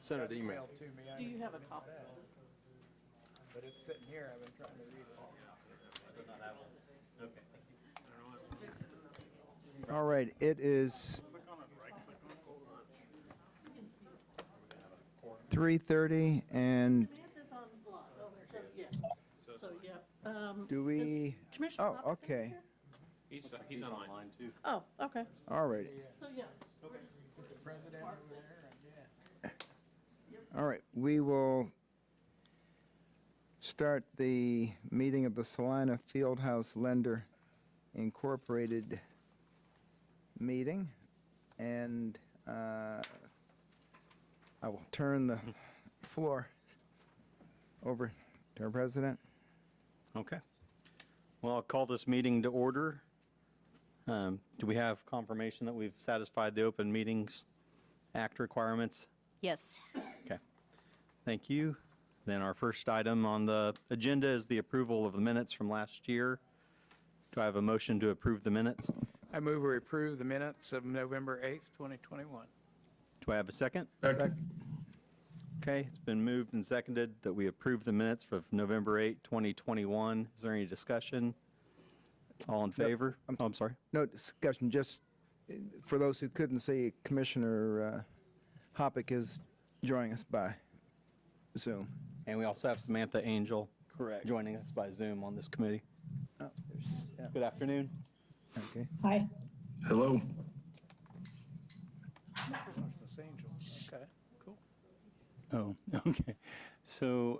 Send an email. To me. Do you have a copy? But it's sitting here. I've been trying to read it all. All right, it is 3:30, and Samantha's on block. Oh, so, yeah. So, yeah. do we? Commissioner Oh, Hopkins okay. here? He's online too. Oh, okay. All right, So, yeah. With the president over there, yeah. all right. We will start the meeting of the Salina Fieldhouse Lender Incorporated meeting, and I will turn the floor over to our president. Okay. Well, I'll call this meeting to order. Do we have confirmation that we've satisfied the Open Meetings Act requirements? Yes. Okay. Thank you. Then our first item on the agenda is the approval of the minutes from last year. Do I have a motion to approve the minutes? I move we approve the minutes of November 8th, 2021. Do I have a second? Second. Okay, it's been moved and seconded that we approve the minutes for November 8, 2021. Is there any discussion? All in favor? Oh, I'm sorry. No discussion, just for those who couldn't see, Commissioner Hoppick is joining us by Zoom. And we also have Samantha Angel. Correct. Joining us by Zoom on this committee. Oh, there's, yeah, Good afternoon. okay. Hi. Hello. Miss Angel. Okay, cool. Oh, okay. So,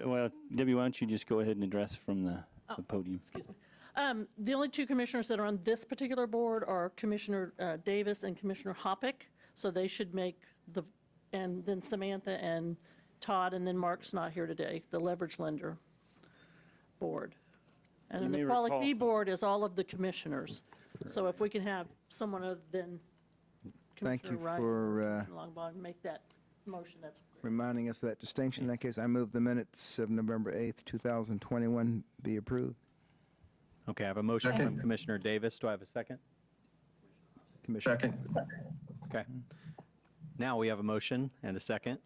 well, Debbie, why don't you just go ahead and address from the podium? Excuse me. The only two commissioners that are on this particular board are Commissioner Davis and Commissioner Hoppick, so they should make and then Samantha and Todd, and then Mark's not here today, the leverage lender board. And then You the may Pollock recall- B board is all of the commissioners. So if we can have someone other than Thank you Commissioner Wright for or Longbottom make that motion, that's great. reminding us of that distinction. In that case, I move the minutes of November 8th, 2021 be approved. Okay, I have a motion from Second. Commissioner Davis. Do I have a second? Commissioner. Second. Okay. Now we have a motion and a second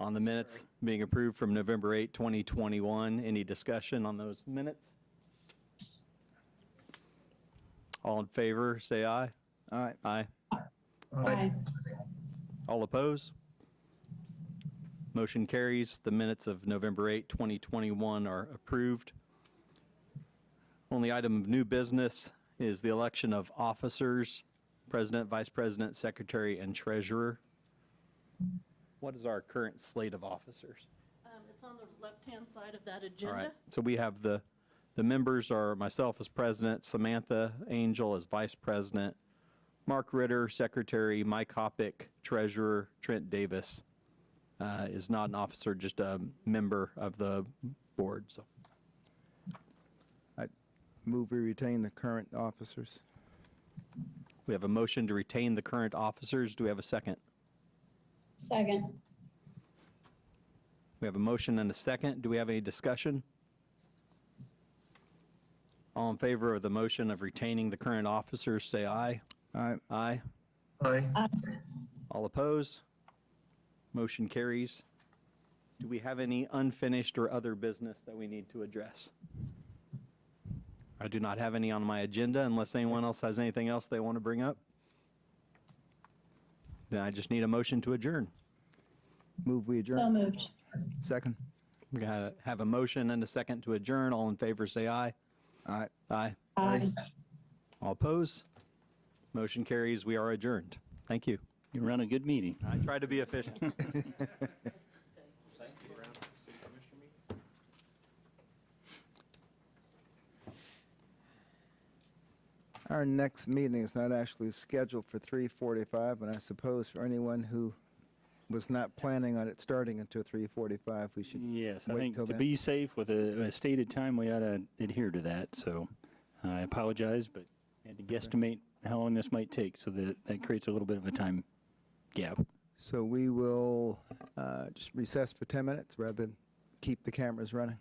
on the minutes being approved from November 8, 2021. Any discussion on those minutes? All in favor, say aye. All right, Aye. Hi. All oppose? Motion carries. The minutes of November 8, 2021 are approved. Only item of new business is the election of officers, president, vice president, secretary, and treasurer. What is our current slate of officers? It's on the left-hand side of that All agenda. right, so we have the members are myself as president, Samantha Angel as vice president, Mark Ritter, secretary, Mike Hoppick, treasurer, Trent Davis is not an officer, just a member of the board, so. I move we retain the current officers. We have a motion to retain the current officers. Do we have a second? Second. We have a motion and a second. Do we have any discussion? All in favor of the motion of retaining the current officers, say aye. All right, Aye. Aye. All opposed? Motion carries. Do we have any unfinished or other business that we need to address? I do not have any on my agenda unless anyone else has anything else they want to bring up. Then I just need a motion to adjourn. move we So adjourn. moved. Second. We gotta have a motion and a second to adjourn. All in favor, say aye. All right. Aye. Aye. All opposed? Motion carries. We are adjourned. Thank you. You run a good meeting. I tried to be efficient. Our next meeting is not actually scheduled for 3:45, and I suppose for anyone who was not planning on it starting until 3:45, we should Yes, I wait think till to then. be safe with a stated time, we ought to adhere to that. So I apologize, but I had to guesstimate how long this might take, so that creates a little bit of a time gap. So we will just recess for 10 minutes rather than keep the cameras running.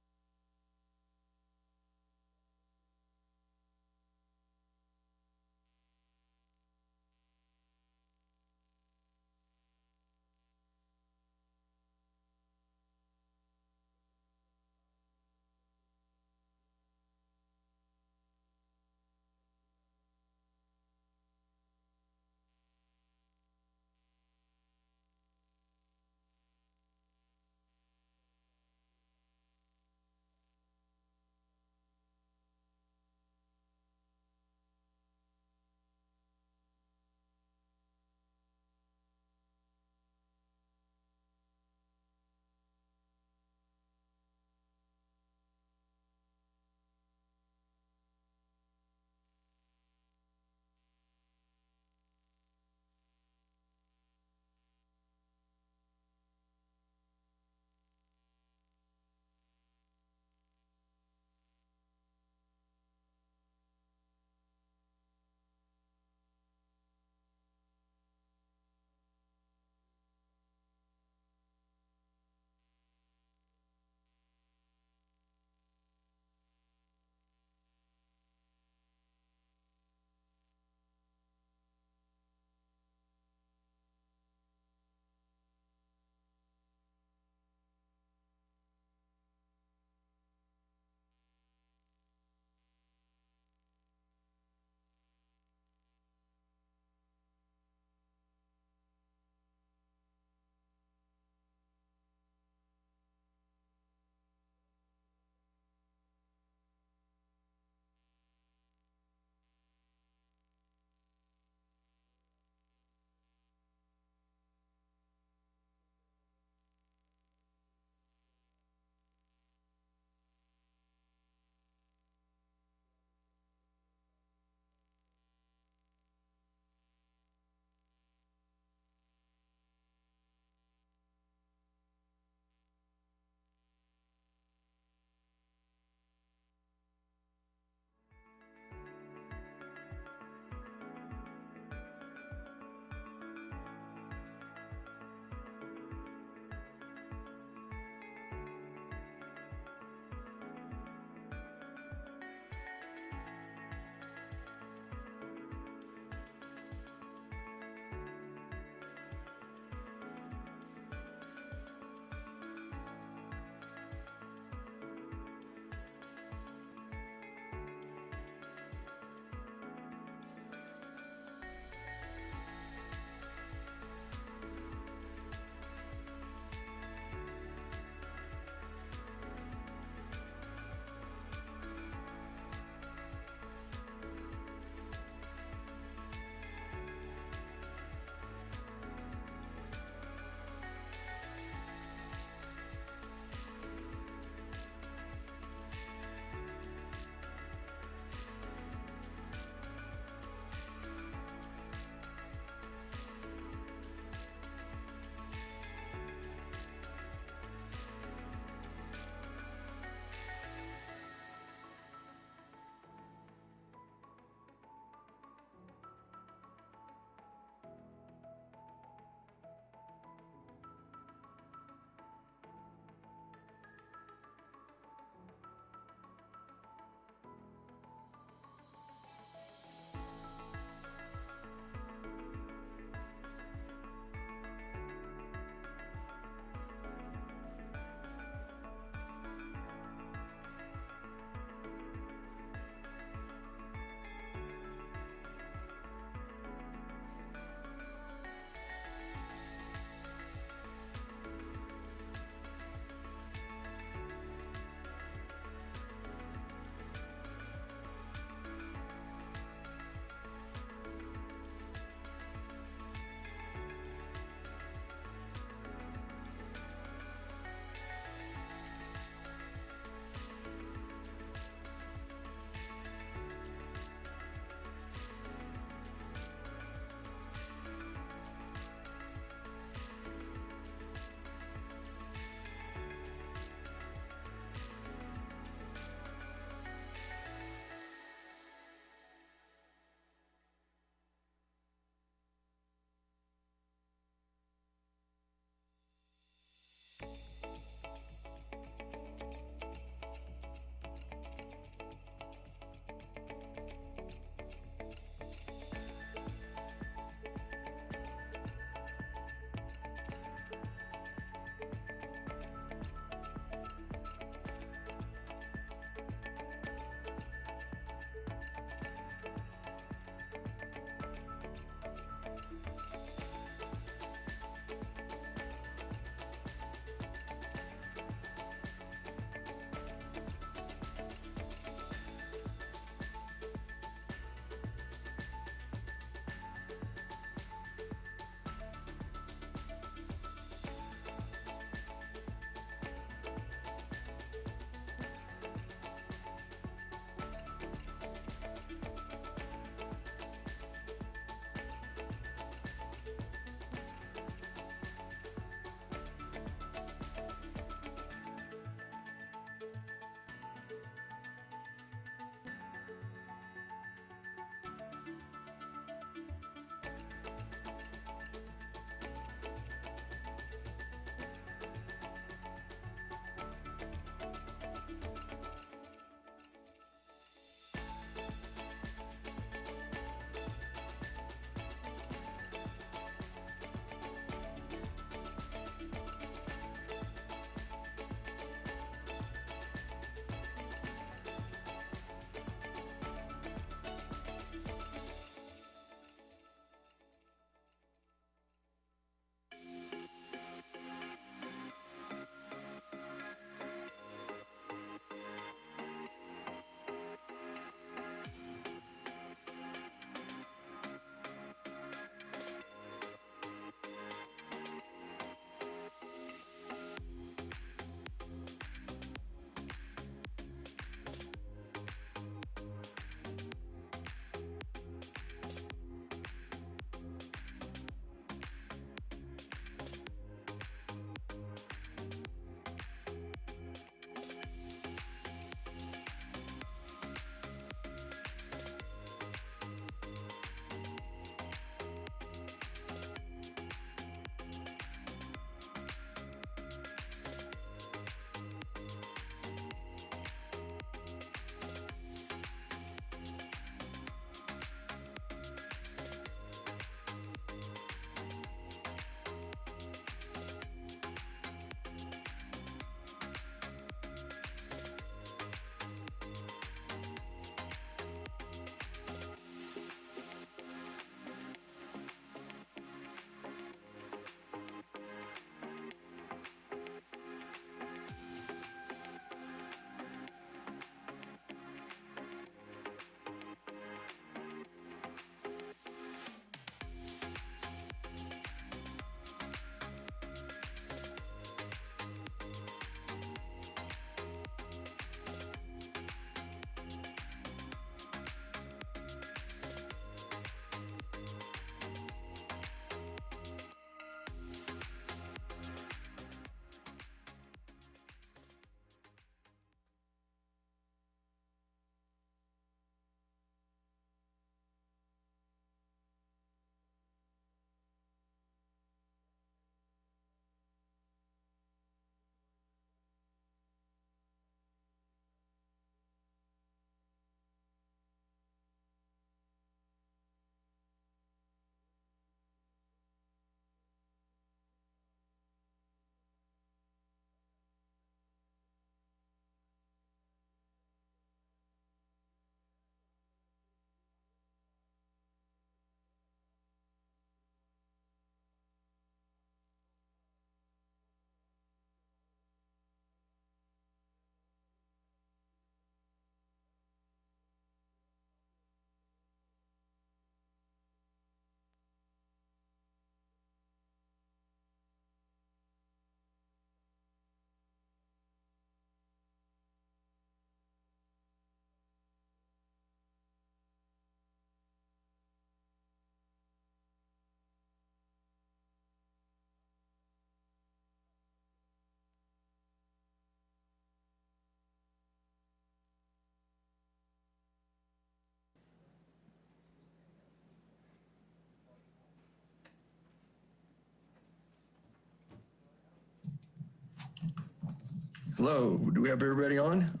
Hello, do we have everybody on?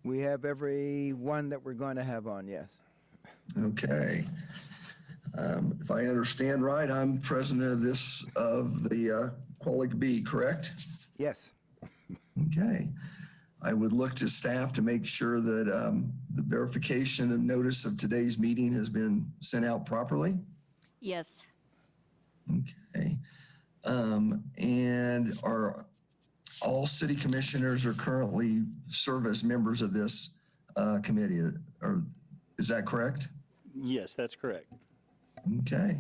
We have every one that we're going to have on, yes. Okay. If I understand right, I'm president of the Qualic B, correct? Yes. Okay. I would look to staff to make sure that the verification of notice of today's meeting has been sent out properly. Yes. Okay. And are all city commissioners are currently serve as members of this committee? Or is that correct? Yes, that's correct. Okay.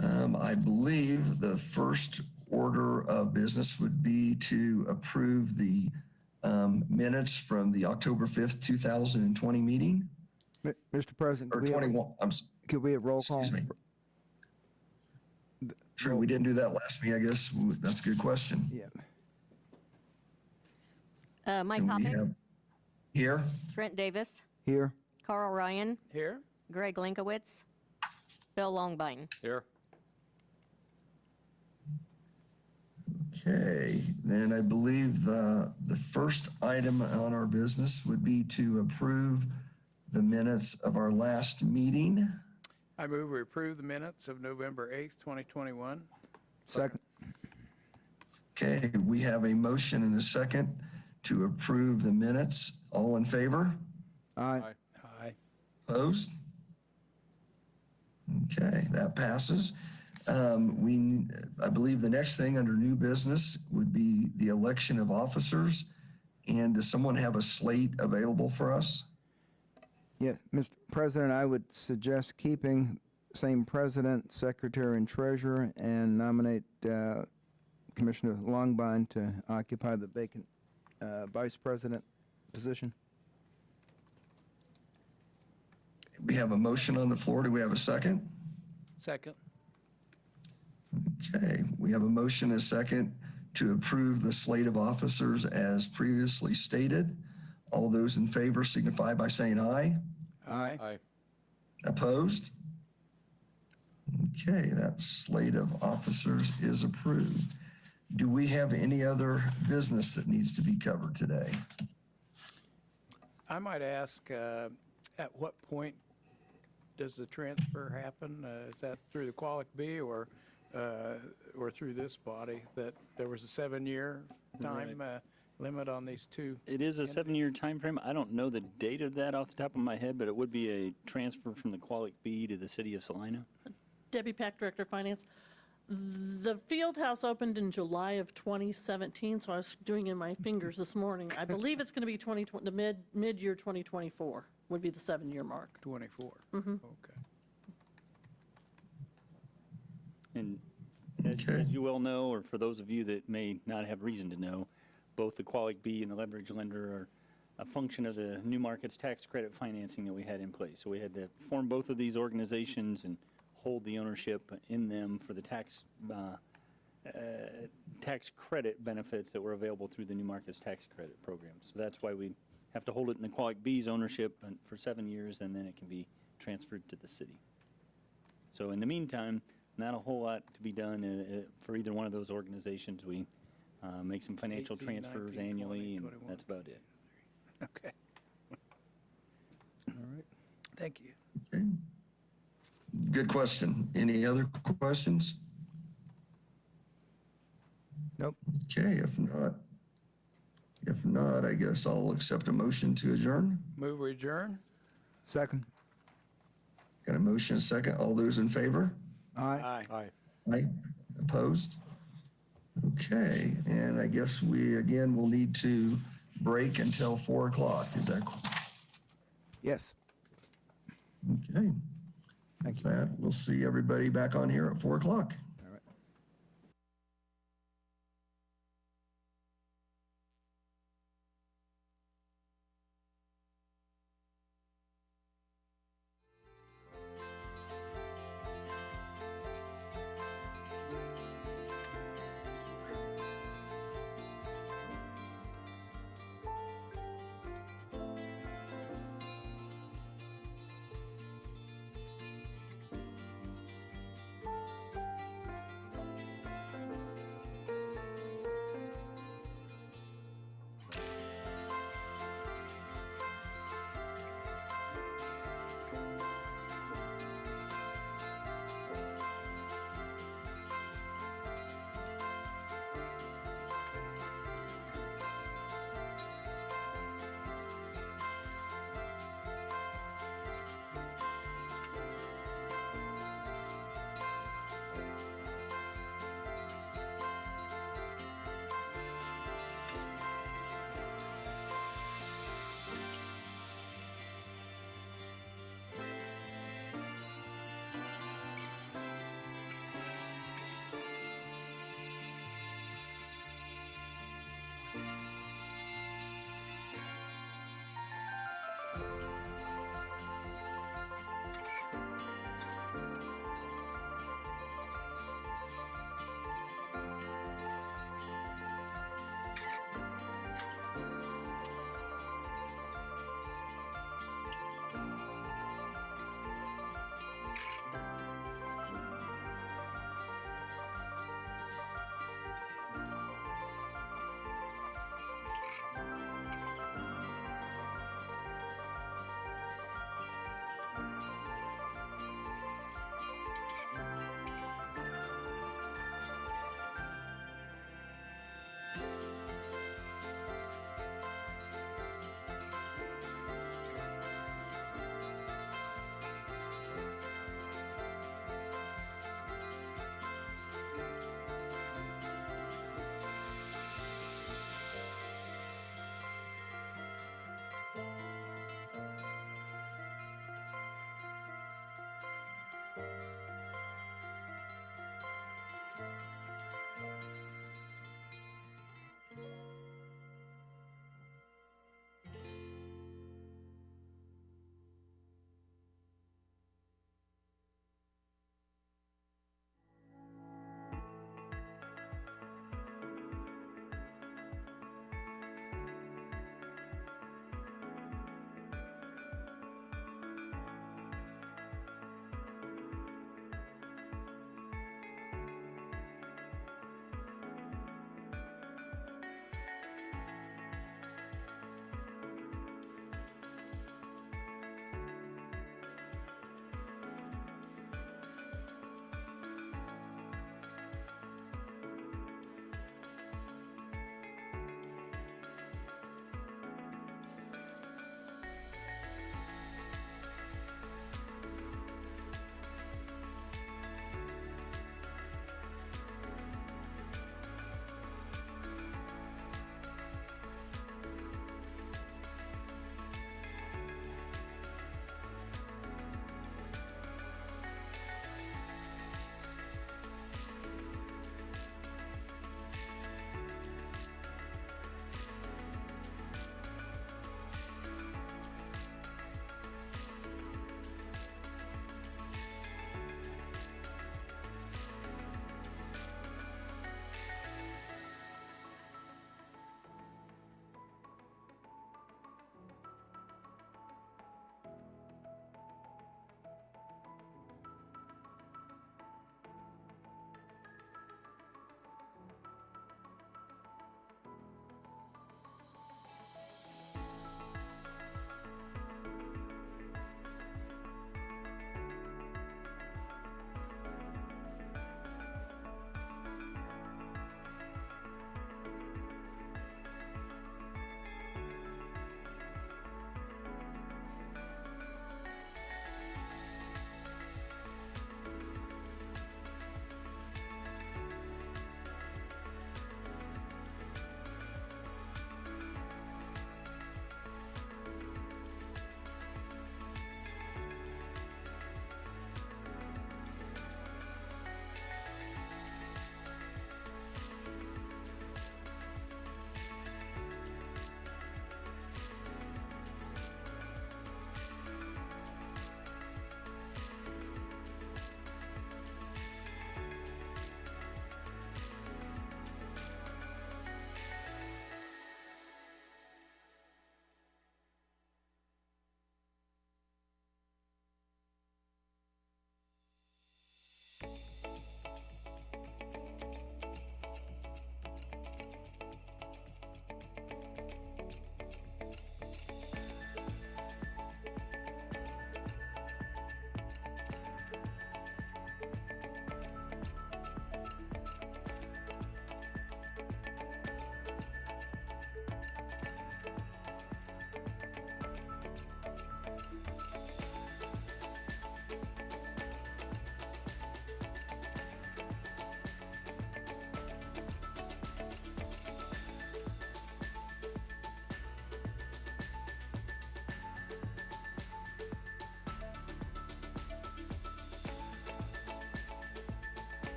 I believe the first order of business would be to approve the minutes from the October 5th, 2020 meeting, Mr. President, or 21. could we have roll call? Excuse me. True, we didn't do that last meeting, I guess. That's a good question. Yeah. Mike Can we Hoppick, have here? Trent Davis, Here? Carl Ryan, Here? Greg Linkowitz, Bill Longbine. Here. Okay, then I believe the first item on our business would be to approve the minutes of our last meeting. I move we approve the minutes of November 8th, 2021. Second? Okay, we have a motion and a second to approve the minutes. All in favor? Aye. Aye. Opposed? Okay, that passes. I believe the next thing under new business would be the election of officers. And does someone have a slate available for us? Yes, Mr. President, I would suggest keeping same president, secretary, and treasurer, and nominate Commissioner Longbine to occupy the vacant vice president position. We have a motion on the floor. Do we have a second? Second. Okay, we have a motion and a second to approve the slate of officers as previously stated. All those in favor signify by saying aye. Aye. Aye. Opposed? Okay, that slate of officers is approved. Do we have any other business that needs to be covered today? I might ask, at what point does the transfer happen? Is that through the Qualic B or through this body? That there was a 7-year time limit on these two? It is a 7-year time frame. I don't know the date of that off the top of my head, but it would be a transfer from the Qualic B to the city of Salina. Debbie Pack, Director of Finance. The field house opened in July of 2017, so I was doing in my fingers this morning. I believe it's going to be the mid-year 2024 would be the 7-year mark. 24. Mm-hmm. Okay. And as you well know, or for those of you that may not have reason to know, both the Qualic B and the leverage lender are a function of the new markets tax credit financing that we had in place. So we had to form both of these organizations and hold the ownership in them for the tax credit benefits that were available through the new markets tax credit program. So that's why we have to hold it in the Qualic B's ownership for 7 years, and then it can be transferred to the city. So in the meantime, not a whole lot to be done for either one of those organizations. We make some financial 18, transfers 19, annually, 20, and 21. that's about it. Okay. All right. Thank you. Okay. Good question. Any other questions? Nope. Okay, if not, I guess I'll accept a motion to adjourn. Move we adjourn? Second? Got a motion, a second. All those in favor? Aye. Aye. Aye. Opposed? Okay, and I guess we, again, will need to break until 4 o'clock. Is that cool? Yes. Okay? With that, we'll see everybody back on here at 4 o'clock.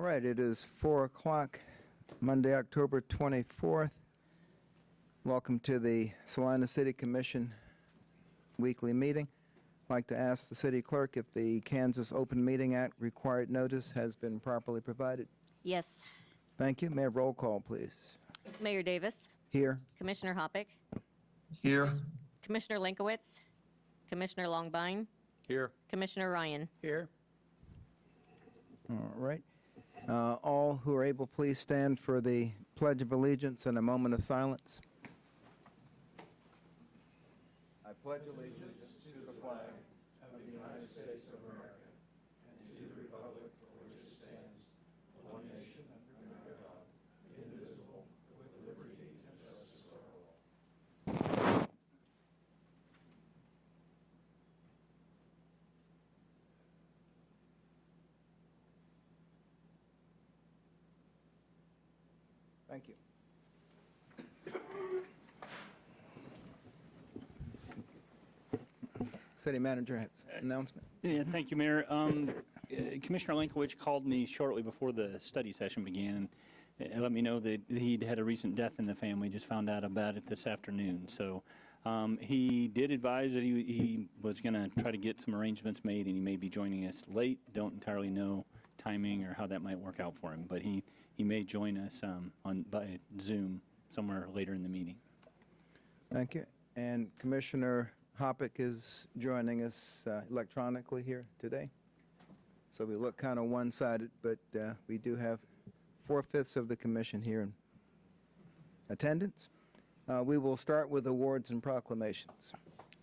right, it is 4 o'clock, Monday, October 24th. Welcome to the Salina City Commission weekly meeting. I'd like to ask the city clerk if the Kansas Open Meeting Act required notice has been properly provided. Yes. Thank you. May I have roll call, please? Mayor Davis, Here. Commissioner Hoppick, Here. Commissioner Linkowitz, Commissioner Longbine, Here. Commissioner Ryan. Here. All right. All who are able, please stand for the Pledge of Allegiance and a moment of silence. I pledge allegiance to the flag of the United States of America and to the republic for which it stands, one nation under God, indivisible, with liberty and justice for all. Thank you. City Manager has an announcement. Yeah, thank you, Mayor. Commissioner Linkowitz called me shortly before the study session began and let me know that he'd had a recent death in the family, just found out about it this afternoon. So he did advise that he was going to try to get some arrangements made, and he may be joining us late. Don't entirely know timing or how that might work out for him, but he may join us by Zoom somewhere later in the meeting. Thank you. And Commissioner Hoppick is joining us electronically here today. So we look kind of one-sided, but we do have 4/5 of the commission here in attendance. We will start with awards and proclamations.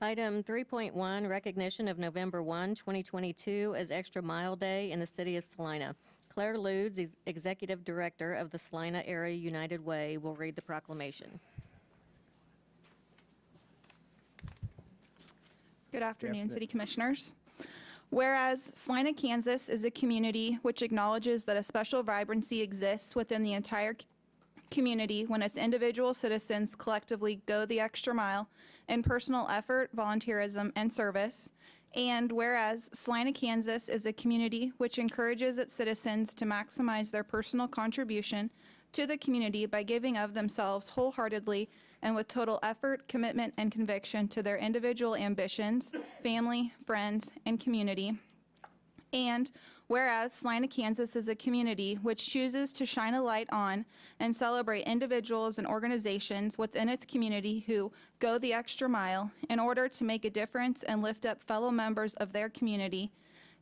Item 3.1, recognition of November 1, 2022 as Extra Mile Day in the city of Salina. Claire Ludes, Executive Director of the Salina Area United Way, will read the proclamation. Good afternoon, City Commissioners. Whereas Salina, Kansas is a community which acknowledges that a special vibrancy exists within the entire community when its individual citizens collectively go the extra mile in personal effort, volunteerism, and service. And whereas Salina, Kansas is a community which encourages its citizens to maximize their personal contribution to the community by giving of themselves wholeheartedly and with total effort, commitment, and conviction to their individual ambitions, family, friends, and community. And whereas Salina, Kansas is a community which chooses to shine a light on and celebrate individuals and organizations within its community who go the extra mile in order to make a difference and lift up fellow members of their community.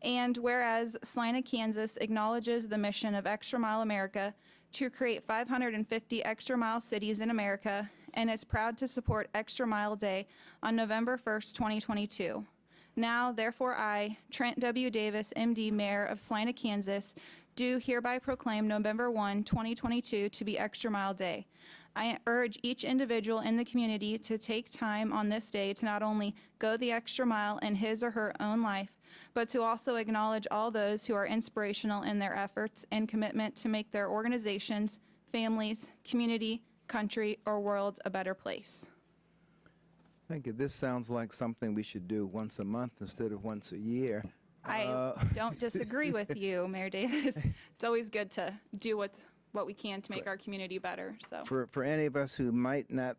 And whereas Salina, Kansas acknowledges the mission of Extra Mile America to create 550 extra mile cities in America and is proud to support Extra Mile Day on November 1st, 2022. Now, therefore, I, Trent W. Davis, MD, Mayor of Salina, Kansas, do hereby proclaim November 1, 2022 to be Extra Mile Day. I urge each individual in the community to take time on this day to not only go the extra mile in his or her own life, but to also acknowledge all those who are inspirational in their efforts and commitment to make their organizations, families, community, country, or world a better place. Thank you. This sounds like something we should do once a month instead of once a year. I don't disagree with you, Mayor Davis. It's always good to do what we can to make our community better. So, For any of us who might not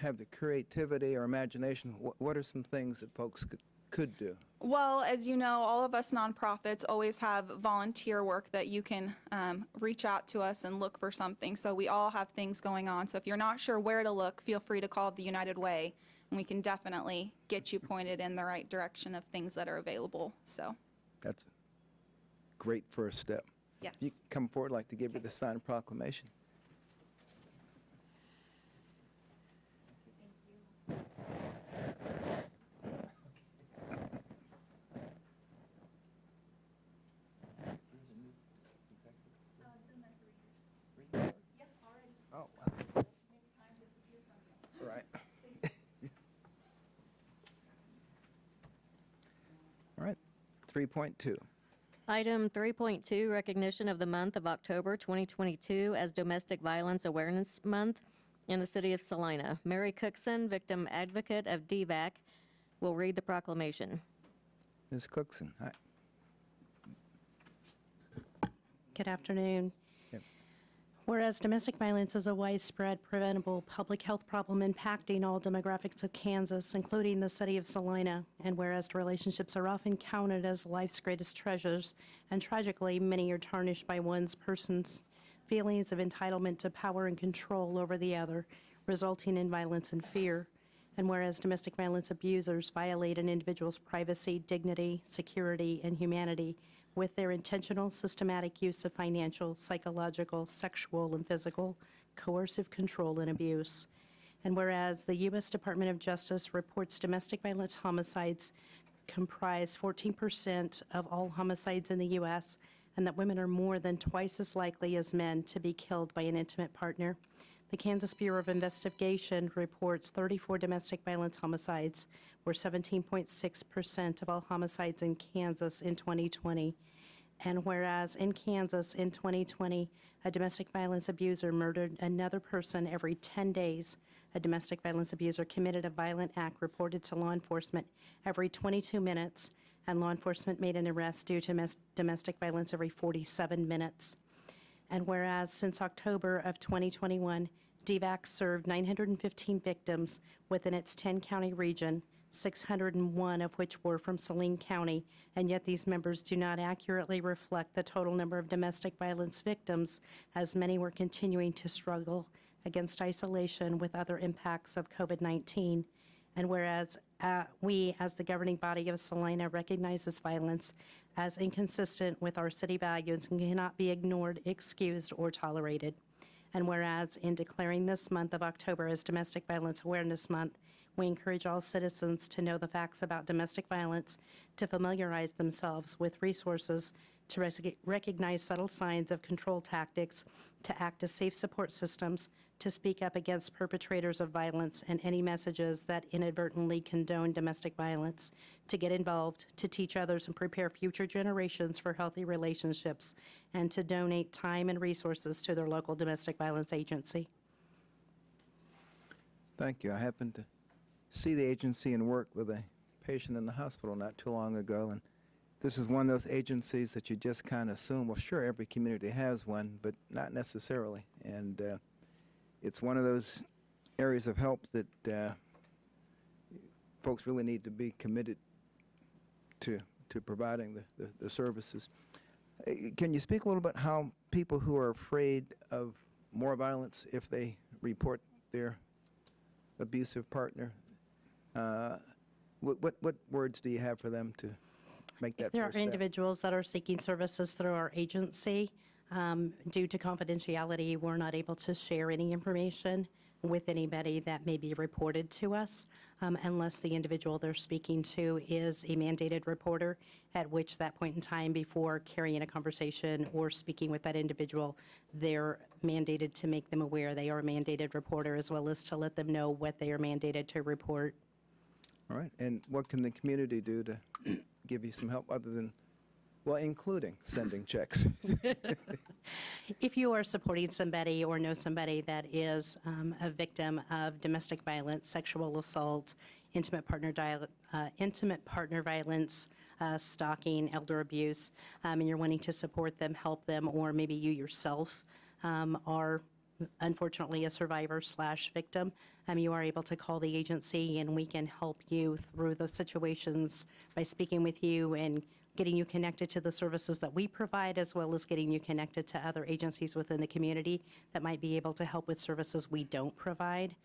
have the creativity or imagination, what are some things that folks could do? well, as you know, all of us nonprofits always have volunteer work that you can reach out to us and look for something. So we all have things going on. So if you're not sure where to look, feel free to call the United Way, and we can definitely get you pointed in the right direction of things that are available. So, That's a great first step. yes. You can come forward, I'd like to give you the signed proclamation. Oh, wow. Right. All right, 3.2. Item 3.2, recognition of the month of October 2022 as Domestic Violence Awareness Month in the city of Salina. Mary Cookson, victim advocate of DVAC, will read the proclamation. Ms. Cookson, hi. Good afternoon. Whereas domestic violence is a widespread, preventable public health problem impacting all demographics of Kansas, including the city of Salina, and whereas relationships are often counted as life's greatest treasures, and tragically, many are tarnished by one person's feelings of entitlement to power and control over the other, resulting in violence and fear. And whereas domestic violence abusers violate an individual's privacy, dignity, security, and humanity with their intentional, systematic use of financial, psychological, sexual, and physical coercive control and abuse. And whereas the U.S. Department of Justice reports domestic violence homicides comprise 14% of all homicides in the U.S., and that women are more than twice as likely as men to be killed by an intimate partner, the Kansas Bureau of Investigation reports 34 domestic violence homicides were 17.6% of all homicides in Kansas in 2020. And whereas in Kansas in 2020, a domestic violence abuser murdered another person every 10 days, a domestic violence abuser committed a violent act reported to law enforcement every 22 minutes, and law enforcement made an arrest due to domestic violence every 47 minutes. And whereas since October of 2021, DVAC served 915 victims within its 10-county region, 601 of which were from Saline County, and yet these numbers do not accurately reflect the total number of domestic violence victims, as many were continuing to struggle against isolation with other impacts of COVID-19. And whereas we, as the governing body of Salina, recognize this violence as inconsistent with our city values and cannot be ignored, excused, or tolerated. And whereas in declaring this month of October as Domestic Violence Awareness Month, we encourage all citizens to know the facts about domestic violence, to familiarize themselves with resources, to recognize subtle signs of control tactics, to act as safe support systems, to speak up against perpetrators of violence and any messages that inadvertently condone domestic violence, to get involved, to teach others and prepare future generations for healthy relationships, and to donate time and resources to their local domestic violence agency. Thank you. I happened to see the agency and work with a patient in the hospital not too long ago, and this is one of those agencies that you just kind of assume, well, sure, every community has one, but not necessarily. And it's one of those areas of help that folks really need to be committed to providing the services. Can you speak a little bit how people who are afraid of more violence if they report their abusive partner, what words do you have for them to make that If there are first step? individuals that are seeking services through our agency, due to confidentiality, we're not able to share any information with anybody that may be reported to us unless the individual they're speaking to is a mandated reporter, at which that point in time before carrying a conversation or speaking with that individual, they're mandated to make them aware they are a mandated reporter, as well as to let them know what they are mandated to report. All right, and what can the community do to give you some help other than, well, including sending checks? If you are supporting somebody or know somebody that is a victim of domestic violence, sexual assault, intimate partner violence, stalking, elder abuse, and you're wanting to support them, help them, or maybe you yourself are unfortunately a survivor/victim, you are able to call the agency and we can help you through those situations by speaking with you and getting you connected to the services that we provide, as well as getting you connected to other agencies within the community that might be able to help with services we don't provide.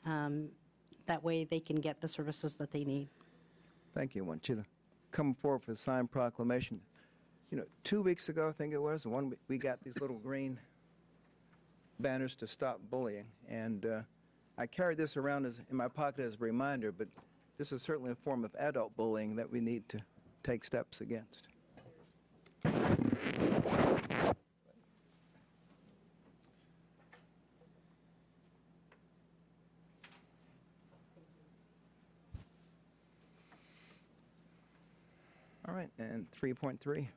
That way they can get the services that they need. Thank you. I want you to come forward for the signed proclamation. 2 weeks ago, I think it was, we got these little green banners to stop bullying, and I carry this around in my pocket as a reminder, but this is certainly a form of adult bullying that we need to take steps against. All right, and 3.3.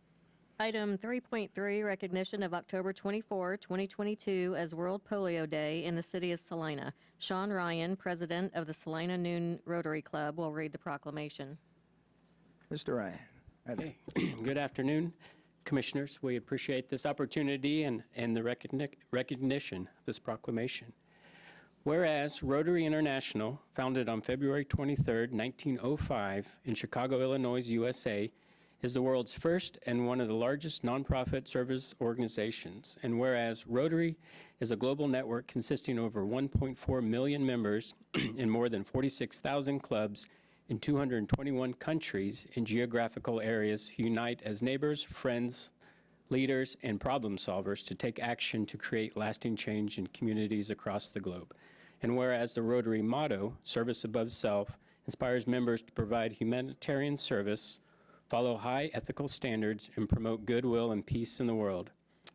Item 3.3, recognition of October 24, 2022 as World Polio Day in the city of Salina. Sean Ryan, president of the Salina Noon Rotary Club, will read the proclamation. Mr. Ryan. Okay. Good afternoon. Commissioners, we appreciate this opportunity and the recognition of this proclamation. Whereas Rotary International, founded on February 23, 1905 in Chicago, Illinois, USA, is the world's first and one of the largest nonprofit service organizations. And whereas Rotary is a global network consisting of over 1.4 million members in more than 46,000 clubs in 221 countries and geographical areas who unite as neighbors, friends, leaders, and problem solvers to take action to create lasting change in communities across the globe. And whereas the Rotary motto, service above self, inspires members to provide humanitarian service, follow high ethical standards, and promote goodwill and peace in the world.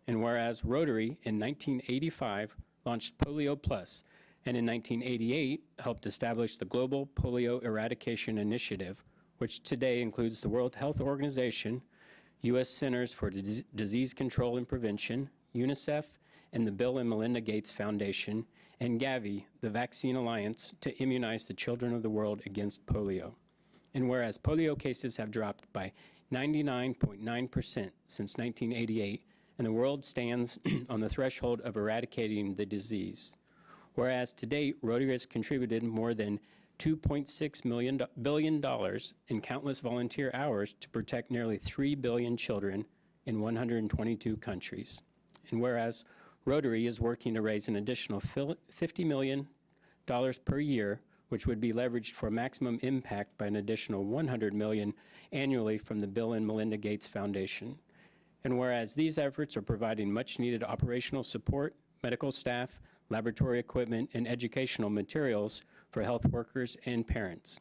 And whereas Rotary in 1985 launched Polio Plus, and in 1988 helped establish the Global Polio Eradication Initiative, which today includes the World Health Organization, U.S. Centers for Disease Control and Prevention, UNICEF, and the Bill and Melinda Gates Foundation, and Gavi, the Vaccine Alliance, to immunize the children of the world against polio. And whereas polio cases have dropped by 99.9% since 1988, and the world stands on the threshold of eradicating the disease. Whereas to date, Rotary has contributed more than $2.6 billion in countless volunteer hours to protect nearly 3 billion children in 122 countries. And whereas Rotary is working to raise an additional $50 million per year, which would be leveraged for maximum impact by an additional $100 million annually from the Bill and Melinda Gates Foundation. And whereas these efforts are providing much needed operational support, medical staff, laboratory equipment, and educational materials for health workers and parents.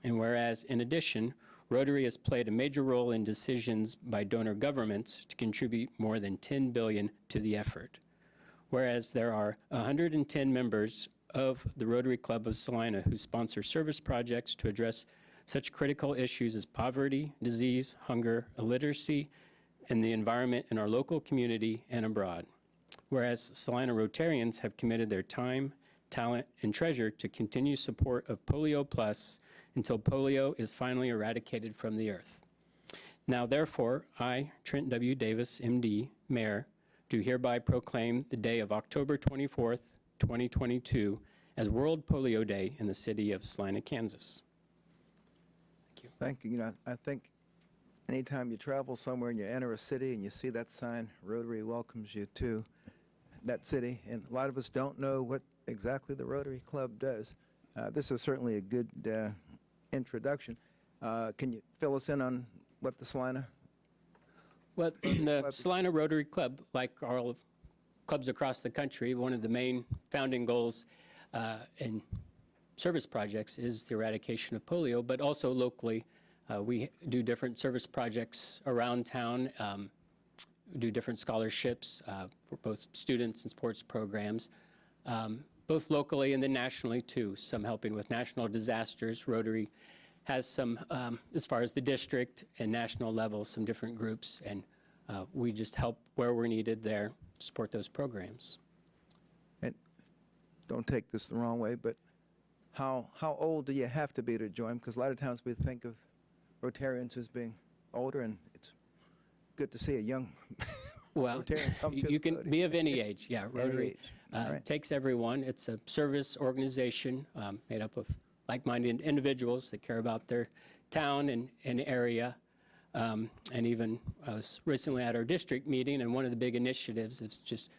And whereas, in addition, Rotary has played a major role in decisions by donor governments to contribute more than $10 billion to the effort. Whereas there are 110 members of the Rotary Club of Salina who sponsor service projects to address such critical issues as poverty, disease, hunger, illiteracy, and the environment in our local community and abroad. Whereas Salina Rotarians have committed their time, talent, and treasure to continue support of Polio Plus until polio is finally eradicated from the earth. Now, therefore, I, Trent W. Davis, MD, Mayor, do hereby proclaim the day of October 24th, 2022 as World Polio Day in the city of Salina, Kansas. Thank you. Thank you. You know, I think anytime you travel somewhere and you enter a city and you see that sign, Rotary welcomes you to that city. And a lot of us don't know what exactly the Rotary Club does. This is certainly a good introduction. Can you fill us in on what the Salina? Well, the Salina Rotary Club, like all of clubs across the country, one of the main founding goals in service projects is the eradication of polio, but also locally, we do different service projects around town, do different scholarships for both students and sports programs, both locally and then nationally too, some helping with national disasters. Rotary has some, as far as the district and national level, some different groups, and we just help where we're needed there to support those programs. And don't take this the wrong way, but how old do you have to be to join? Because a lot of times we think of Rotarians as being older, and it's good to see a young Well, Rotarian come to you the can podium. be of any age, yeah. Rotary age. All right. takes everyone. It's a service organization made up of like-minded individuals that care about their town and area. And even I was recently at our district meeting, and one of the big initiatives is just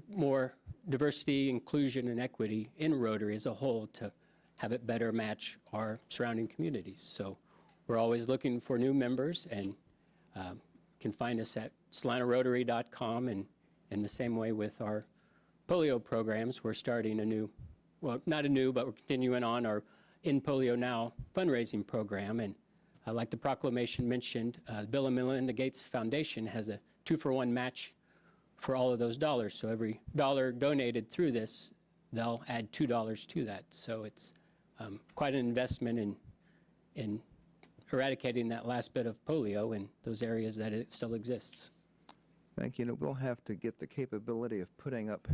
more diversity, inclusion, and equity in Rotary as a whole to have it better match our surrounding communities. So we're always looking for new members, and can find us at salinarotary.com, and in the same way with our polio programs, we're starting a new, well, not a new, but we're continuing on our In Polio Now fundraising program. And like the proclamation mentioned, the Bill and Melinda Gates Foundation has a 2-for-1 match for all of those dollars. So every dollar donated through this, they'll add $2 to that. So it's quite an investment in eradicating that last bit of polio in those areas that it still exists. Thank you. We'll have to get the capability of putting up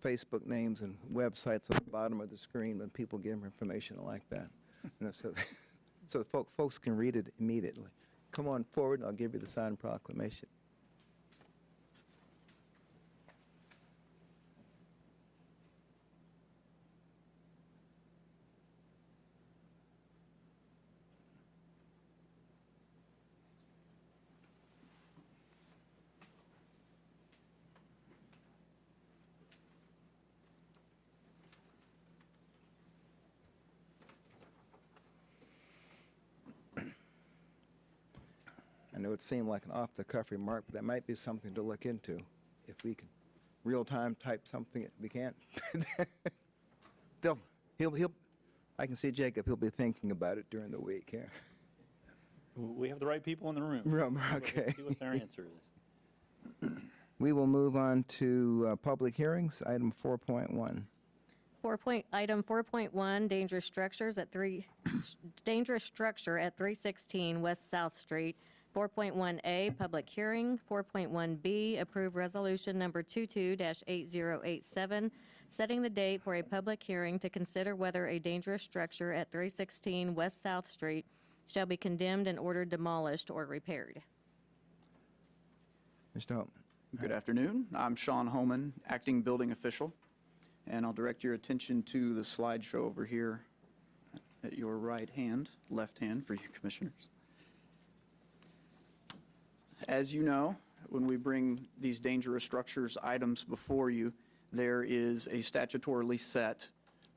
Facebook names and websites on the bottom of the screen when people give information like that, so folks can read it immediately. come on forward, and I'll give you the signed proclamation. I know it seemed like an off-the-cuff remark, but that might be something to look into. If we can real-time type something, we can't. I can see Jacob, he'll be thinking about it during the week, yeah. We have the right people in the room. Okay. See what their answer is. We will move on to public hearings, item 4.1. Item 4.1, dangerous structure at 316 West South Street. 4.1A, public hearing. 4.1B, approve resolution number 22-8087, setting the date for a public hearing to consider whether a dangerous structure at 316 West South Street shall be condemned and ordered demolished or repaired. Mr. Holman. Good afternoon. I'm Sean Holman, acting building official, and I'll direct your attention to the slideshow over here at your right hand, left hand for you commissioners. As you know, when we bring these dangerous structures items before you, there is a statutorily set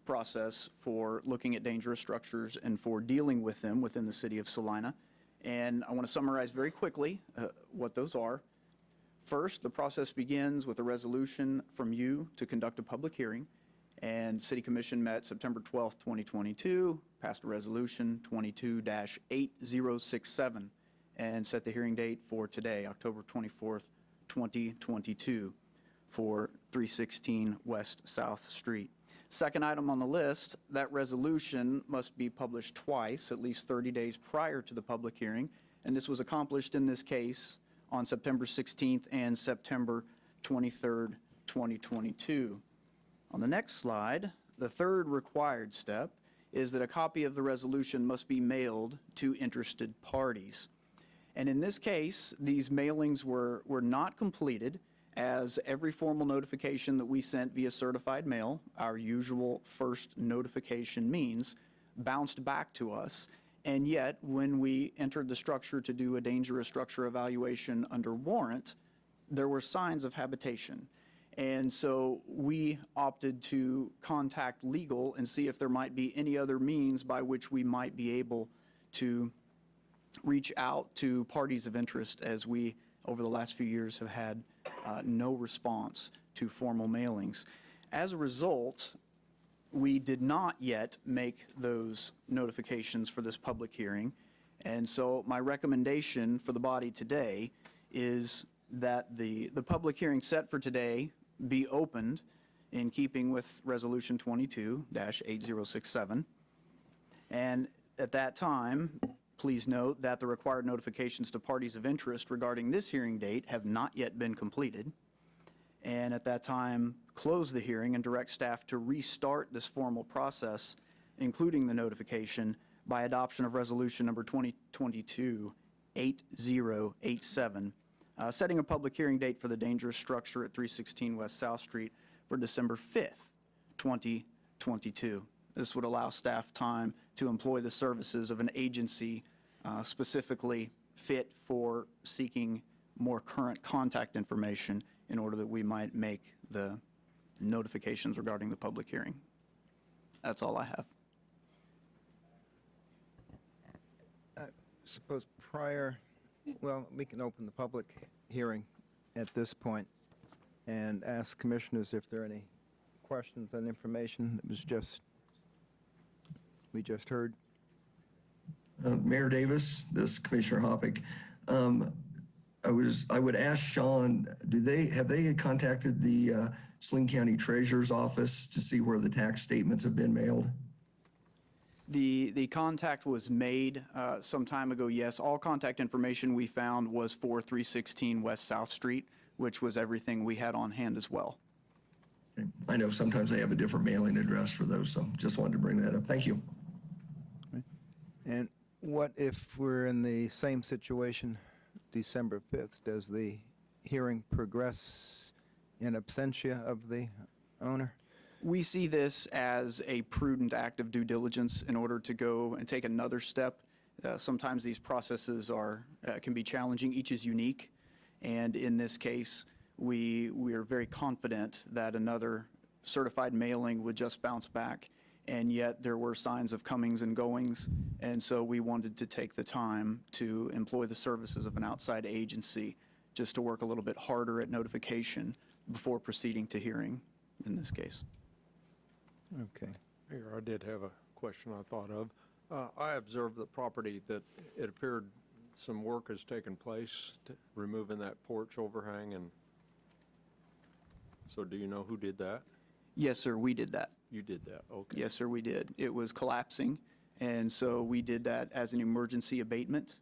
process for looking at dangerous structures and for dealing with them within the city of Salina. And I want to summarize very quickly what those are. First, the process begins with a resolution from you to conduct a public hearing, and City Commission met September 12th, 2022, passed a resolution 22-8067, and set the hearing date for today, October 24th, 2022, for 316 West South Street. Second item on the list, that resolution must be published twice, at least 30 days prior to the public hearing, and this was accomplished in this case on September 16th and September 23rd, 2022. On the next slide, the third required step is that a copy of the resolution must be mailed to interested parties. And in this case, these mailings were not completed, as every formal notification that we sent via certified mail, our usual first notification means, bounced back to us. And yet, when we entered the structure to do a dangerous structure evaluation under warrant, there were signs of habitation. And so we opted to contact legal and see if there might be any other means by which we might be able to reach out to parties of interest, as we, over the last few years, have had no response to formal mailings. As a result, we did not yet make those notifications for this public hearing, and so my recommendation for the body today is that the public hearing set for today be opened in keeping with Resolution 22-8067, and at that time, please note that the required notifications to parties of interest regarding this hearing date have not yet been completed. And at that time, close the hearing and direct staff to restart this formal process, including the notification, by adoption of resolution number 2022-8087, setting a public hearing date for the dangerous structure at 316 West South Street for December 5th, 2022. This would allow staff time to employ the services of an agency specifically fit for seeking more current contact information in order that we might make the notifications regarding the public hearing. That's all I have. Suppose well, we can open the public hearing at this point and ask commissioners if there are any questions on information that we just heard. Mayor Davis, this is Commissioner Hoppick. I would ask Sean, have they contacted the Saline County Treasurer's Office to see where the tax statements have been mailed? The contact was made some time ago, yes. All contact information we found was for 316 West South Street, which was everything we had on hand as well. Okay. I know sometimes they have a different mailing address for those, so just wanted to bring that up. Thank you. And What if we're in the same situation December 5th? Does the hearing progress in absentia of the owner? We see this as a prudent act of due diligence in order to go and take another step. Sometimes these processes can be challenging. Each is unique. And in this case, we are very confident that another certified mailing would just bounce back. And yet there were signs of comings and goings. And so we wanted to take the time to employ the services of an outside agency just to work a little bit harder at notification before proceeding to hearing in this case. Okay. Mayor, I did have a question I thought of. I observed the property that it appeared some work has taken place to removing that porch overhang, and so do you know who did that? Yes, sir, we did that. You did that, okay. Yes, sir, we did. It was collapsing, and so we did that as an emergency abatement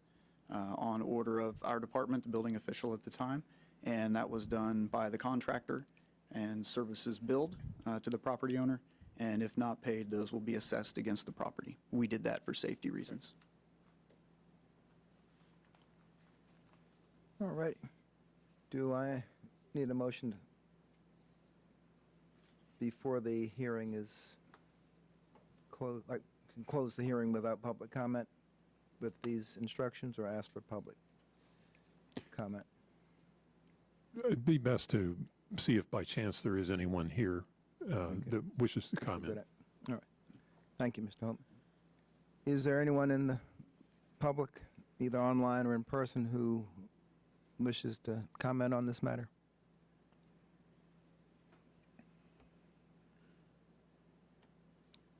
on order of our department, the building official at the time, and that was done by the contractor, and services billed to the property owner, and if not paid, those will be assessed against the property. We did that for safety reasons. All right. Do I need a motion before the hearing is closed? I can close the hearing without public comment with these instructions, or ask for public comment? It'd be best to see if by chance there is anyone here that wishes to comment. All right. Thank you, Mr. Holtman. Is there anyone in the public, either online or in person, who wishes to comment on this matter?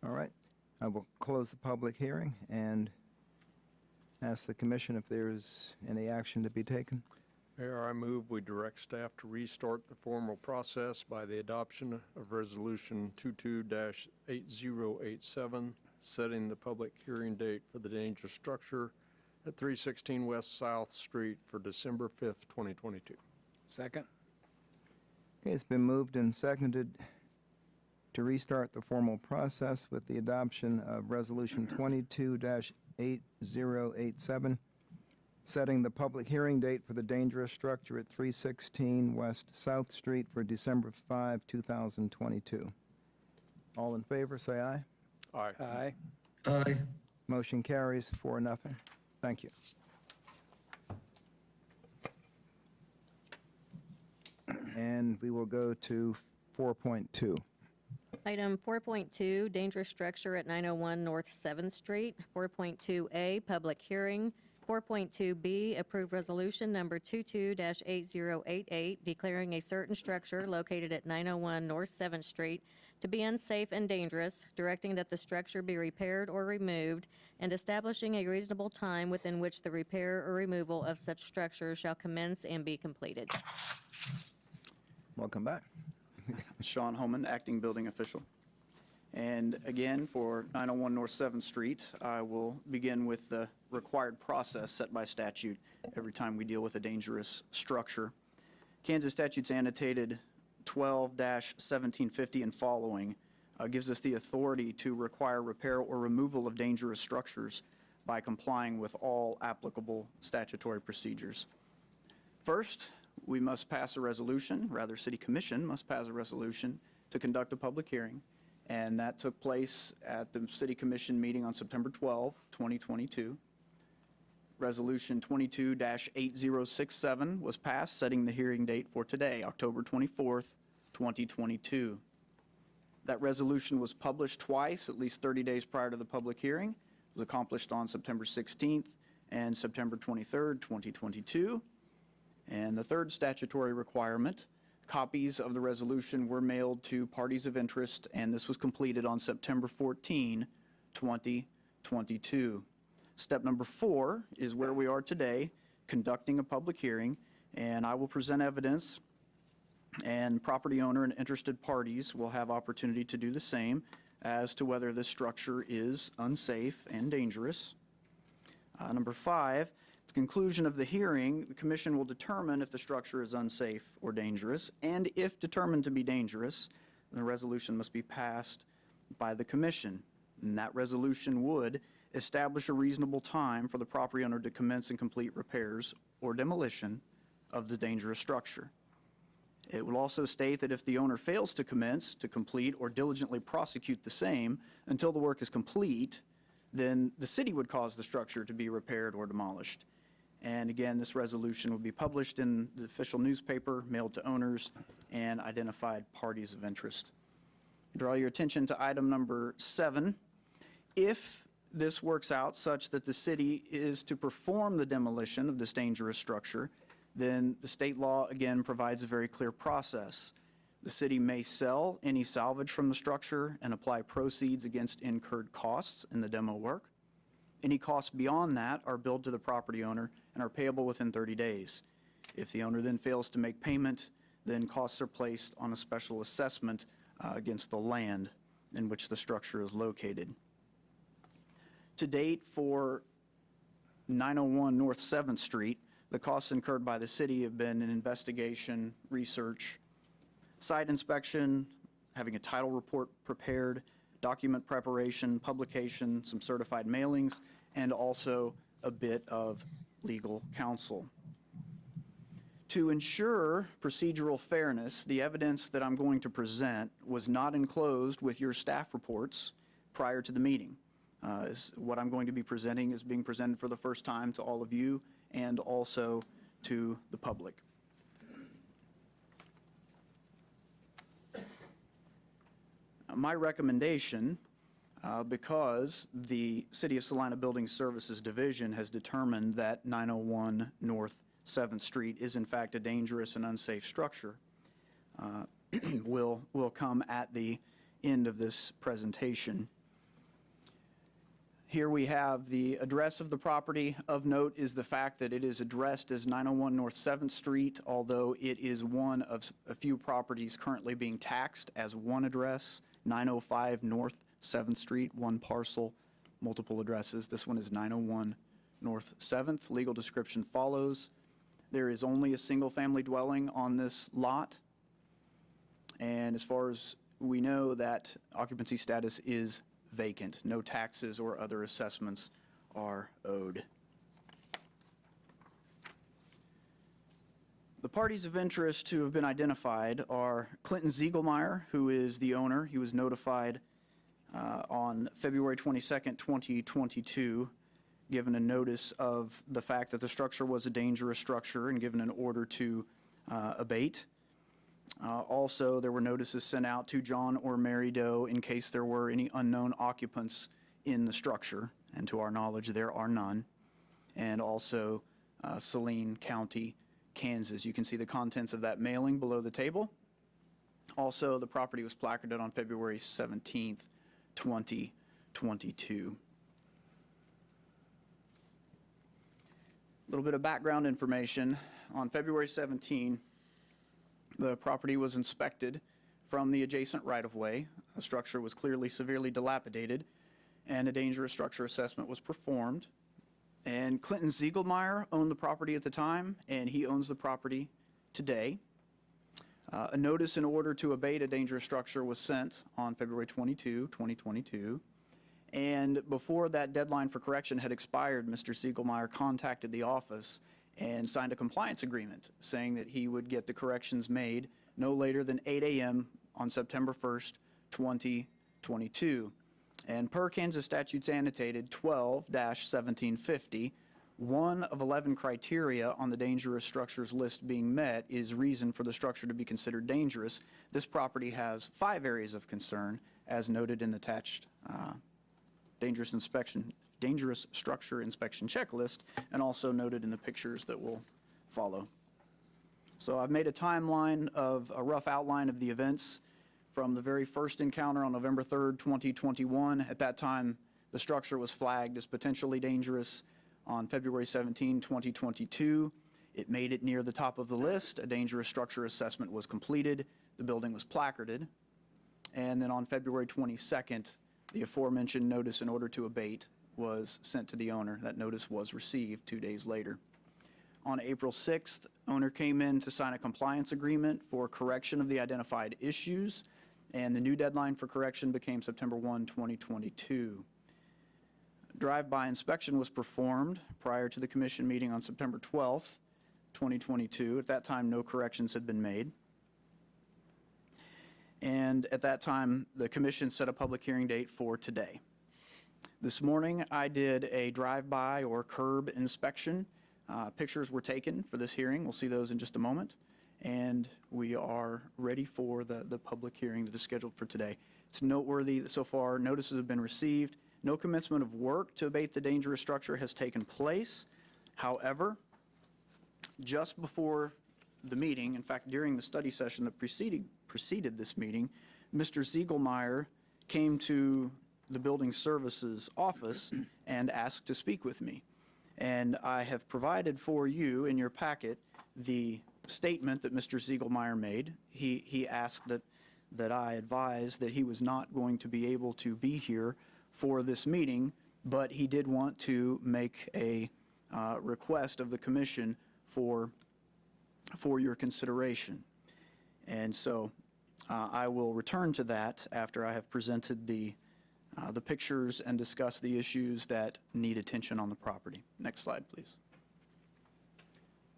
All right. I will close the public hearing and ask the commission if there is any action to be taken. Mayor, I move we direct staff to restart the formal process by the adoption of Resolution 22-8087, setting the public hearing date for the dangerous structure at 316 West South Street for December 5th, 2022. Second? Okay, it's been moved and seconded to restart the formal process with the adoption of Resolution 22-8087, setting the public hearing date for the dangerous structure at 316 West South Street for December 5, 2022. All in favor, say aye. Aye. Aye. Aye. Motion carries 4-0. Thank you. And we will go to 4.2. Item 4.2, dangerous structure at 901 North 7th Street. 4.2A, public hearing. 4.2B, approve resolution number 22-8088, declaring a certain structure located at 901 North 7th Street to be unsafe and dangerous, directing that the structure be repaired or removed, and establishing a reasonable time within which the repair or removal of such structure shall commence and be completed. Welcome back. Sean Homan, acting building official. And again, for 901 North 7th Street, I will begin with the required process set by statute every time we deal with a dangerous structure. Kansas statutes annotated 12-1750 and following gives us the authority to require repair or removal of dangerous structures by complying with all applicable statutory procedures. First, we must pass a resolution, rather City Commission must pass a resolution to conduct a public hearing, and that took place at the City Commission meeting on September 12, 2022. Resolution 22-8067 was passed, setting the hearing date for today, October 24th, 2022. That resolution was published twice, at least 30 days prior to the public hearing. It was accomplished on September 16th and September 23rd, 2022. And the third statutory requirement, copies of the resolution were mailed to parties of interest, and this was completed on September 14, 2022. Step number 4 is where we are today, conducting a public hearing, and I will present evidence, and property owner and interested parties will have opportunity to do the same as to whether this structure is unsafe and dangerous. Number 5, at the conclusion of the hearing, the commission will determine if the structure is unsafe or dangerous, and if determined to be dangerous, the resolution must be passed by the commission. And that resolution would establish a reasonable time for the property owner to commence and complete repairs or demolition of the dangerous structure. It will also state that if the owner fails to commence, to complete, or diligently prosecute the same until the work is complete, then the city would cause the structure to be repaired or demolished. And again, this resolution will be published in the official newspaper, mailed to owners and identified parties of interest. Draw your attention to item number 7. If this works out such that the city is to perform the demolition of this dangerous structure, then the state law again provides a very clear process. The city may sell any salvage from the structure and apply proceeds against incurred costs in the demo work. Any costs beyond that are billed to the property owner and are payable within 30 days. If the owner then fails to make payment, then costs are placed on a special assessment against the land in which the structure is located. To date, for 901 North 7th Street, the costs incurred by the city have been an investigation, research, site inspection, having a title report prepared, document preparation, publication, some certified mailings, and also a bit of legal counsel. To ensure procedural fairness, the evidence that I'm going to present was not enclosed with your staff reports prior to the meeting. What I'm going to be presenting is being presented for the first time to all of you and also to the public. My recommendation, because the City of Salina Building Services Division has determined that 901 North 7th Street is in fact a dangerous and unsafe structure, will come at the end of this presentation. Here we have the address of the property. Of note is the fact that it is addressed as 901 North 7th Street, although it is one of a few properties currently being taxed as one address, 905 North 7th Street, one parcel, multiple addresses. This one is 901 North 7th. Legal description follows. There is only a single-family dwelling on this lot, and as far as we know, that occupancy status is vacant. No taxes or other assessments are owed. The parties of interest who have been identified are Clinton Ziegelmeyer, who is the owner. He was notified on February 22nd, 2022, given a notice of the fact that the structure was a dangerous structure and given an order to abate. Also, there were notices sent out to John or Mary Doe in case there were any unknown occupants in the structure, and to our knowledge, there are none. And also, Saline County, Kansas. You can see the contents of that mailing below the table. Also, the property was placarded on February 17th, 2022. A little bit of background information. On February 17, the property was inspected from the adjacent right-of-way. The structure was clearly severely dilapidated, and a dangerous structure assessment was performed. And Clinton Ziegelmeyer owned the property at the time, and he owns the property today. A notice in order to abate a dangerous structure was sent on February 22, 2022. And before that deadline for correction had expired, Mr. Ziegelmeyer contacted the office and signed a compliance agreement saying that he would get the corrections made no later than 8 a.m. on September 1st, 2022. And per Kansas statutes annotated 12-1750, one of 11 criteria on the dangerous structures list being met is reason for the structure to be considered dangerous. This property has 5 areas of concern, as noted in the attached dangerous structure inspection checklist, and also noted in the pictures that will follow. So I've made a timeline of a rough outline of the events from the very first encounter on November 3rd, 2021. At that time, the structure was flagged as potentially dangerous. On February 17, 2022, it made it near the top of the list. A dangerous structure assessment was completed. The building was placarded. And then on February 22nd, the aforementioned notice in order to abate was sent to the owner. That notice was received 2 days later. On April 6th, owner came in to sign a compliance agreement for correction of the identified issues, and the new deadline for correction became September 1, 2022. Drive-by inspection was performed prior to the commission meeting on September 12th, 2022. At that time, no corrections had been made. And at that time, the commission set a public hearing date for today. This morning, I did a drive-by or curb inspection. Pictures were taken for this hearing. We'll see those in just a moment. And we are ready for the public hearing that is scheduled for today. It's noteworthy that so far notices have been received. No commencement of work to abate the dangerous structure has taken place. However, just before the meeting, in fact, during the study session that preceded this meeting, Mr. Ziegelmeyer came to the building services office and asked to speak with me. And I have provided for you in your packet the statement that Mr. Ziegelmeyer made. He asked that I advise that he was not going to be able to be here for this meeting, but he did want to make a request of the commission for your consideration. And so I will return to that after I have presented the pictures and discuss the issues that need attention on the property. Next slide, please.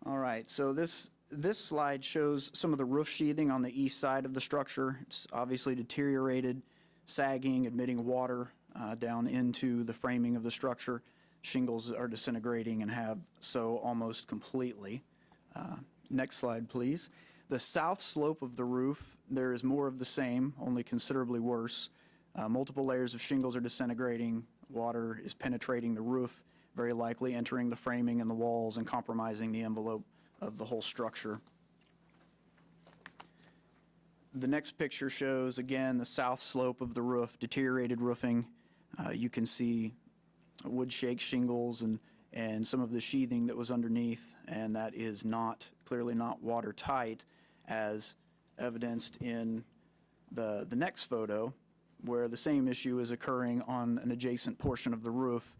All right, so this slide shows some of the roof sheathing on the east side of the structure. It's obviously deteriorated, sagging, admitting water down into the framing of the structure. Shingles are disintegrating and have so almost completely. Next slide, please. The south slope of the roof, there is more of the same, only considerably worse. Multiple layers of shingles are disintegrating. Water is penetrating the roof, very likely entering the framing and the walls and compromising the envelope of the whole structure. The next picture shows, again, the south slope of the roof, deteriorated roofing. You can see wood shake shingles and some of the sheathing that was underneath, and that is clearly not watertight, as evidenced in the next photo, where the same issue is occurring on an adjacent portion of the roof,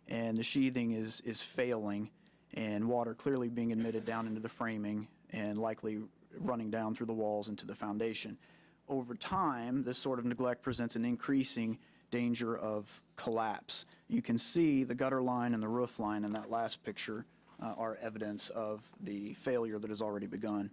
and the sheathing is failing, and water clearly being admitted down into the framing and likely running down through the walls into the foundation. Over time, this sort of neglect presents an increasing danger of collapse. You can see the gutter line and the roof line in that last picture are evidence of the failure that has already begun.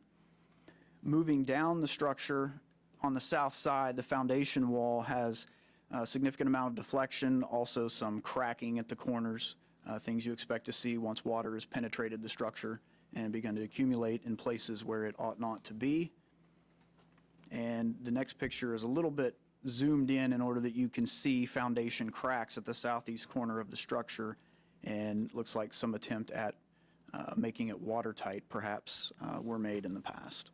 Moving down the structure, on the south side, the foundation wall has a significant amount of deflection, also some cracking at the corners, things you expect to see once water has penetrated the structure and begun to accumulate in places where it ought not to be. And the next picture is a little bit zoomed in order that you can see foundation cracks at the southeast corner of the structure, and looks like some attempt at making it watertight perhaps were made in the past.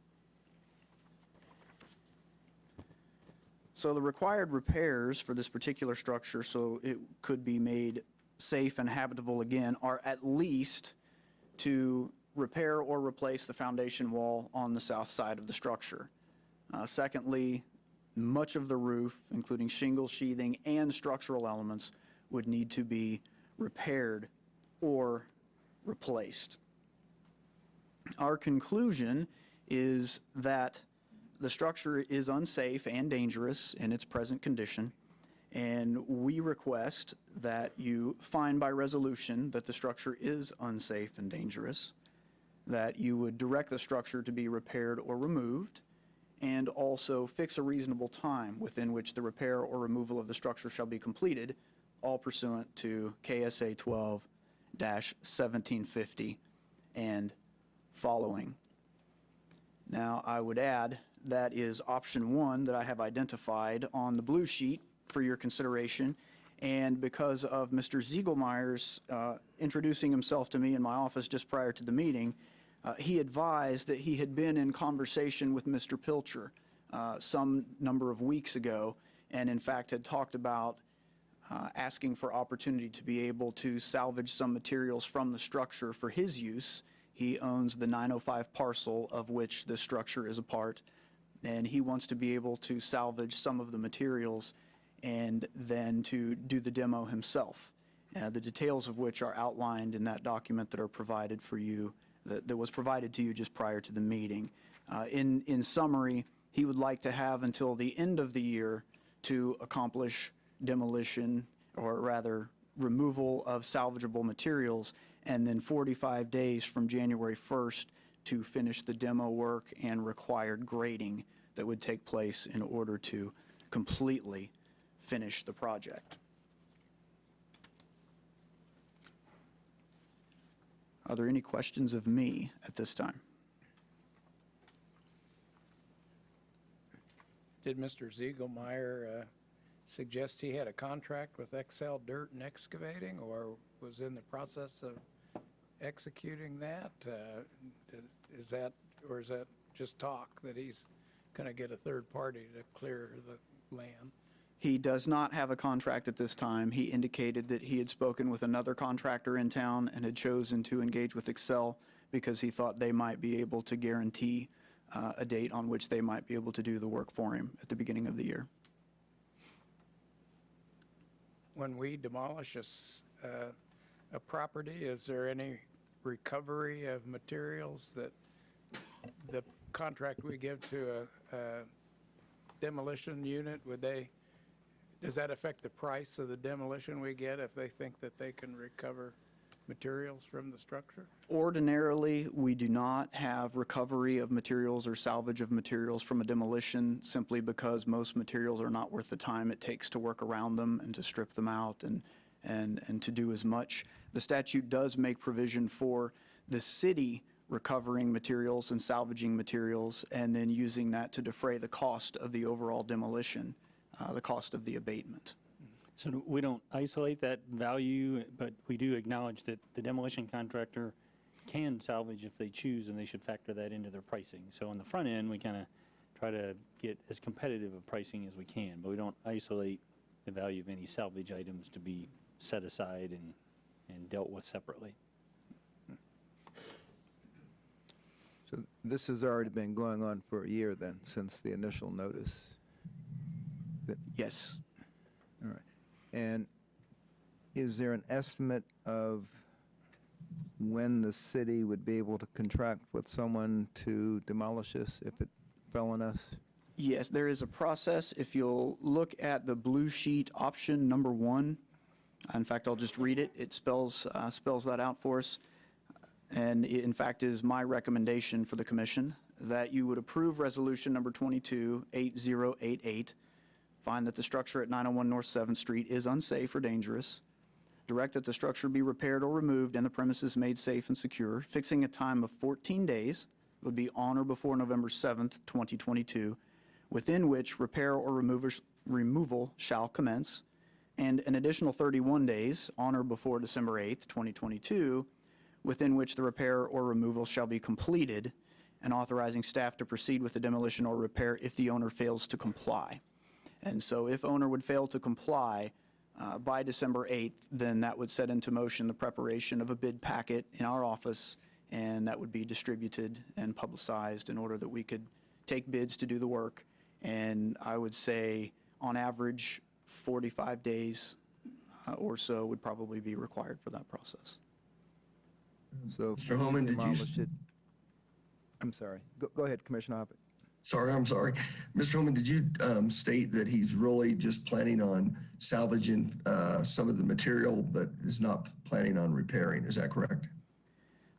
So the required repairs for this particular structure, so it could be made safe and habitable again, are at least to repair or replace the foundation wall on the south side of the structure. Secondly, much of the roof, including shingle sheathing and structural elements, would need to be repaired or replaced. Our conclusion is that the structure is unsafe and dangerous in its present condition, and we request that you find by resolution that the structure is unsafe and dangerous, that you would direct the structure to be repaired or removed, and also fix a reasonable time within which the repair or removal of the structure shall be completed, all pursuant to KSA 12-1750 and following. Now, I would add that is option one that I have identified on the blue sheet for your consideration. And because of Mr. Ziegelmeyer's introducing himself to me in my office just prior to the meeting, he advised that he had been in conversation with Mr. Pilcher some number of weeks ago, and in fact had talked about asking for opportunity to be able to salvage some materials from the structure for his use. He owns the 905 parcel of which this structure is a part, and he wants to be able to salvage some of the materials and then to do the demo himself, the details of which are outlined in that document that are provided for you, that was provided to you just prior to the meeting. In summary, he would like to have until the end of the year to accomplish demolition, or rather removal of salvageable materials, and then 45 days from January 1st to finish the demo work and required grading that would take place in order to completely finish the project. Are there any questions of me at this time? Did Mr. Ziegelmeyer suggest he had a contract with XL Dirt and Excavating, or was in the process of executing that? Is that, or is that just talk that he's going to get a third party to clear the land? He does not have a contract at this time. He indicated that he had spoken with another contractor in town and had chosen to engage with Excel because he thought they might be able to guarantee a date on which they might be able to do the work for him at the beginning of the year. When we demolish a property, is there any recovery of materials that the contract we give to a demolition unit, does that affect the price of the demolition we get if they think that they can recover materials from the structure? Ordinarily, we do not have recovery of materials or salvage of materials from a demolition simply because most materials are not worth the time it takes to work around them and to strip them out and to do as much. The statute does make provision for the city recovering materials and salvaging materials and then using that to defray the cost of the overall demolition, the cost of the abatement. So we don't isolate that value, but we do acknowledge that the demolition contractor can salvage if they choose, and they should factor that into their pricing. So on the front end, we kind of try to get as competitive a pricing as we can, but we don't isolate the value of any salvage items to be set aside and dealt with separately. So this has already been going on for a year then, since the initial notice? Yes. All right. And is there an estimate of when the city would be able to contract with someone to demolish this if it fell on us? Yes, there is a process. If you'll look at the blue sheet option number 1, in fact, I'll just read it. It spells that out for us. And it, in fact, is my recommendation for the commission that you would approve resolution number 22-8088, find that the structure at 901 North 7th Street is unsafe or dangerous, direct that the structure be repaired or removed and the premises made safe and secure, fixing a time of 14 days, would be on or before November 7th, 2022, within which repair or removal shall commence, and an additional 31 days, on or before December 8th, 2022, within which the repair or removal shall be completed, and authorizing staff to proceed with the demolition or repair if the owner fails to comply. And so if owner would fail to comply by December 8th, then that would set into motion the preparation of a bid packet in our office, and that would be distributed and publicized in order that we could take bids to do the work. And I would say, on average, 45 days or so would probably be required for that process. So if Mr. we Holman, did you- demolish it- I'm sorry. Go ahead, Commissioner Hoppett. Sorry, I'm sorry. Mr. Holman, did you state that he's really just planning on salvaging some of the material, but is not planning on repairing? Is that correct?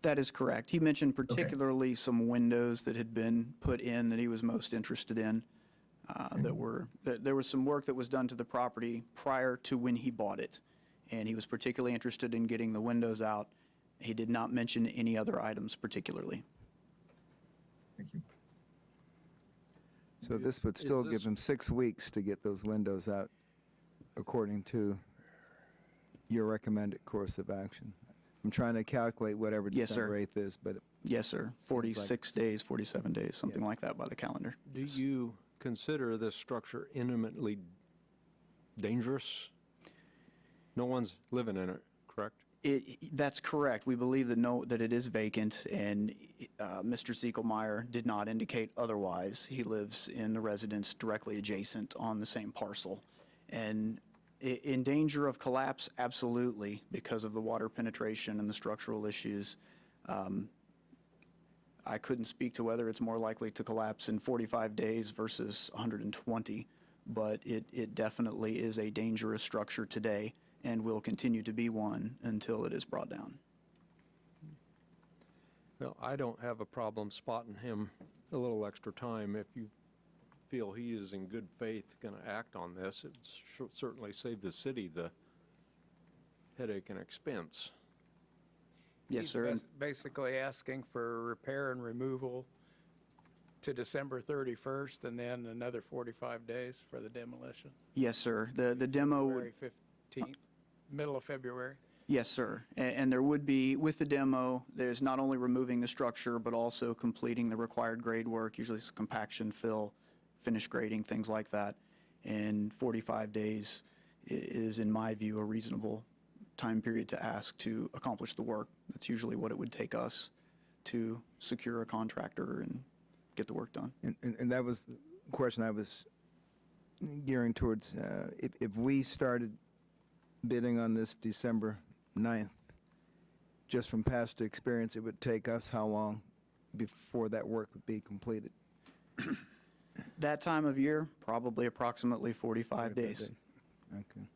That is correct. He mentioned particularly some windows that had been put in that he was most interested in. There was some work that was done to the property prior to when he bought it, and he was particularly interested in getting the windows out. He did not mention any other items particularly. Thank you. So this would still give this- him 6 weeks to get those windows out, according to your recommended course of action. I'm trying to calculate whatever Yes, sir. December 8th is, but Yes, sir. 46 days, 47 days, something like that by the calendar. Do you consider this structure intimately dangerous? No one's living in it, correct? That's correct. We believe that it is vacant, and Mr. Ziegelmeyer did not indicate otherwise. He lives in the residence directly adjacent on the same parcel. And in danger of collapse, absolutely, because of the water penetration and the structural issues. I couldn't speak to whether it's more likely to collapse in 45 days versus 120, but it definitely is a dangerous structure today, and will continue to be one until it is brought down. Well, I don't have a problem spotting him a little extra time. If you feel he is in good faith going to act on this, it certainly save the city the headache and expense. Yes, He's sir. Basically asking for repair and removal to December 31st, and then another 45 days for the demolition. Yes, sir. The demo would. February 15th, middle of February. Yes, sir. And there would be, with the demo, there's not only removing the structure, but also completing the required grade work, usually it's compaction, fill, finish grading, things like that. And 45 days is, in my view, a reasonable time period to ask to accomplish the work. That's usually what it would take us to secure a contractor and get the work done. And that was the question I was gearing towards. If we started bidding on this December 9th, just from past experience, it would take us how long before that work would be completed? That time of year, probably approximately 45 days. Okay.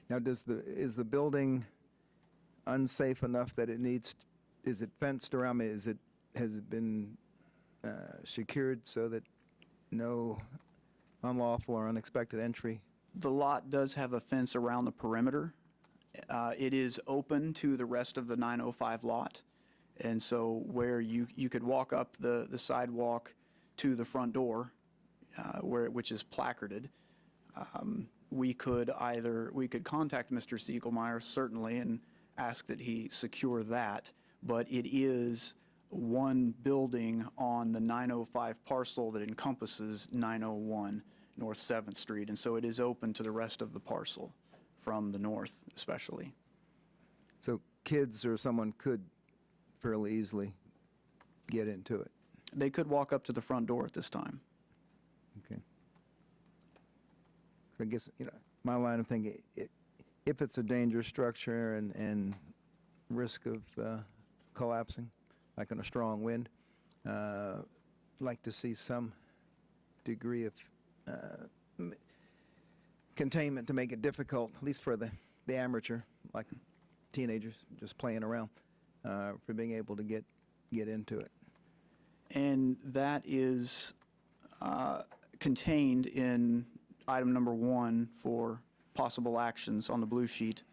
Now, is the building unsafe enough that it needs, is it fenced around? Has it been secured so that no unlawful or unexpected entry? The lot does have a fence around the perimeter. It is open to the rest of the 905 lot. And so where you could walk up the sidewalk to the front door, which is placarded, we could contact Mr. Siegelmeyer, certainly, and ask that he secure that. But it is one building on the 905 parcel that encompasses 901 North 7th Street. And so it is open to the rest of the parcel, from the north especially. So kids or someone could fairly easily get into it? They could walk up to the front door at this time. Okay. I guess, my line of thinking, if it's a dangerous structure and risk of collapsing, like in a strong wind, like to see some degree of containment to make it difficult, at least for the amateur, like teenagers just playing around, for being able to get into it. And that is contained in item number 1 for possible actions on the blue sheet,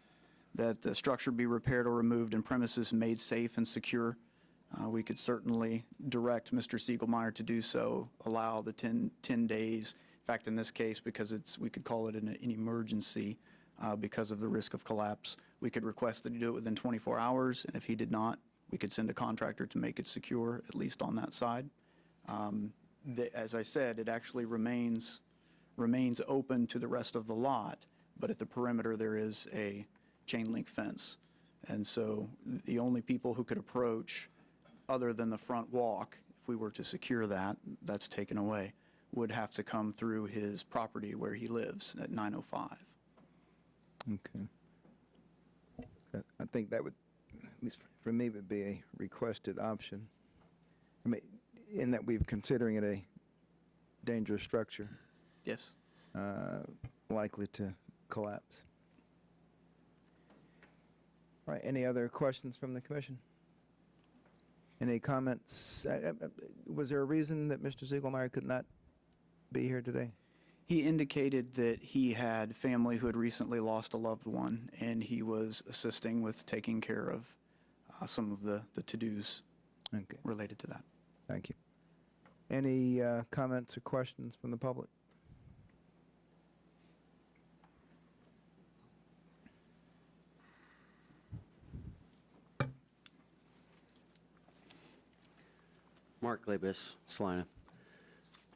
that the structure be repaired or removed and premises made safe and secure. We could certainly direct Mr. Siegelmeyer to do so, allow the 10 days. In fact, in this case, because we could call it an emergency because of the risk of collapse, we could request that he do it within 24 hours, and if he did not, we could send a contractor to make it secure, at least on that side. As I said, it actually remains open to the rest of the lot, but at the perimeter there is a chain link fence. And so the only people who could approach, other than the front walk, if we were to secure that, that's taken away, would have to come through his property where he lives at 905. Okay. I think that would, at least for me, would be a requested option. I mean, in that we're considering it a dangerous structure, Yes. likely to collapse. All right, any other questions from the commission? Any comments? Was there a reason that Mr. Siegelmeyer could not be here today? He indicated that he had family who had recently lost a loved one, and he was assisting with taking care of some of the to-dos Okay, related to that. thank you. Any comments or questions from the public? Mark Labus, Salina.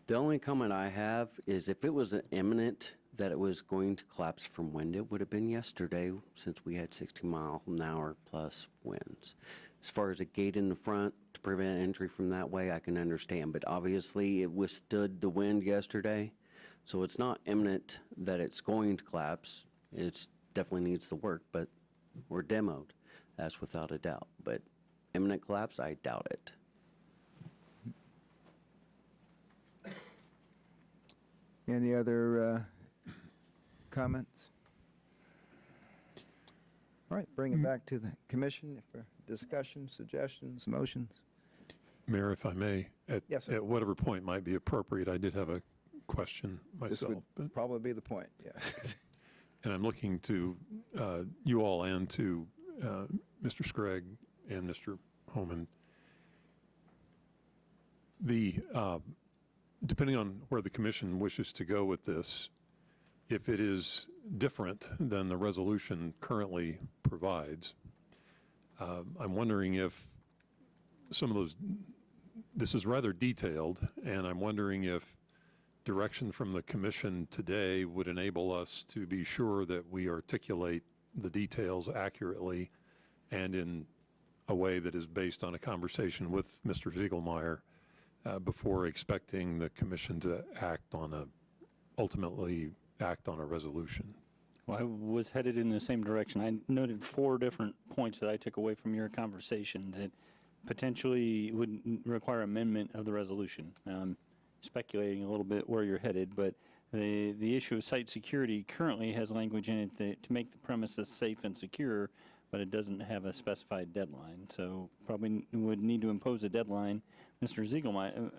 The only comment I have is if it was imminent that it was going to collapse from wind, it would have been yesterday since we had 60-mile-an-hour plus winds. As far as a gate in the front to prevent entry from that way, I can understand, but obviously it withstood the wind yesterday, so it's not imminent that it's going to collapse. It definitely needs the work, but we're demoed. That's without a doubt, but imminent collapse, I doubt it. Any other comments? All right, bring it back to the commission for discussion, suggestions, motions. Mayor, if I may, Yes, sir. at whatever point might be appropriate, I did have a question This myself. would but- probably be the point, yes. And I'm looking to you all and to Mr. Scragg and Mr. Homan. Depending on where the commission wishes to go with this, if it is different than the resolution currently provides, I'm wondering if some of those, this is rather detailed, and I'm wondering if direction from the commission today would enable us to be sure that we articulate the details accurately and in a way that is based on a conversation with Mr. Ziegelmeyer before expecting the commission to ultimately act on a resolution. Well, I was headed in the same direction. I noted 4 different points that I took away from your conversation that potentially would require amendment of the resolution. Speculating a little bit where you're headed, but the issue of site security currently has language in it to make the premises safe and secure, but it doesn't have a specified deadline. So probably would need to impose a deadline. Mr. Ziegelmeyer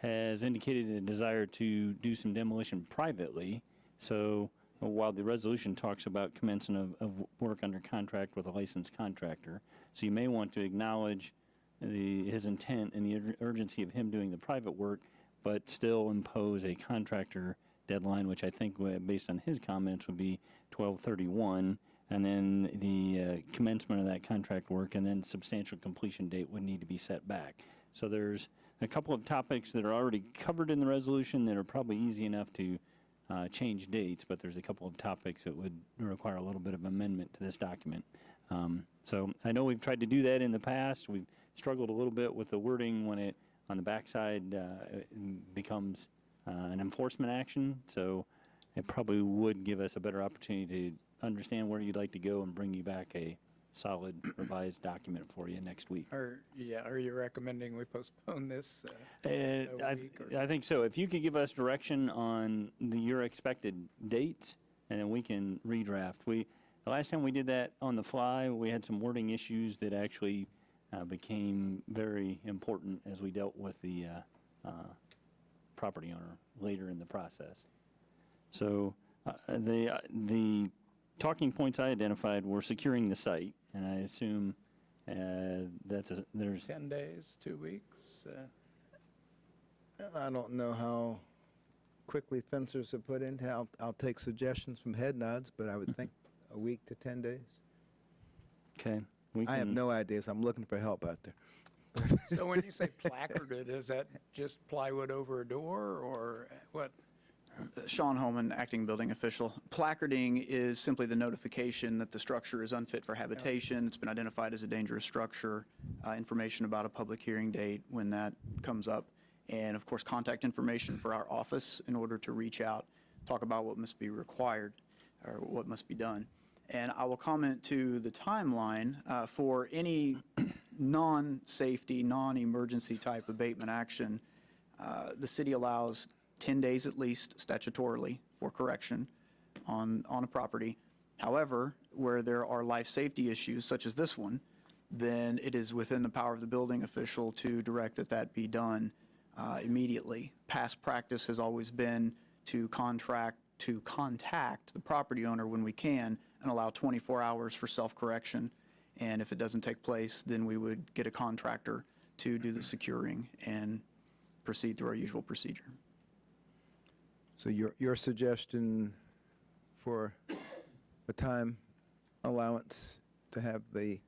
has indicated a desire to do some demolition privately. So while the resolution talks about commencement of work under contract with a licensed contractor, so you may want to acknowledge his intent and the urgency of him doing the private work, but still impose a contractor deadline, which I think, based on his comments, would be 12/31, and then the commencement of that contract work, and then substantial completion date would need to be set back. So there's a couple of topics that are already covered in the resolution that are probably easy enough to change dates, but there's a couple of topics that would require a little bit of amendment to this document. So I know we've tried to do that in the past. We've struggled a little bit with the wording when it, on the backside, becomes an enforcement action. So it probably would give us a better opportunity to understand where you'd like to go and bring you back a solid revised document for you next week. Are you recommending we postpone this a week or I think so. If you could give us direction on your expected dates, and then we can redraft. The last time we did that on the fly, we had some wording issues that actually became very important as we dealt with the property owner later in the process. So the talking points I identified were securing the site, and I assume there's 10 days, 2 weeks? I don't know how quickly fencers are put in. I'll take suggestions from head nods, but I would think a week to 10 days. Okay. I have no ideas. I'm looking for help out there. So when you say placarded, is that just plywood over a door, or what? Sean Holman, acting building official. Placarding is simply the notification that the structure is unfit for habitation. It's been identified as a dangerous structure, information about a public hearing date when that comes up, and of course contact information for our office in order to reach out, talk about what must be required or what must be done. And I will comment to the timeline for any non-safety, non-emergency type abatement action. The city allows 10 days at least statutorily for correction on a property. However, where there are life safety issues such as this one, then it is within the power of the building official to direct that be done immediately. Past practice has always been to contact the property owner when we can and allow 24 hours for self-correction. And if it doesn't take place, then we would get a contractor to do the securing and proceed through our usual procedure. So your suggestion for a time allowance to have the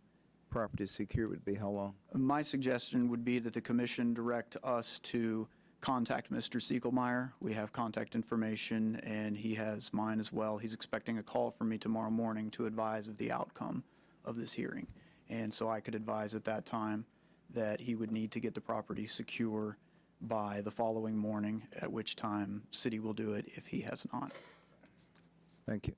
property secure would be how long? My suggestion would be that the commission direct us to contact Mr. Ziegelmeyer. We have contact information, and he has mine as well. He's expecting a call from me tomorrow morning to advise of the outcome of this hearing. And so I could advise at that time that he would need to get the property secure by the following morning, at which time city will do it if he has not. Thank you.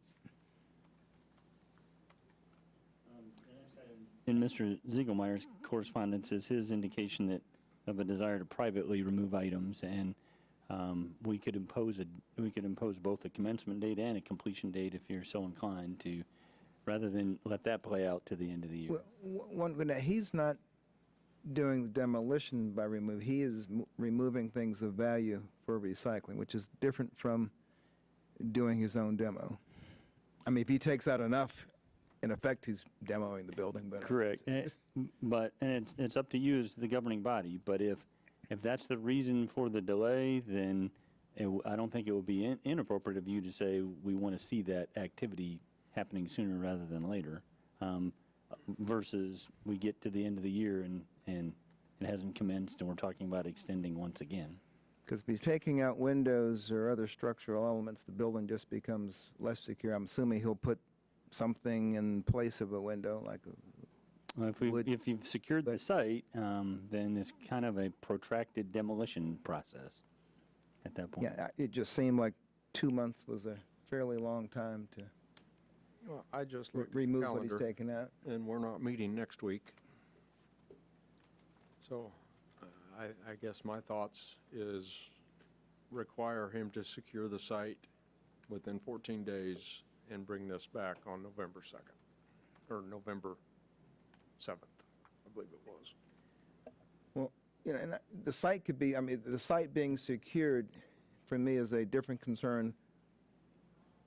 In Mr. Ziegelmeyer's correspondence is his indication that of a desire to privately remove items, and we could impose both a commencement date and a completion date if you're so inclined to, rather than let that play out to the end of the year. He's not doing the demolition by remove. He is removing things of value for recycling, which is different from doing his own demo. I mean, if he takes out enough, in effect, he's demoing the building. But Correct. And it's up to you as the governing body, but if that's the reason for the delay, then I don't think it would be inappropriate of you to say, we want to see that activity happening sooner rather than later, versus we get to the end of the year and it hasn't commenced and we're talking about extending once again. because if he's taking out windows or other structural elements, the building just becomes less secure. I'm assuming he'll put something in place of a window, like a Well, if you've secured the site, then it's kind of a protracted demolition process at that point. Yeah, it just seemed like 2 months was a fairly long time to Well, I just looked at the remove what he's calendar, taking out. and we're not meeting next week. So I guess my thoughts is require him to secure the site within 14 days and bring this back on November 2nd, or November 7th, I believe it was. Well, you know, and the site could be, I mean, the site being secured, for me, is a different concern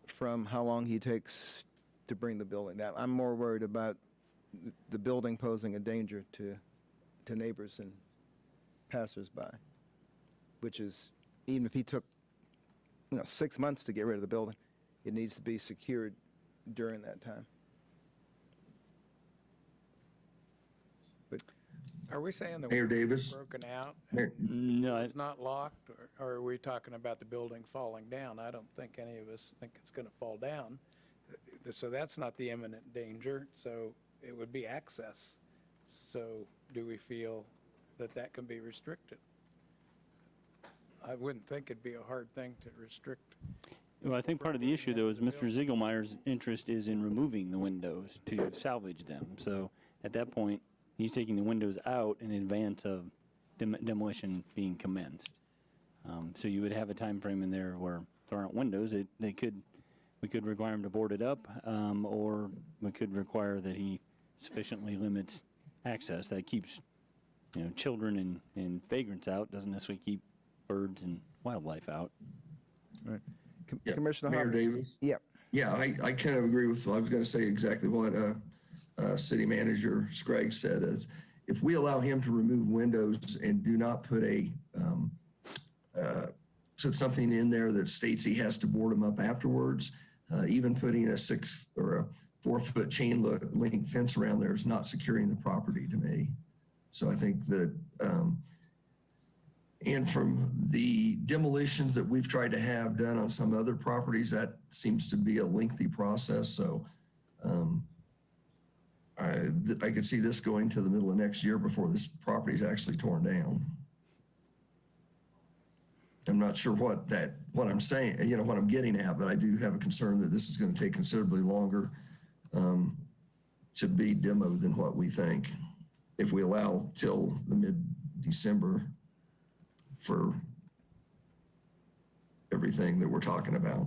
from how long he takes to bring the building down. I'm more worried about the building posing a danger to neighbors and passersby, which is, even if he took, 6 months to get rid of the building, it needs to be secured during that time. But Are we saying the Mayor windows Davis? are broken out? No, It's not locked, or are we talking about the building falling down? I don't think any of us think it's going to fall down. So that's not the imminent danger, so it would be access. So do we feel that that can be restricted? I wouldn't think it'd be a hard thing to restrict. Well, I think part of the issue, though, is Mr. Ziegelmeier's interest is in removing the windows to salvage them. So at that point, he's taking the windows out in advance of demolition being commenced. So you would have a time frame in there where if there aren't windows, we could require him to board it up, or we could require that he sufficiently limits access. That keeps, children and vagrants out, doesn't necessarily keep birds and wildlife out. Right. Yeah, Commissioner Mayor Hoffman? Davis? Yeah. Yeah, I kind of agree with, I was going to say exactly what City Manager Scraggs said, is if we allow him to remove windows and do not put put something in there that states he has to board them up afterwards, even putting a 6 or a 4-foot chain link fence around there is not securing the property to me. So I think that, and from the demolitions that we've tried to have done on some other properties, that seems to be a lengthy process. So I could see this going to the middle of next year before this property is actually torn down. I'm not sure what I'm saying, what I'm getting at, but I do have a concern that this is going to take considerably longer to be demoed than what we think, if we allow till the mid-December for everything that we're talking about.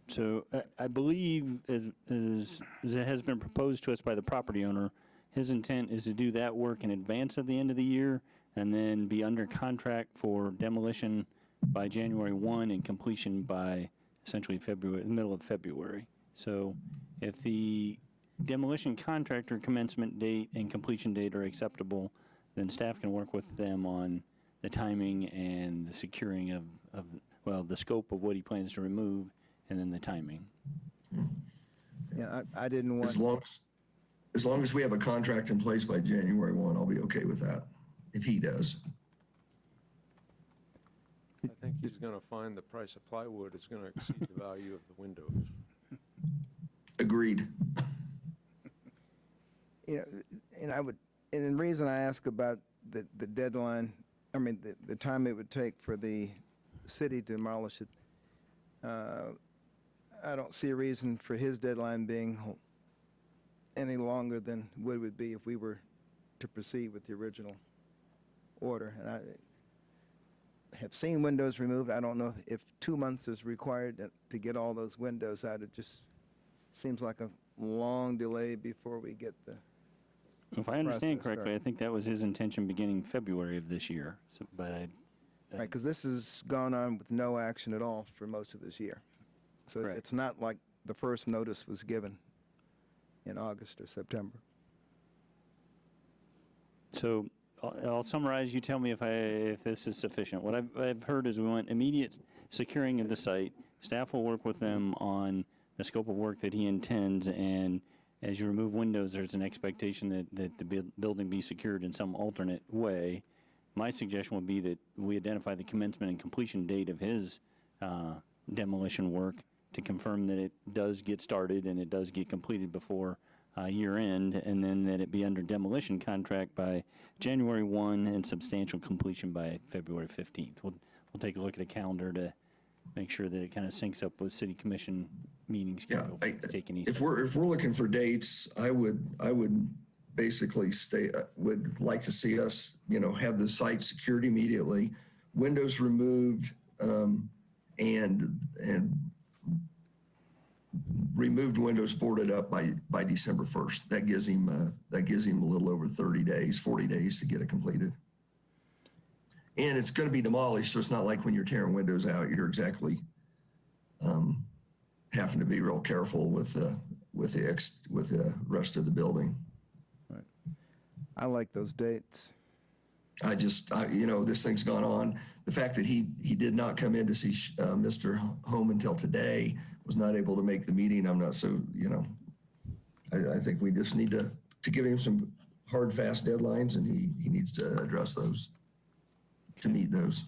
So I believe, as it has been proposed to us by the property owner, his intent is to do that work in advance of the end of the year and then be under contract for demolition by January 1 and completion by essentially middle of February. So if the demolition contractor commencement date and completion date are acceptable, then staff can work with them on the timing and the securing of the scope of what he plans to remove, and then the timing. Yeah, I didn't want. As long as we have a contract in place by January 1, I'll be okay with that, if he does. I think he's going to find the price of plywood is going to exceed the value of the windows. Agreed. And the reason I ask about the deadline, I mean, the time it would take for the city to demolish it, I don't see a reason for his deadline being any longer than what it would be if we were to proceed with the original order. And have seen windows removed. I don't know if 2 months is required to get all those windows out. It just seems like a long delay before we get the, If I understand process correctly, started. I think that was his intention beginning February of this year. So, but right, because this has gone on with no action at all for most of this year. So Correct. it's not like the first notice was given in August or September. So I'll summarize. You tell me if this is sufficient. What I've heard is we want immediate securing of the site. Staff will work with them on the scope of work that he intends, and as you remove windows, there's an expectation that the building be secured in some alternate way. My suggestion would be that we identify the commencement and completion date of his demolition work to confirm that it does get started and it does get completed before year end, and then that it be under demolition contract by January 1 and substantial completion by February 15th. We'll take a look at a calendar to make sure that it kind of syncs up with city commission meeting schedule. If we're looking for dates, I would basically would like to see us, have the site secured immediately, windows removed, and removed windows boarded up by December 1st. That gives him a little over 30 days, 40 days to get it completed. And it's going to be demolished, so it's not like when you're tearing windows out, you're exactly having to be real careful with the rest of the building. Right. I like those dates. This thing's gone on. The fact that he did not come in to see Mr. Home until today, was not able to make the meeting. I'm not so, I think we just need to give him some hard, fast deadlines, and he needs to address those, to meet those.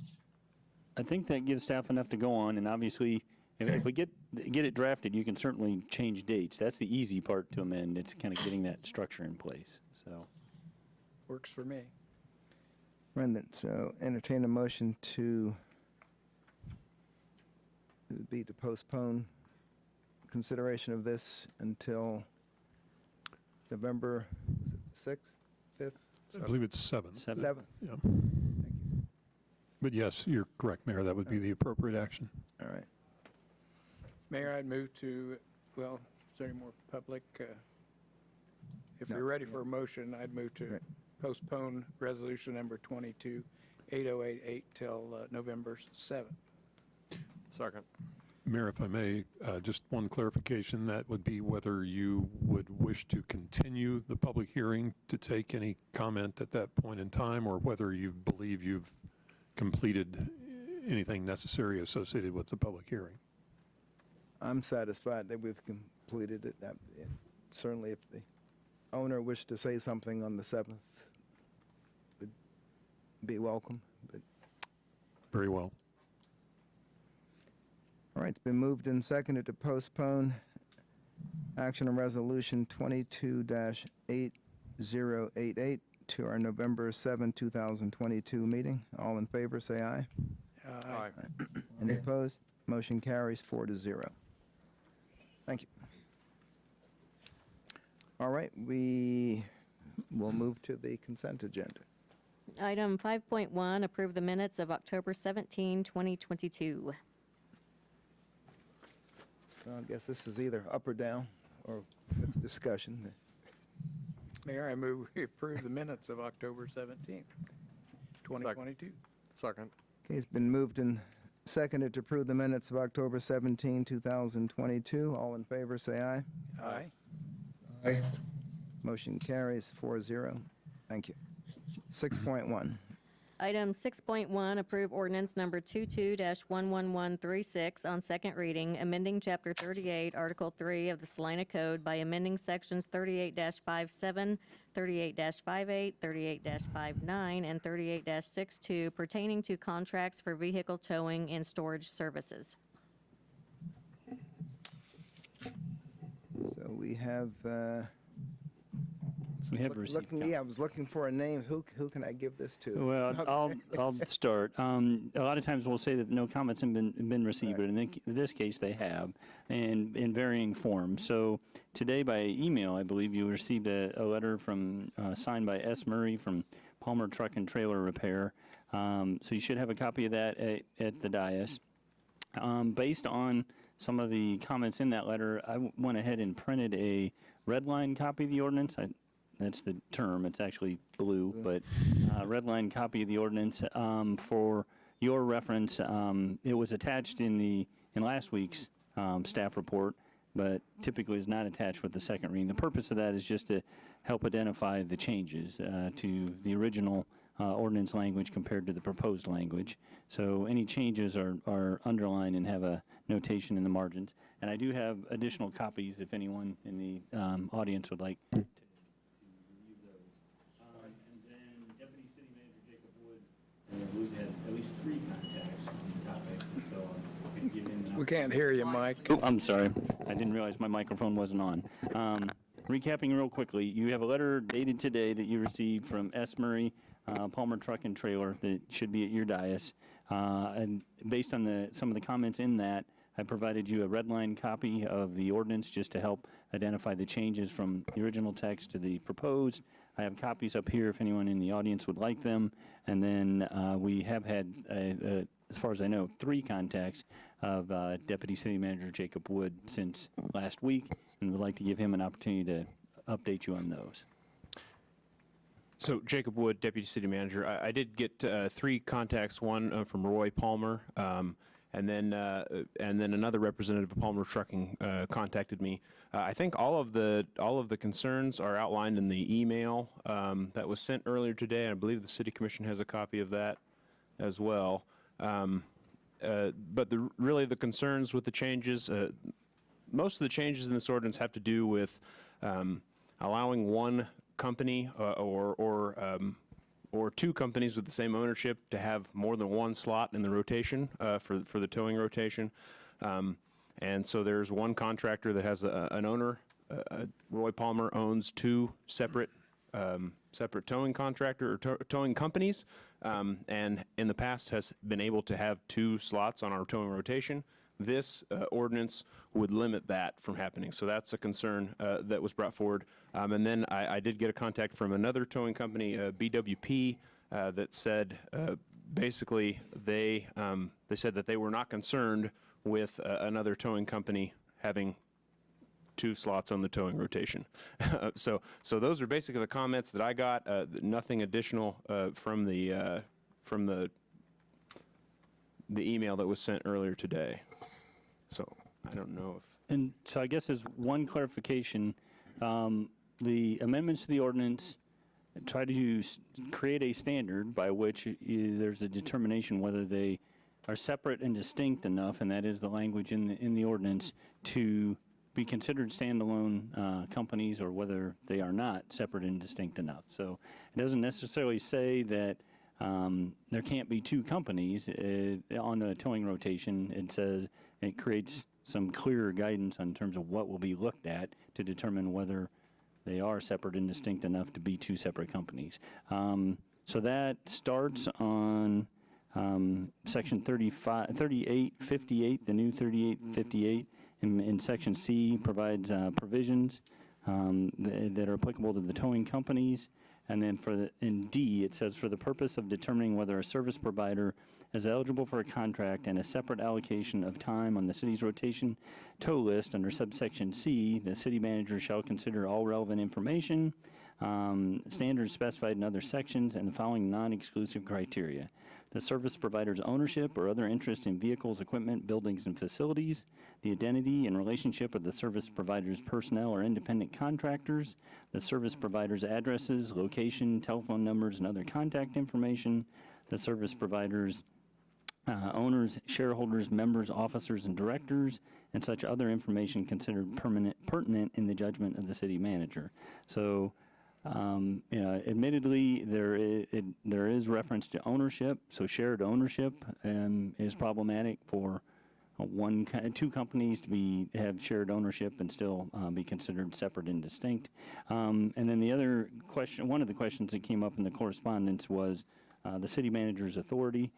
I think that gives staff enough to go on, and obviously, if we get it drafted, you can certainly change dates. That's the easy part to amend. It's kind of getting that structure in place, so. Works for me. Brendan, so entertain a motion to postpone consideration of this until November 6th, 5th? I believe it's 7. 7th. Yeah. But yes, you're correct, Mayor. That would be the appropriate action. All right. Mayor, I'd move to, well, is there any more public? If No. you're ready for a motion, I'd move to Right. postpone resolution number 22-8088 till November 7th. Second. Mayor, if I may, just one clarification. That would be whether you would wish to continue the public hearing to take any comment at that point in time, or whether you believe you've completed anything necessary associated with the public hearing. I'm satisfied that we've completed it. Certainly, if the owner wished to say something on the 7th, would be welcome. But Very well. all right, it's been moved and seconded to postpone action on resolution 22-8088 to our November 7, 2022 meeting. All in favor, say aye. Aye. Any opposed? Motion carries 4-0. Thank you. All right, we will move to the consent agenda. Item 5.1, approve the minutes of October 17, 2022. So I guess this is either up or down, or with discussion. Mayor, I move we approve the minutes of October 17th, 2022. Second. Okay, it's been moved and seconded to approve the minutes of October 17, 2022. All in favor, say aye. Aye. Aye. Motion carries 4-0. Thank you. 6.1. Item 6.1, approve ordinance number 22-11136 on second reading, amending Chapter 38, Article 3 of the Salina Code by amending Sections 38-57, 38-58, 38-59, and 38-62 pertaining to contracts for vehicle towing and storage services. So we have, We have received. I was looking for a name. Who can I give this to? Well, I'll start. A lot of times we'll say that no comments have been received, but in this case they have, and in varying forms. So today by email, I believe you received a letter from signed by S. Murray from Palmer Truck and Trailer Repair, So you should have a copy of that at the dais. Based on some of the comments in that letter, I went ahead and printed a red line copy of the ordinance. That's the term, it's actually blue, but red line copy of the ordinance for your reference. It was attached in last week's staff report, but typically is not attached with the second reading. The purpose of that is just to help identify the changes to the original ordinance language compared to the proposed language. So any changes are underlined and have a notation in the margins. And I do have additional copies if anyone in the audience would like to review those. And then Deputy City Manager Jacob Wood, I believe, had at least 3 contacts on the topic. So I could give him an We can't hear you, Mike. Oh, I'm sorry. I didn't realize my microphone wasn't on. Recapping real quickly, you have a letter dated today that you received from S. Murray Palmer Truck and Trailer that should be at your dais. And based on some of the comments in that, I provided you a red line copy of the ordinance just to help identify the changes from the original text to the proposed. I have copies up here if anyone in the audience would like them. And then we have had, as far as I know, 3 contacts of Deputy City Manager Jacob Wood since last week, and would like to give him an opportunity to update you on those. So Jacob Wood, Deputy City Manager. I did get 3 contacts, one from Roy Palmer, and then another representative of Palmer Trucking contacted me. I think all of the concerns are outlined in the email that was sent earlier today. I believe the City Commission has a copy of that as well. But really the concerns with the changes, most of the changes in this ordinance have to do with allowing one company or 2 companies with the same ownership to have more than 1 slot in the rotation for the towing rotation. And so there's one contractor that has an owner. Roy Palmer owns 2 separate towing contractor or towing companies, and in the past has been able to have 2 slots on our towing rotation. This ordinance would limit that from happening. So that's a concern that was brought forward. And then I did get a contact from another towing company, BWP, that said basically they said that they were not concerned with another towing company having 2 slots on the towing rotation. So those are basically the comments that I got. Nothing additional from the email that was sent earlier today. So I don't know if. And so I guess as one clarification, the amendments to the ordinance try to create a standard by which there's a determination whether they are separate and distinct enough, and that is the language in the ordinance, to be considered standalone companies, or whether they are not separate and distinct enough. So it doesn't necessarily say that there can't be 2 companies on the towing rotation. It says it creates some clearer guidance in terms of what will be looked at to determine whether they are separate and distinct enough to be 2 separate companies. So that starts on section 3858, the new 3858. In section C provides provisions that are applicable to the towing companies. And then in D, it says, for the purpose of determining whether a service provider is eligible for a contract and a separate allocation of time on the city's rotation tow list under subsection C, the city manager shall consider all relevant information, standards specified in other sections, and the following non-exclusive criteria: the service provider's ownership or other interest in vehicles, equipment, buildings, and facilities, the identity and relationship of the service provider's personnel or independent contractors, the service provider's addresses, location, telephone numbers, and other contact information, the service provider's owners, shareholders, members, officers, and directors, and such other information considered pertinent in the judgment of the city manager. So, admittedly, there is reference to ownership. So shared ownership is problematic for 2 companies to have shared ownership and still be considered separate and distinct. And then the other question, one of the questions that came up in the correspondence was the city manager's authority.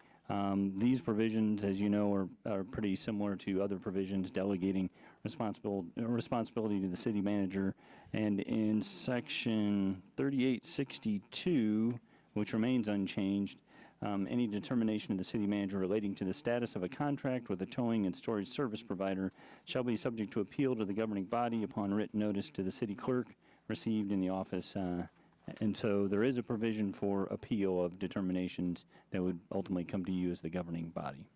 These provisions, as you know, are pretty similar to other provisions delegating responsibility to the city manager. And in section 3862, which remains unchanged, Any determination of the city manager relating to the status of a contract with a towing and storage service provider shall be subject to appeal to the governing body upon written notice to the city clerk received in the office. And so there is a provision for appeal of determinations that would ultimately come to you as the governing body.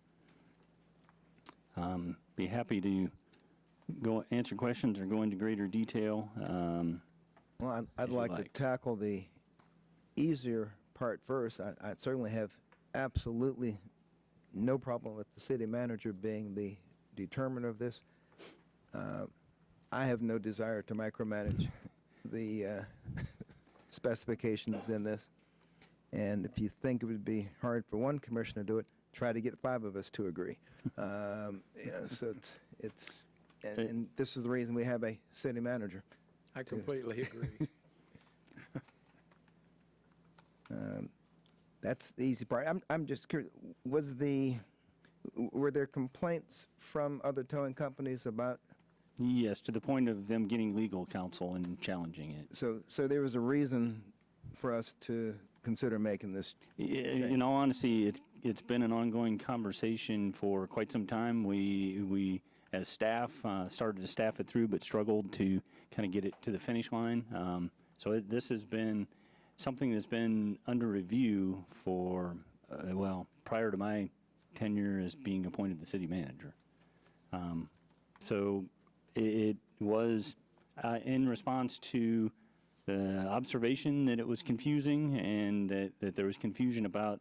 Be happy to go answer questions or go into greater detail. Well, I'd As you like to like. tackle the easier part first. I certainly have absolutely no problem with the city manager being the determiner of this. I have no desire to micromanage the specifications in this. And if you think it would be hard for one commissioner to do it, try to get 5 of us to agree. So and this is the reason we have a city manager. I completely agree. That's the easy part. I'm just curious, were there complaints from other towing companies about, Yes, to the point of them getting legal counsel and challenging it. so there was a reason for us to consider making this? In all honesty, it's been an ongoing conversation for quite some time. We as staff, started to staff it through, but struggled to kind of get it to the finish line. So this has been something that's been under review for, prior to my tenure as being appointed the city manager. So it was in response to the observation that it was confusing and that there was confusion about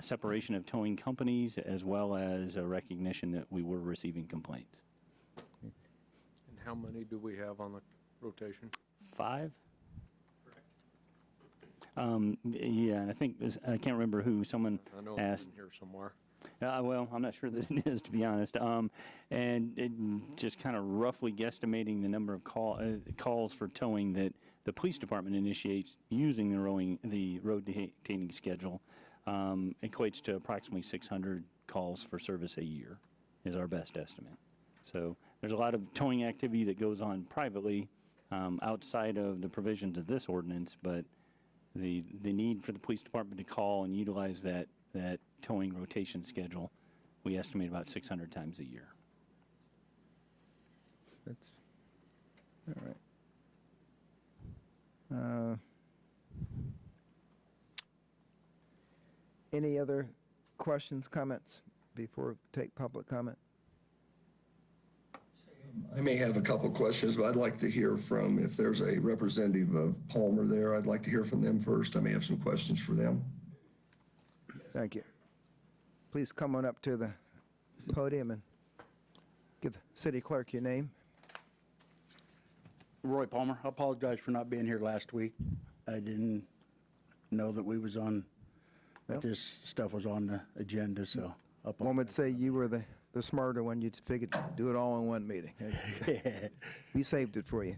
separation of towing companies, as well as a recognition that we were receiving complaints. And how many do we have on the rotation? 5? Yeah, and I think, I can't remember who, someone I know it's asked. in here somewhere. Well, I'm not sure that it is, to be honest. And it, just kind of roughly guesstimating the number of calls for towing that the police department initiates using the road detaining schedule equates to approximately 600 calls for service a year is our best estimate. So there's a lot of towing activity that goes on privately outside of the provisions of this ordinance, but the need for the police department to call and utilize that towing rotation schedule, we estimate about 600 times a year. That's, all right. Any other questions, comments before we take public comment? I may have a couple questions, but I'd like to hear from, if there's a representative of Palmer there, I'd like to hear from them first. I may have some questions for them. Thank you. Please come on up to the podium and give the city clerk your name. Roy Palmer. I apologize for not being here last week. I didn't know that we was on, that this stuff was on the agenda, so. One would say you were the smarter one. You figured to do it all in one meeting. We saved it for you.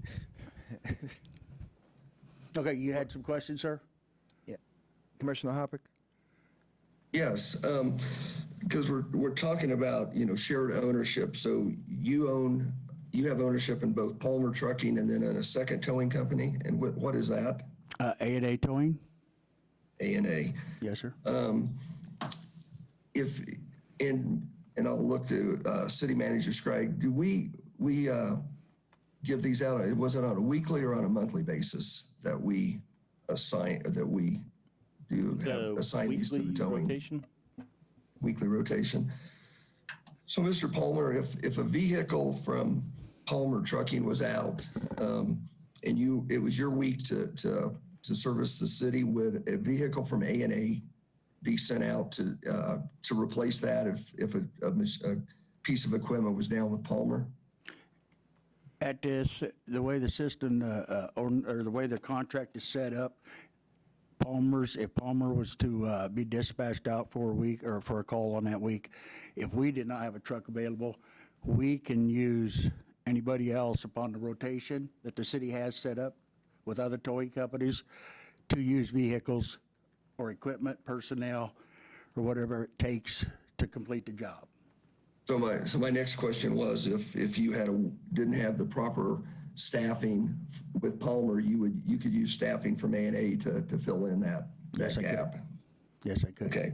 Okay, you had some questions, sir? Yeah. Commissioner Hoppick? Yes, because we're talking about, shared ownership. So you have ownership in both Palmer Trucking and then in a second towing company. And what is that? A&A Towing? A&A. Yes, sir. And I'll look to City Manager Scragg. Do we give these out? Was it on a weekly or on a monthly basis that we assign, assign these to the towing? Rotation? Weekly rotation. So, Mr. Palmer, if a vehicle from Palmer Trucking was out, and it was your week to service the city, would a vehicle from A&A be sent out to replace that if a piece of equipment was down with Palmer? At this, the way the system, or the way the contract is set up, if Palmer was to be dispatched out for a week or for a call on that week, if we did not have a truck available, we can use anybody else upon the rotation that the city has set up with other towing companies to use vehicles or equipment, personnel, or whatever it takes to complete the job. So my next question was, if you didn't have the proper staffing with Palmer, you could use staffing from A&A to fill in that Yes, I gap. Yes, I could. Okay.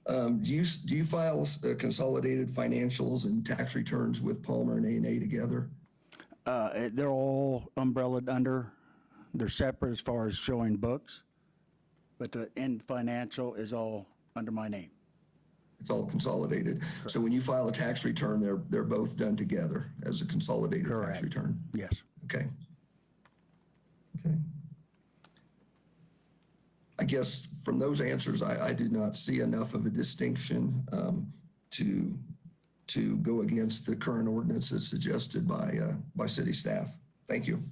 Do you file consolidated financials and tax returns with Palmer and A&A together? They're all umbrellaed under, they're separate as far as showing books, but the end financial is all under my name. It's all consolidated. So when you file a tax return, they're both done together as a consolidated tax Correct. return? Yes. Okay. Okay. I guess from those answers, I did not see enough of a distinction to go against the current ordinance that's suggested by city staff. Thank you.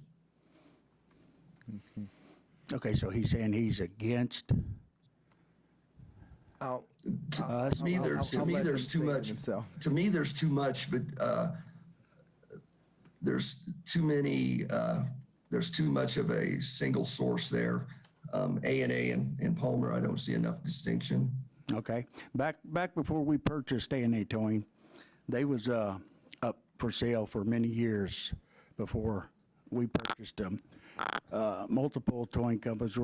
Okay, so he's saying he's against I'll- us? To me, there's I'll let him too speak much. himself. To me, there's too much, but there's too many. There's too much of a single source there. A&A and Palmer, I don't see enough distinction. Okay. Back before we purchased A&A Towing, they was up for sale for many years before we purchased them. Multiple towing companies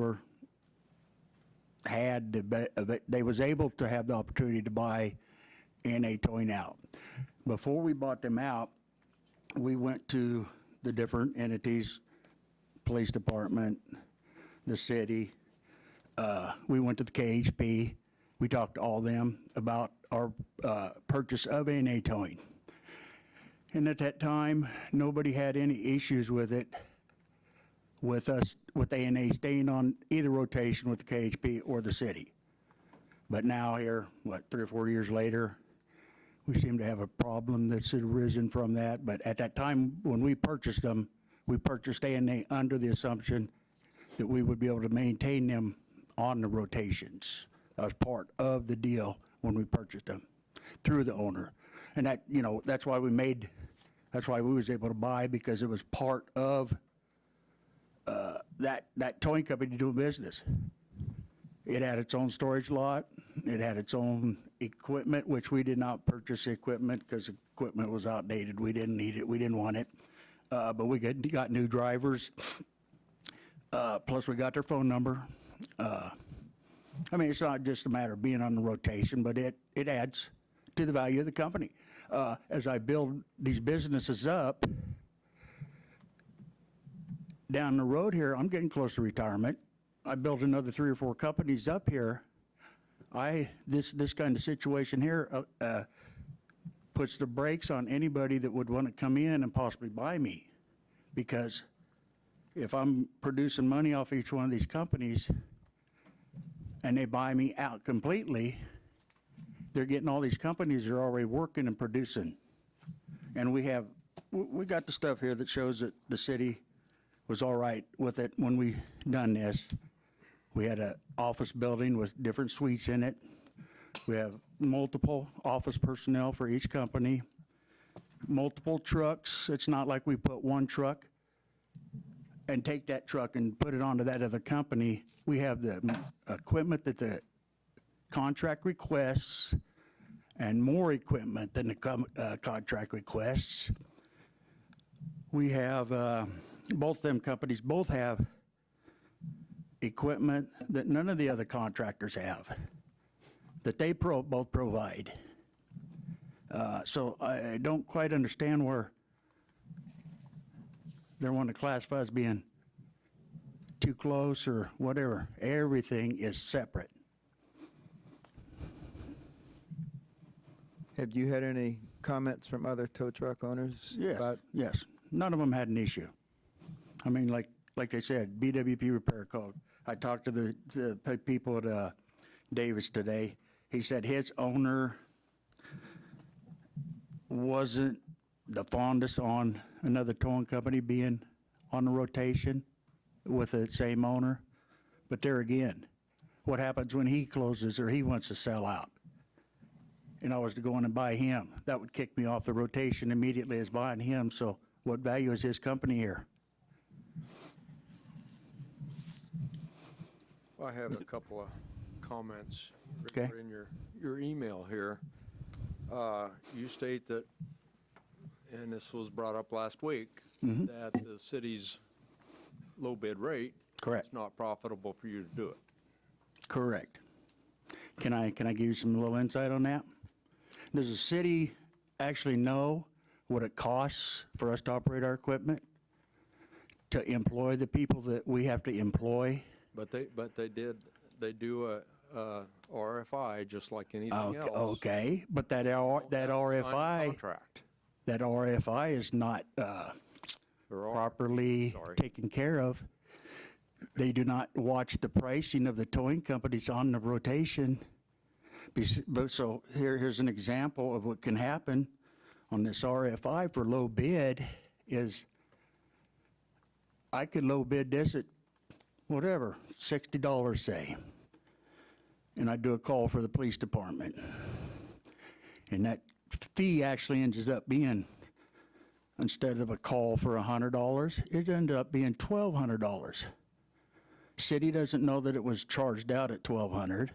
they was able to have the opportunity to buy A&A Towing out. Before we bought them out, we went to the different entities, police department, the city. We went to the KHP. We talked to all of them about our purchase of A&A Towing. And at that time, nobody had any issues with it, with us, with A&A staying on either rotation with the KHP or the city. But now here, 3 or 4 years later, we seem to have a problem that's arisen from that. But at that time, when we purchased them, we purchased A&A under the assumption that we would be able to maintain them on the rotations. That was part of the deal when we purchased them through the owner. And that, that's why we was able to buy, because it was part of that towing company doing business. It had its own storage lot. It had its own equipment, which we did not purchase equipment because the equipment was outdated. We didn't need it. We didn't want it. But we got new drivers. Plus, we got their phone number. It's not just a matter of being on the rotation, but it adds to the value of the company. As I build these businesses up, down the road here, I'm getting close to retirement. I built another 3 or 4 companies up here. This kind of situation here puts the brakes on anybody that would want to come in and possibly buy me, because if I'm producing money off each one of these companies and they buy me out completely, they're getting all these companies that are already working and producing. And we got the stuff here that shows that the city was all right with it when we done this. We had an office building with different suites in it. We have multiple office personnel for each company, multiple trucks. It's not like we put one truck and take that truck and put it onto that other company. We have the equipment that the contract requests and more equipment than the contract requests. We have, both them companies both have equipment that none of the other contractors have, that they both provide. So I don't quite understand where they want to classify as being too close or whatever. Everything is separate. Have you had any comments from other tow truck owners? Yes, about- yes. None of them had an issue. I mean, like they said, BWP repair code. I talked to the people at Davis today. He said his owner wasn't the fondest on another towing company being on the rotation with the same owner. But there again, what happens when he closes or he wants to sell out? And I was to go in and buy him. That would kick me off the rotation immediately as buying him. So what value is his company here? I have a couple of comments. Okay. In your email here, you state that, and this was brought up last week, that the city's low bid rate Correct. is not profitable for you to do it. Correct. Can I give you some little insight on that? Does the city actually know what it costs for us to operate our equipment? To employ the people that we have to employ? But they do a RFI just like anything else. Okay, but that Signed RFI, contract. that RFI is not properly taken care of. They do not watch the pricing of the towing companies on the rotation. So here's an example of what can happen on this RFI for low bid is I could low bid this at whatever, $60 say. And I do a call for the police department. And that fee actually ended up being, instead of a call for $100, it ended up being $1,200. City doesn't know that it was charged out at $1,200.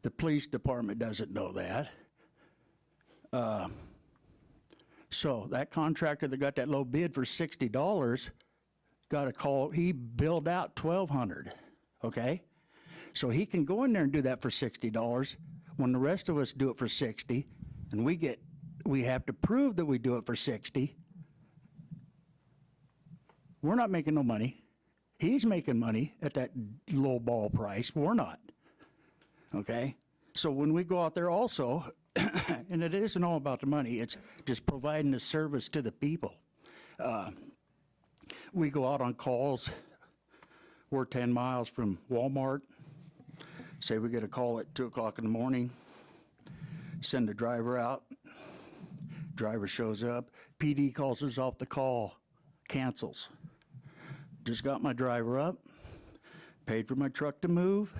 The police department doesn't know that. So that contractor that got that low bid for $60 got a call, he billed out $1,200, okay? So he can go in there and do that for $60 when the rest of us do it for $60, and we have to prove that we do it for $60. We're not making no money. He's making money at that low ball price. We're not. Okay? So when we go out there also, and it isn't all about the money, it's just providing a service to the people. We go out on calls. We're 10 miles from Walmart. Say we get a call at 2 o'clock in the morning. Send the driver out. Driver shows up. PD calls us off the call. Cancels. Just got my driver up. Paid for my truck to move.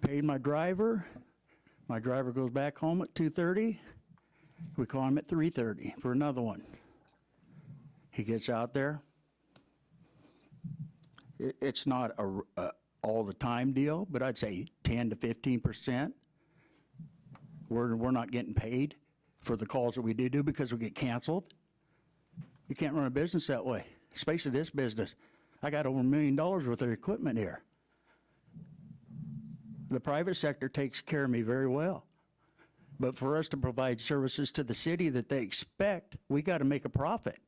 Paid my driver. My driver goes back home at 2:30. We call him at 3:30 for another one. He gets out there. It's not a all the time deal, but I'd say 10 to 15%. We're not getting paid for the calls that we do because we get canceled. You can't run a business that way, especially this business. I got over $1 million worth of equipment here. The private sector takes care of me very well. But for us to provide services to the city that they expect, we got to make a profit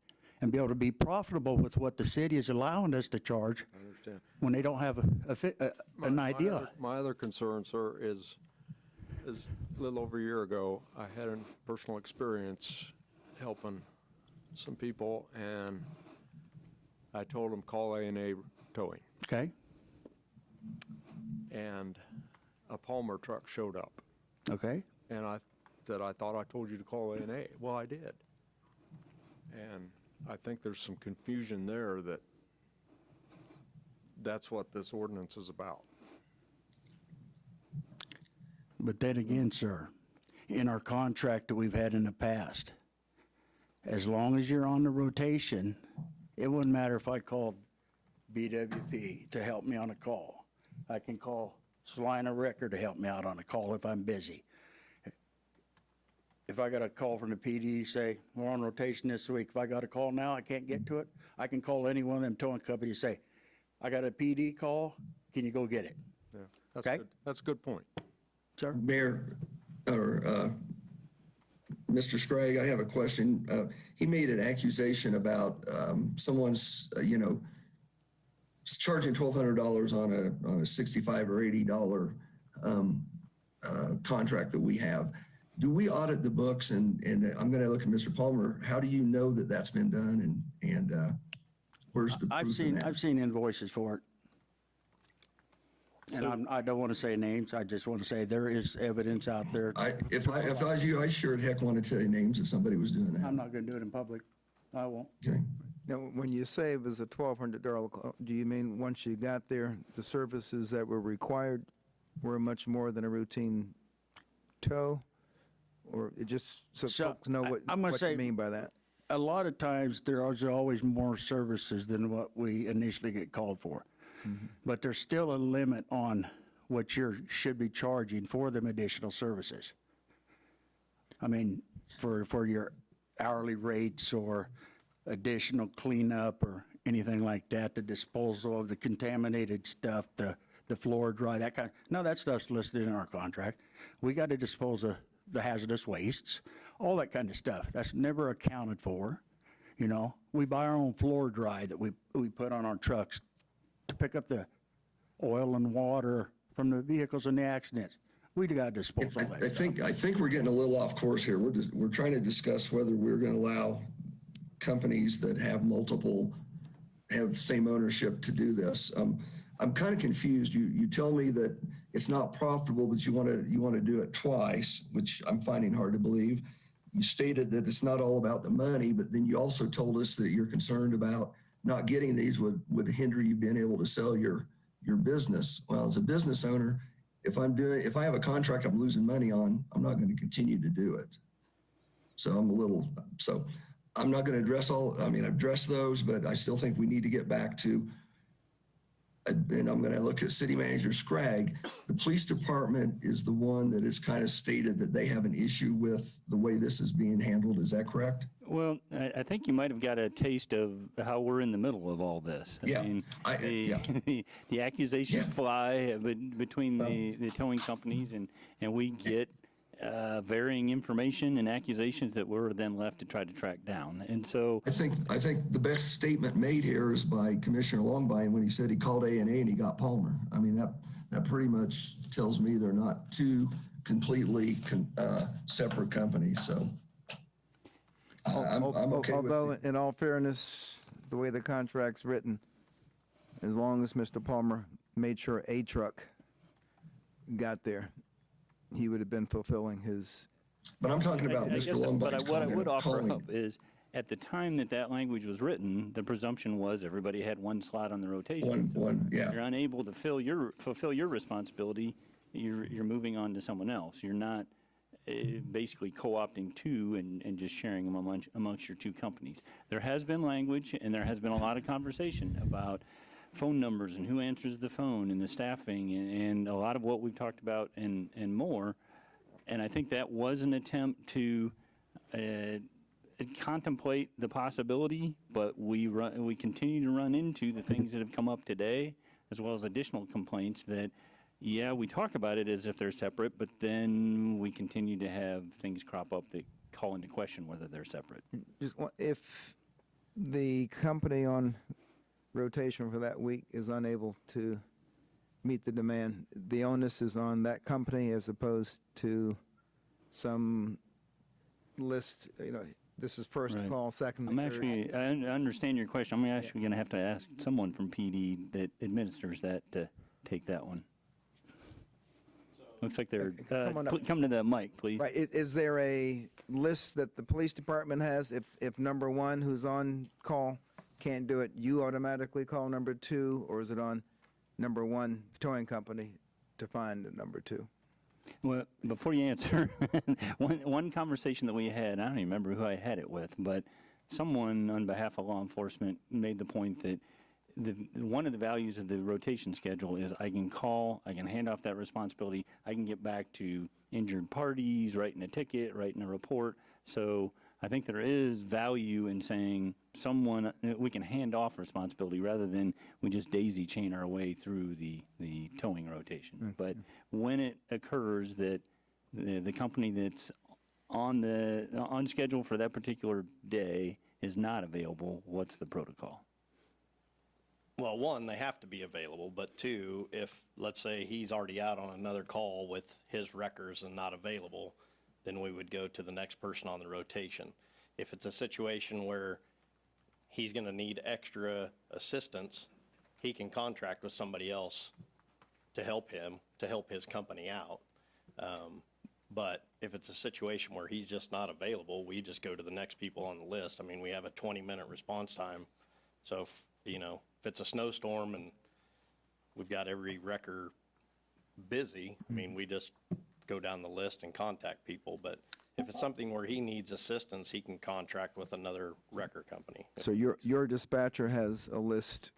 and be able to be profitable with what the city is allowing us to charge. I understand. When they don't have an idea. My other concern, sir, is a little over a year ago, I had a personal experience helping some people, and I told them call A&A Towing. Okay. And a Palmer truck showed up. Okay. And I said, I thought I told you to call A&A. Well, I did. And I think there's some confusion there that that's what this ordinance is about. But then again, sir, in our contract that we've had in the past, as long as you're on the rotation, it wouldn't matter if I called BWP to help me on a call. I can call Salina Record to help me out on a call if I'm busy. If I got a call from the PD, say, we're on rotation this week, if I got a call now, I can't get to it, I can call any one of them towing companies, say, I got a PD call, can you go get it? Yeah, that's Okay. good. That's a good point. Sir? Mayor, or Mr. Scragg, I have a question. He made an accusation about someone's, charging $1,200 on a $65 or $80 contract that we have. Do we audit the books? And I'm going to look at Mr. Palmer. How do you know that that's been done? And where's the proof in that? I've seen invoices for it. And I don't want to say names, I just want to say there is evidence out there. If I was you, I sure as heck want to tell you names if somebody was doing that. I'm not going to do it in public. I won't. Okay. Now, when you say it was a $1,200 call, do you mean once you got there, the services that were required were much more than a routine tow? Or it just, so folks know what you mean by that? A lot of times, there are always more services than what we initially get called for. Mm-hmm. But there's still a limit on what you should be charging for them additional services. I mean, for your hourly rates or additional cleanup or anything like that, the disposal of the contaminated stuff, the the floor dry, that kind of, no, that stuff's listed in our contract. We got to dispose of the hazardous wastes, all that kind of stuff. That's never accounted for, you know? We buy our own floor dry that we put on our trucks to pick up the oil and water from the vehicles in the accidents. We got to dispose of that stuff. I think we're getting a little off course here. We're trying to discuss whether we're going to allow companies that have same ownership to do this. I'm kind of confused. You tell me that it's not profitable, but you want to do it twice, which I'm finding hard to believe. You stated that it's not all about the money, but then you also told us that you're concerned about not getting these would hinder you being able to sell your business. Well, as a business owner, if I have a contract I'm losing money on, I'm not going to continue to do it. So I'm not going to address I've addressed those, but I still think we need to get back to, and I'm going to look at City Manager Scragg. The police department is the one that has kind of stated that they have an issue with the way this is being handled. Is that correct? Well, I think you might have got a taste of how we're in the middle of all this. Yeah. I mean, the accusations fly between the towing companies, and we get varying information and accusations that we're then left to try to track down. And so I think the best statement made here is by Commissioner Longbine when he said he called A&A and he got Palmer. I mean, that pretty much tells me they're not two completely separate companies. So I'm okay although, with it. in all fairness, the way the contract's written, as long as Mr. Palmer made sure a truck got there, he would have been fulfilling his. But I'm talking about Mr. Longbine's what I would offer calling. up is, at the time that language was written, the presumption was everybody had one slot on the rotation. Yeah. If you're unable to fulfill your responsibility, you're moving on to someone else. You're not basically co-opting two and just sharing them amongst your two companies. There has been language and there has been a lot of conversation about phone numbers and who answers the phone and the staffing and a lot of what we've talked about and more. And I think that was an attempt to contemplate the possibility, but we continue to run into the things that have come up today, as well as additional complaints that, yeah, we talk about it as if they're separate, but then we continue to have things crop up that call into question whether they're separate. If the company on rotation for that week is unable to meet the demand, the onus is on that company as opposed to some list, this is first Right. call, second, I'm third. actually, I understand your question. I'm actually going to have to ask someone from PD that administers that to take that one. Looks like they're, come to the mic, please. Right, is there a list that the police department has? If number one who's on call can't do it, you automatically call number two, or is it on number one towing company to find number two? Well, before you answer, one conversation that we had, I don't even remember who I had it with, but someone on behalf of law enforcement made the point that one of the values of the rotation schedule is I can call, I can hand off that responsibility, I can get back to injured parties, writing a ticket, writing a report. So I think there is value in saying we can hand off responsibility rather than we just daisy chain our way through the towing rotation. Mm-hmm. But when it occurs that the company that's on schedule for that particular day is not available, what's the protocol? Well, one, they have to be available, but two, if, let's say, he's already out on another call with his wreckers and not available, then we would go to the next person on the rotation. If it's a situation where he's going to need extra assistance, he can contract with somebody else to help him, to help his company out. But if it's a situation where he's just not available, we just go to the next people on the list. I mean, we have a 20-minute response time. So, if it's a snowstorm and we've got every wrecker busy, I mean, we just go down the list and contact people. But if it's something where he needs assistance, he can contract with another wrecker company. So your dispatcher has a list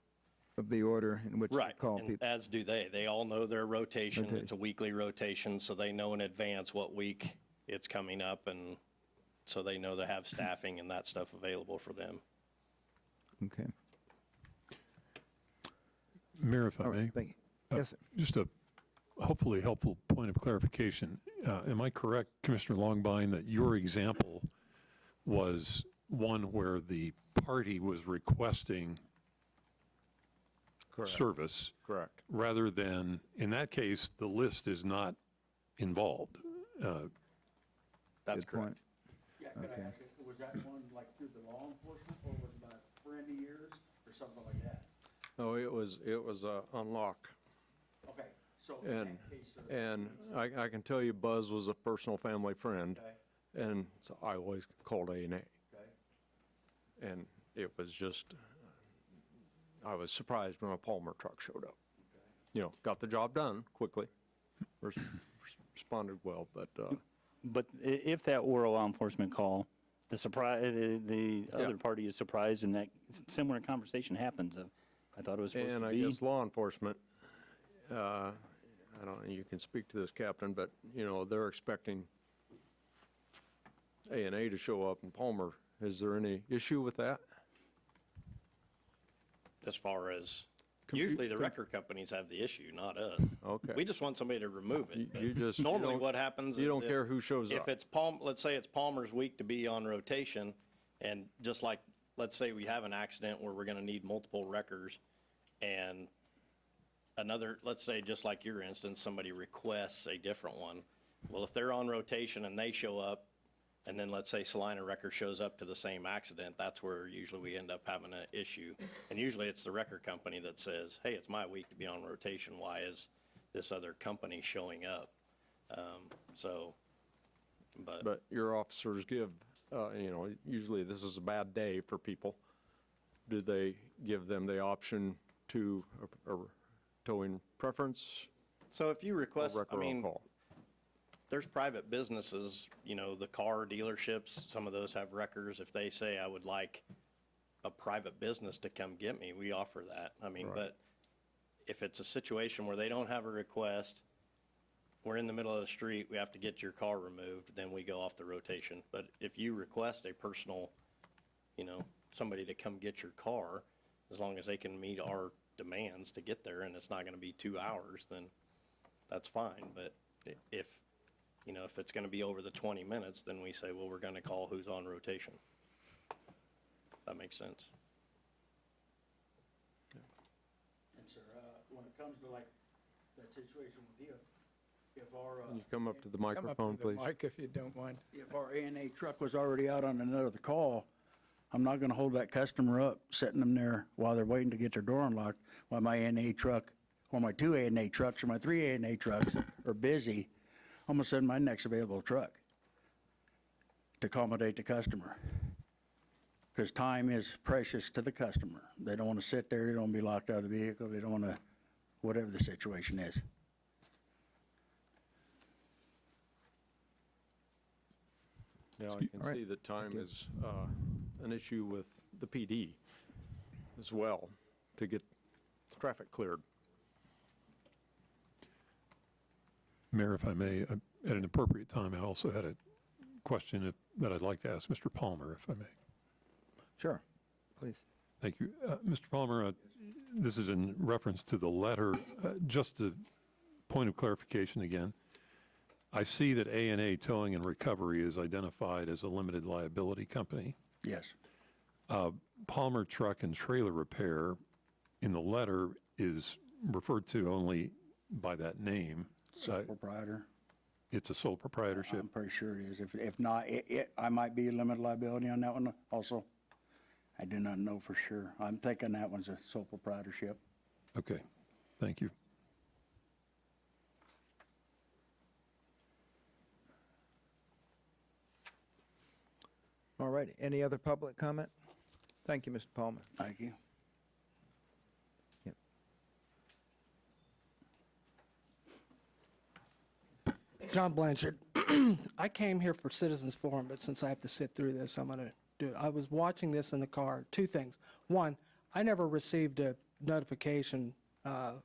of the order in which to Right, call and people? as do they. They all know their rotation. It's a weekly rotation, so they know in advance what week it's coming up, and so they know they have staffing and that stuff available for them. Okay. Mayor, if I may. Thank you. Yes, sir. Just a hopefully helpful point of clarification. Am I correct, Commissioner Longbine, that your example was one where the party was requesting Correct. service? Correct. Rather than, in that case, the list is not involved. That's Good correct. point. Yeah, could I ask you, was that one like through the law enforcement, or was it by a friend of yours, or something like that? No, it was unlock. Okay, so in And, that case, and I can tell you Buzz was a personal family friend, okay, and so I always called A&A. okay. And it was just, I was surprised when a Palmer truck showed up. You know, got the job done quickly, responded well, but, But if that were a law enforcement call, the surprise, the Yeah. other party is surprised, and that similar conversation happens. I thought it was supposed and to I be. guess law enforcement, I don't know, you can speak to this, Captain, but, you know, they're expecting A&A to show up in Palmer. Is there any issue with that? As far as, usually the record companies have the issue, not us. Okay. We just want somebody to remove it. You just. Normally don't- what happens is. You don't if- care who shows up. If it's let's say it's Palmer's week to be on rotation, and just like, let's say we have an accident where we're gonna need multiple wreckers, and another, let's say, just like your instance, somebody requests a different one. Well, if they're on rotation and they show up, and then let's say Salina wrecker shows up to the same accident, that's where usually we end up having an issue. And usually it's the wrecker company that says, hey, it's my week to be on rotation, why is this other company showing up? But your officers give, you know, usually this is a bad day for people. Do they give them the option to a towing preference? So if you or request, wrecker I on mean, call? there's private businesses, you know, the car dealerships, some of those have wreckers. If they say, I would like a private business to come get me, we offer that. I mean, Right. but if it's a situation where they don't have a request, we're in the middle of the street, we have to get your car removed, then we go off the rotation. But if you request a personal, you know, somebody to come get your car, as long as they can meet our demands to get there and it's not gonna be 2 hours, then that's fine. But if, you know, if it's gonna be over the 20 minutes, then we say, well, we're gonna call who's on rotation. That makes sense. And sir, when it comes to like that situation with you, if our, Can you come up to the Come up microphone, to the please? mic if you don't mind. if our A&A truck was already out on another call, I'm not gonna hold that customer up, setting them there while they're waiting to get their door unlocked, while my A&A truck, or my 2 A&A trucks, or my 3 A&A trucks are busy. I'm gonna send my next available truck to accommodate the customer. Because time is precious to the customer. They don't wanna sit there, they don't wanna be locked out of the vehicle, they don't wanna, whatever the situation is. Yeah, I Excuse- can All right. see that time is an issue with the PD as well, to get the traffic cleared. Mayor, if I may, at an appropriate time, I also had a question that I'd like to ask Mr. Palmer, if I may. Sure, please. Thank you. Mr. Palmer, this is in reference to the letter. Just a point of clarification again. I see that A&A Towing and Recovery is identified as a limited liability company. Yes. Palmer Truck and Trailer Repair in the letter is referred to only by that name. Proprietor. It's a sole proprietorship. I'm pretty sure it is. If not, I might be a limited liability on that one also. I do not know for sure. I'm thinking that one's a sole proprietorship. Okay, thank you. All righty. Any other public comment? Thank you, Mr. Palmer. Thank you. John Blanchard. I came here for Citizens Forum, but since I have to sit through this, I'm going to do it. I was watching this in the car. Two things. One, I never received a notification of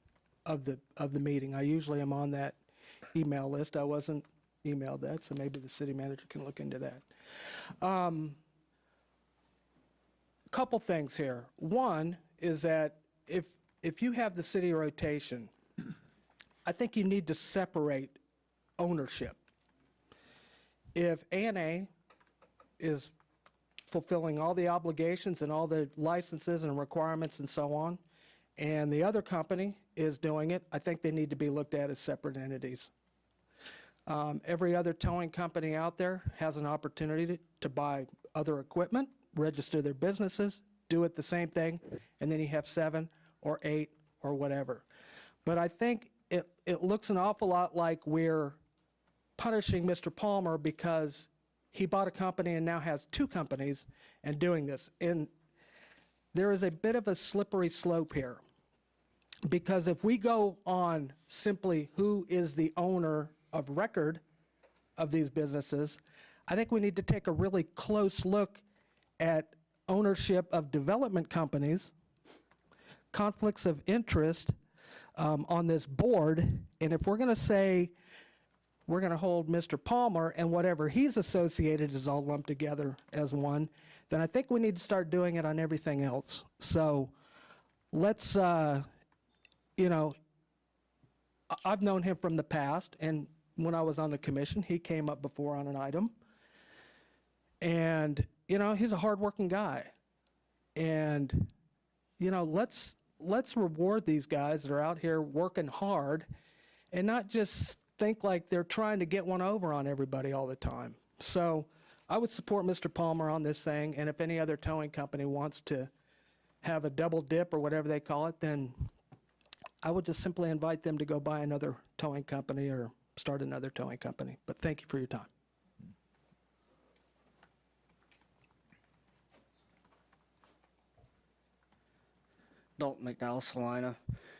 the meeting. I usually am on that email list. I wasn't emailed that, so maybe the city manager can look into that. Couple things here. One is that if you have the city rotation I think you need to separate ownership. If A&A is fulfilling all the obligations and all the licenses and requirements and so on, and the other company is doing it, I think they need to be looked at as separate entities. Every other towing company out there has an opportunity to buy other equipment, register their businesses, do it the same thing, and then you have 7 or 8 or whatever. But I think it looks an awful lot like we're punishing Mr. Palmer because he bought a company and now has 2 companies and doing this. And there is a bit of a slippery slope here, because if we go on simply who is the owner of record of these businesses, I think we need to take a really close look at ownership of development companies, conflicts of interest on this board, and if we're going to say we're going to hold Mr. Palmer and whatever he's associated is all lumped together as one, then I think we need to start doing it on everything else. So let's, you know, I've known him from the past, and when I was on the commission, he came up before on an item. And, you know, he's a hardworking guy. And, you know, let's reward these guys that are out here working hard and not just think like they're trying to get one over on everybody all the time. So I would support Mr. Palmer on this thing, and if any other towing company wants to have a double dip or whatever they call it, then I would just simply invite them to go buy another towing company or start another towing company. But thank you for your time. Dalton McDowell, Salina.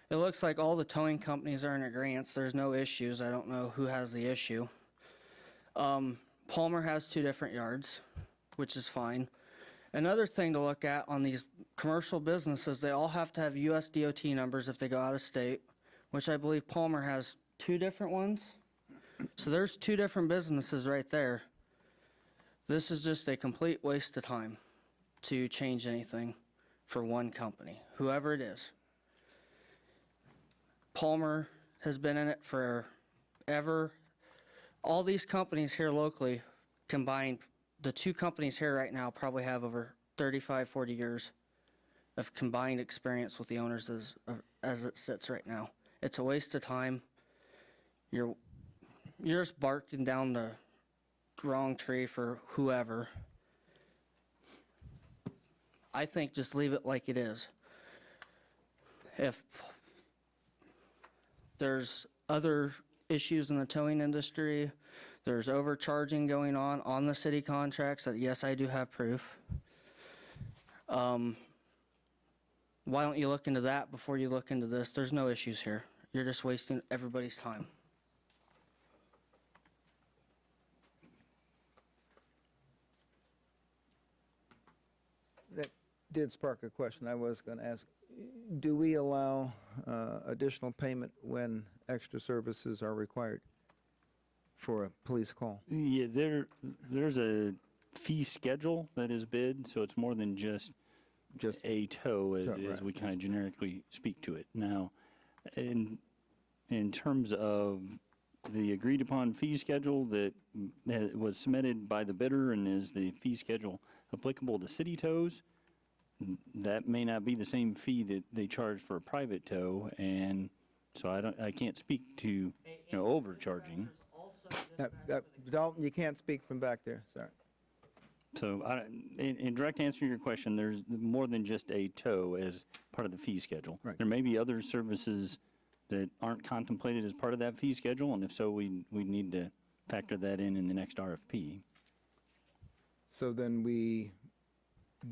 It looks like all the towing companies are in agreement. There's no issues. I don't know who has the issue. Palmer has 2 different yards, which is fine. Another thing to look at on these commercial businesses, they all have to have US DOT numbers if they go out of state, which I believe Palmer has 2 different ones. So there's 2 different businesses right there. This is just a complete waste of time to change anything for one company, whoever it is. Palmer has been in it forever. All these companies here locally combined, the 2 companies here right now probably have over 35, 40 years of combined experience with the owners as it sits right now. It's a waste of time. You're just barking down the wrong tree for whoever. I think just leave it like it is. If there's other issues in the towing industry, there's overcharging going on the city contracts that, yes, I do have proof. Why don't you look into that before you look into this? There's no issues here. You're just wasting everybody's time. That did spark a question I was going to ask. Do we allow additional payment when extra services are required for a police call? Yeah, there's a fee schedule that is bid, so it's more than just a tow, as we kind of generically speak to it. Now, in terms of the agreed upon fee schedule that was submitted by the bidder and is the fee schedule applicable to city tows, that may not be the same fee that they charge for a private tow, and so I can't speak to overcharging. Dalton, you can't speak from back there. Sorry. So in direct answer to your question, there's more than just a tow as part of the fee schedule. Right. There may be other services that aren't contemplated as part of that fee schedule, and if so, we need to factor that in the next RFP. So then we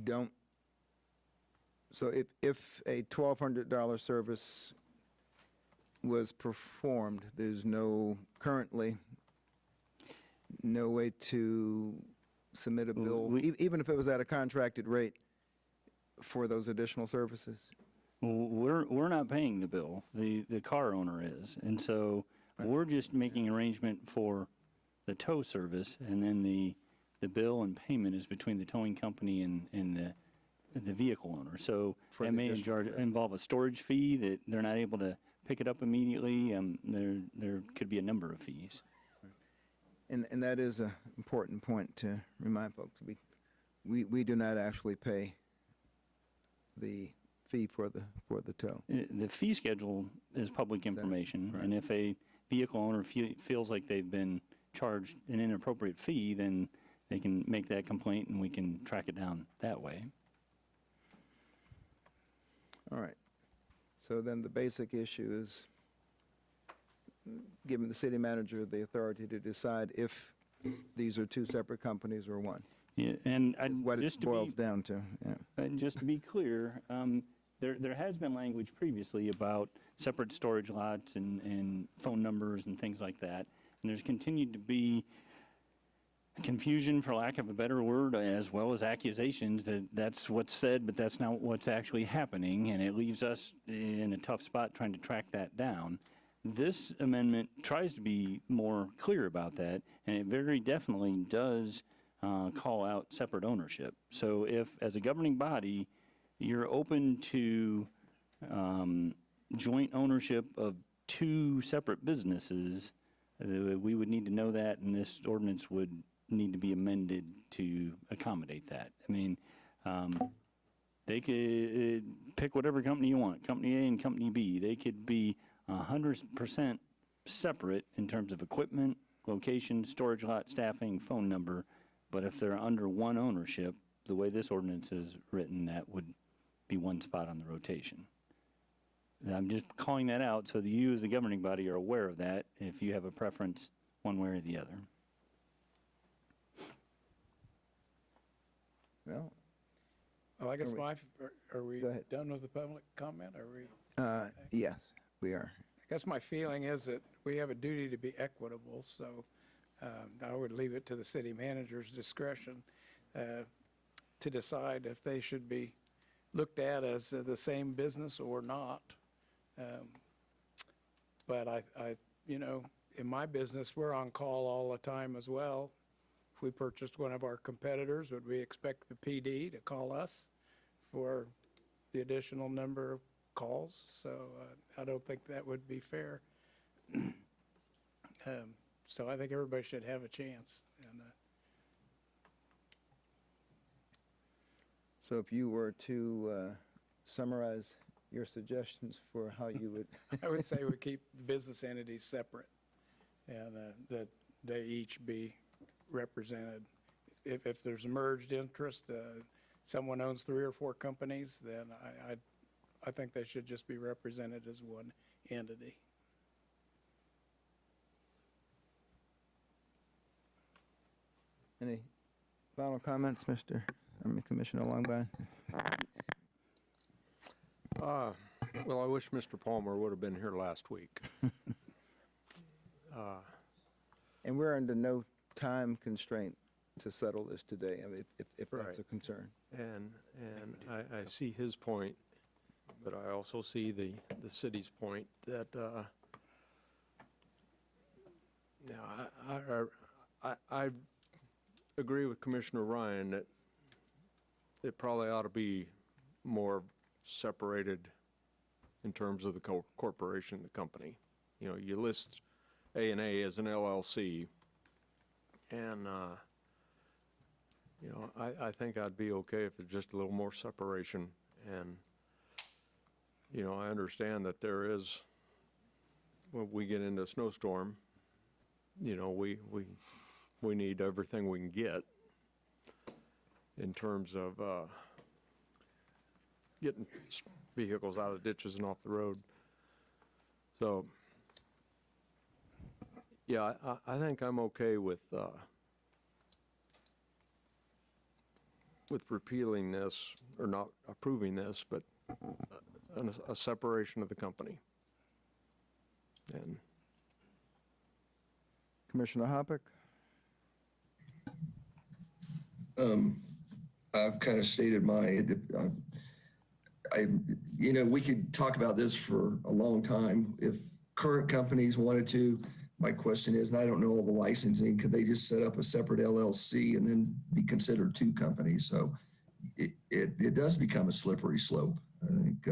don't. So if a $1,200 service was performed, there's currently no way to submit a bill, even if it was at a contracted rate for those additional services? We're not paying the bill. The car owner is. And so we're just making arrangement for the tow service, and then the bill and payment is between the towing company and the vehicle owner. So that may involve a storage fee that they're not able to pick it up immediately, there could be a number of fees. And that is an important point to remind folks. We do not actually pay the fee for the tow. The fee schedule is public information, and if a vehicle owner feels like they've been charged an inappropriate fee, then they can make that complaint and we can track it down that way. All right. So then the basic issue is giving the city manager the authority to decide if these are two separate companies or one. Yeah, and What just it boils down to, yeah. And just to be clear, there has been language previously about separate storage lots and phone numbers and things like that. And there's continued to be confusion, for lack of a better word, as well as accusations that that's what's said, but that's not what's actually happening. And it leaves us in a tough spot trying to track that down. This amendment tries to be more clear about that, and it very definitely does call out separate ownership. So if, as a governing body, you're open to joint ownership of two separate businesses, we would need to know that, and this ordinance would need to be amended to accommodate that. I mean, they could pick whatever company you want, Company A and Company B. They could be 100% separate in terms of equipment, location, storage lot, staffing, phone number, but if they're under one ownership, the way this ordinance is written, that would be one spot on the rotation. I'm just calling that out so that you as the governing body are aware of that if you have a preference one way or the other. Well, Well, I guess are we Go ahead. done with the public comment? Are we? Yes, we are. I guess my feeling is that we have a duty to be equitable, so I would leave it to the city manager's discretion to decide if they should be looked at as the same business or not. But I, in my business, we're on call all the time as well. If we purchased one of our competitors, would we expect the PD to call us for the additional number of calls? So I don't think that would be fair. So I think everybody should have a chance. And So if you were to summarize your suggestions for how you would... I would say we keep business entities separate, and that they each be represented. If there's a merged interest, someone owns 3 or 4 companies, then I think they should just be represented as one entity. Any final comments, Commissioner Longbine? Well, I wish Mr. Palmer would have been here last week. And we're under no time constraint to settle this today, I mean, if that's a concern. And I see his point, but I also see the city's point that, I agree with Commissioner Ryan that it probably ought to be more separated in terms of the corporation, the company. You know, you list A&A as an LLC, and, I think I'd be okay if it's just a little more separation. And, I understand that there is, when we get into a snowstorm, we need everything we can get in terms of getting vehicles out of ditches and off the road. So, yeah, I think I'm okay with repealing this, or not approving this, but a separation of the company. And Commissioner Hoppick? I've kind of stated we could talk about this for a long time. If current companies wanted to, my question is, and I don't know all the licensing, could they just set up a separate LLC and then be considered 2 companies? So it does become a slippery slope, I think.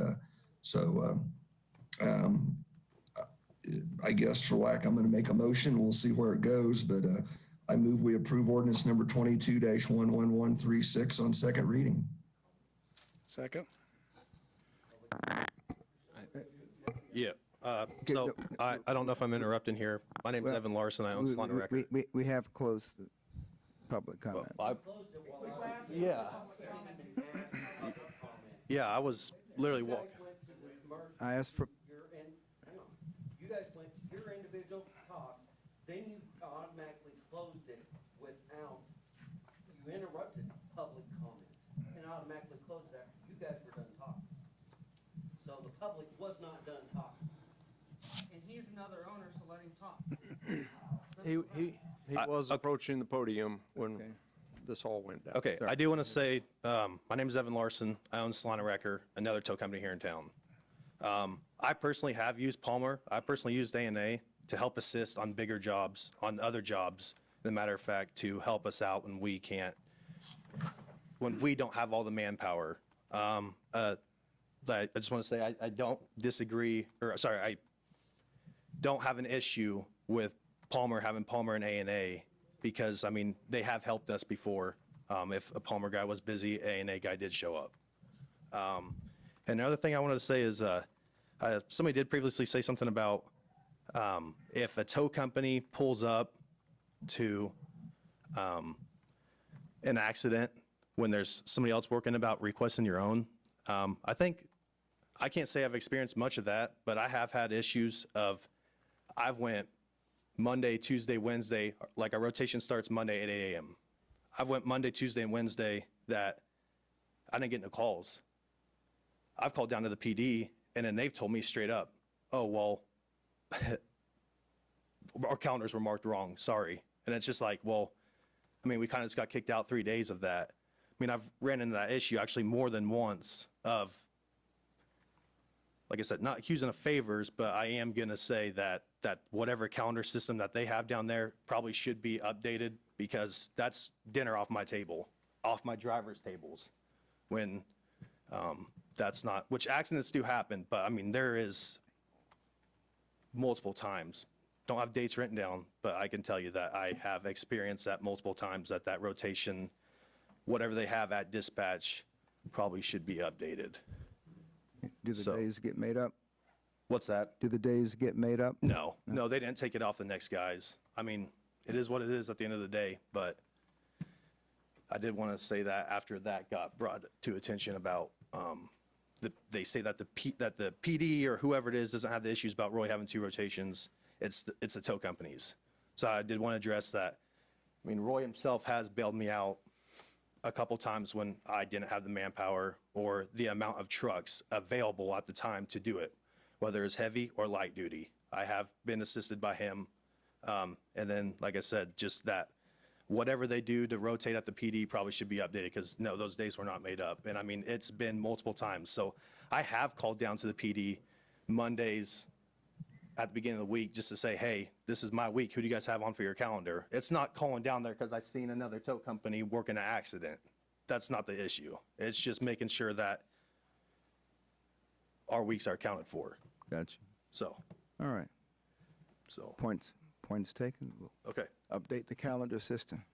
I guess for lack, I'm going to make a motion. We'll see where it goes, but I move we approve ordinance number 22-11136 on second reading. Second? Yeah. So I don't know if I'm interrupting here. My name is Evan Larson. I own Salina Record. We have closed the public comment. Yeah, I was literally walking. I asked for, You guys went to your individual talks, then you automatically closed it without, you interrupted public comment and automatically closed it after you guys were done talking. So the public was not done talking. And he's another owner, so let him talk. He was approaching the podium when this all went down. Okay, I do want to say, my name is Evan Larson. I own Salina Record, another tow company here in town. I personally have used Palmer. I personally used A&A to help assist on bigger jobs, on other jobs, as a matter of fact, to help us out when we can't, when we don't have all the manpower. I just want to say I don't disagree, or sorry, I don't have an issue with Palmer having Palmer and A&A because, I mean, they have helped us before. If a Palmer guy was busy, A&A guy did show up. And the other thing I wanted to say is somebody did previously say something about if a tow company pulls up to an accident when there's somebody else working about requesting your own. I think, I can't say I've experienced much of that, but I have had issues of, I've went Monday, Tuesday, Wednesday, like our rotation starts Monday at 8 a.m. I've went Monday, Tuesday, and Wednesday that I didn't get no calls. I've called down to the PD, and then they've told me straight up, oh, well, our calendars were marked wrong, sorry. And it's just like, well, I mean, we kind of just got kicked out 3 days of that. I mean, I've ran into that issue actually more than once of, like I said, not accusing of favors, but I am going to say that whatever calendar system that they have down there probably should be updated because that's dinner off my table, off my driver's tables, when that's not, which accidents do happen, but I mean, there is multiple times. Don't have dates written down, but I can tell you that I have experienced that multiple times that rotation, whatever they have at dispatch, probably should be updated. do the days get made up? What's that? Do the days get made up? No, they didn't take it off the next guys. I mean, it is what it is at the end of the day, but I did want to say that after that got brought to attention about, they say that the PD or whoever it is doesn't have the issues about Roy having 2 rotations. It's the tow companies. So I did want to address that. I mean, Roy himself has bailed me out a couple times when I didn't have the manpower or the amount of trucks available at the time to do it, whether it's heavy or light duty. I have been assisted by him. And then, like I said, just that whatever they do to rotate at the PD probably should be updated because, no, those days were not made up. And I mean, it's been multiple times. So I have called down to the PD Mondays at the beginning of the week just to say, hey, this is my week. Who do you guys have on for your calendar? It's not calling down there because I've seen another tow company work in an accident. That's not the issue. It's just making sure that our weeks are accounted for. Gotcha. So, All right. so, Points taken. We'll okay. update the calendar system.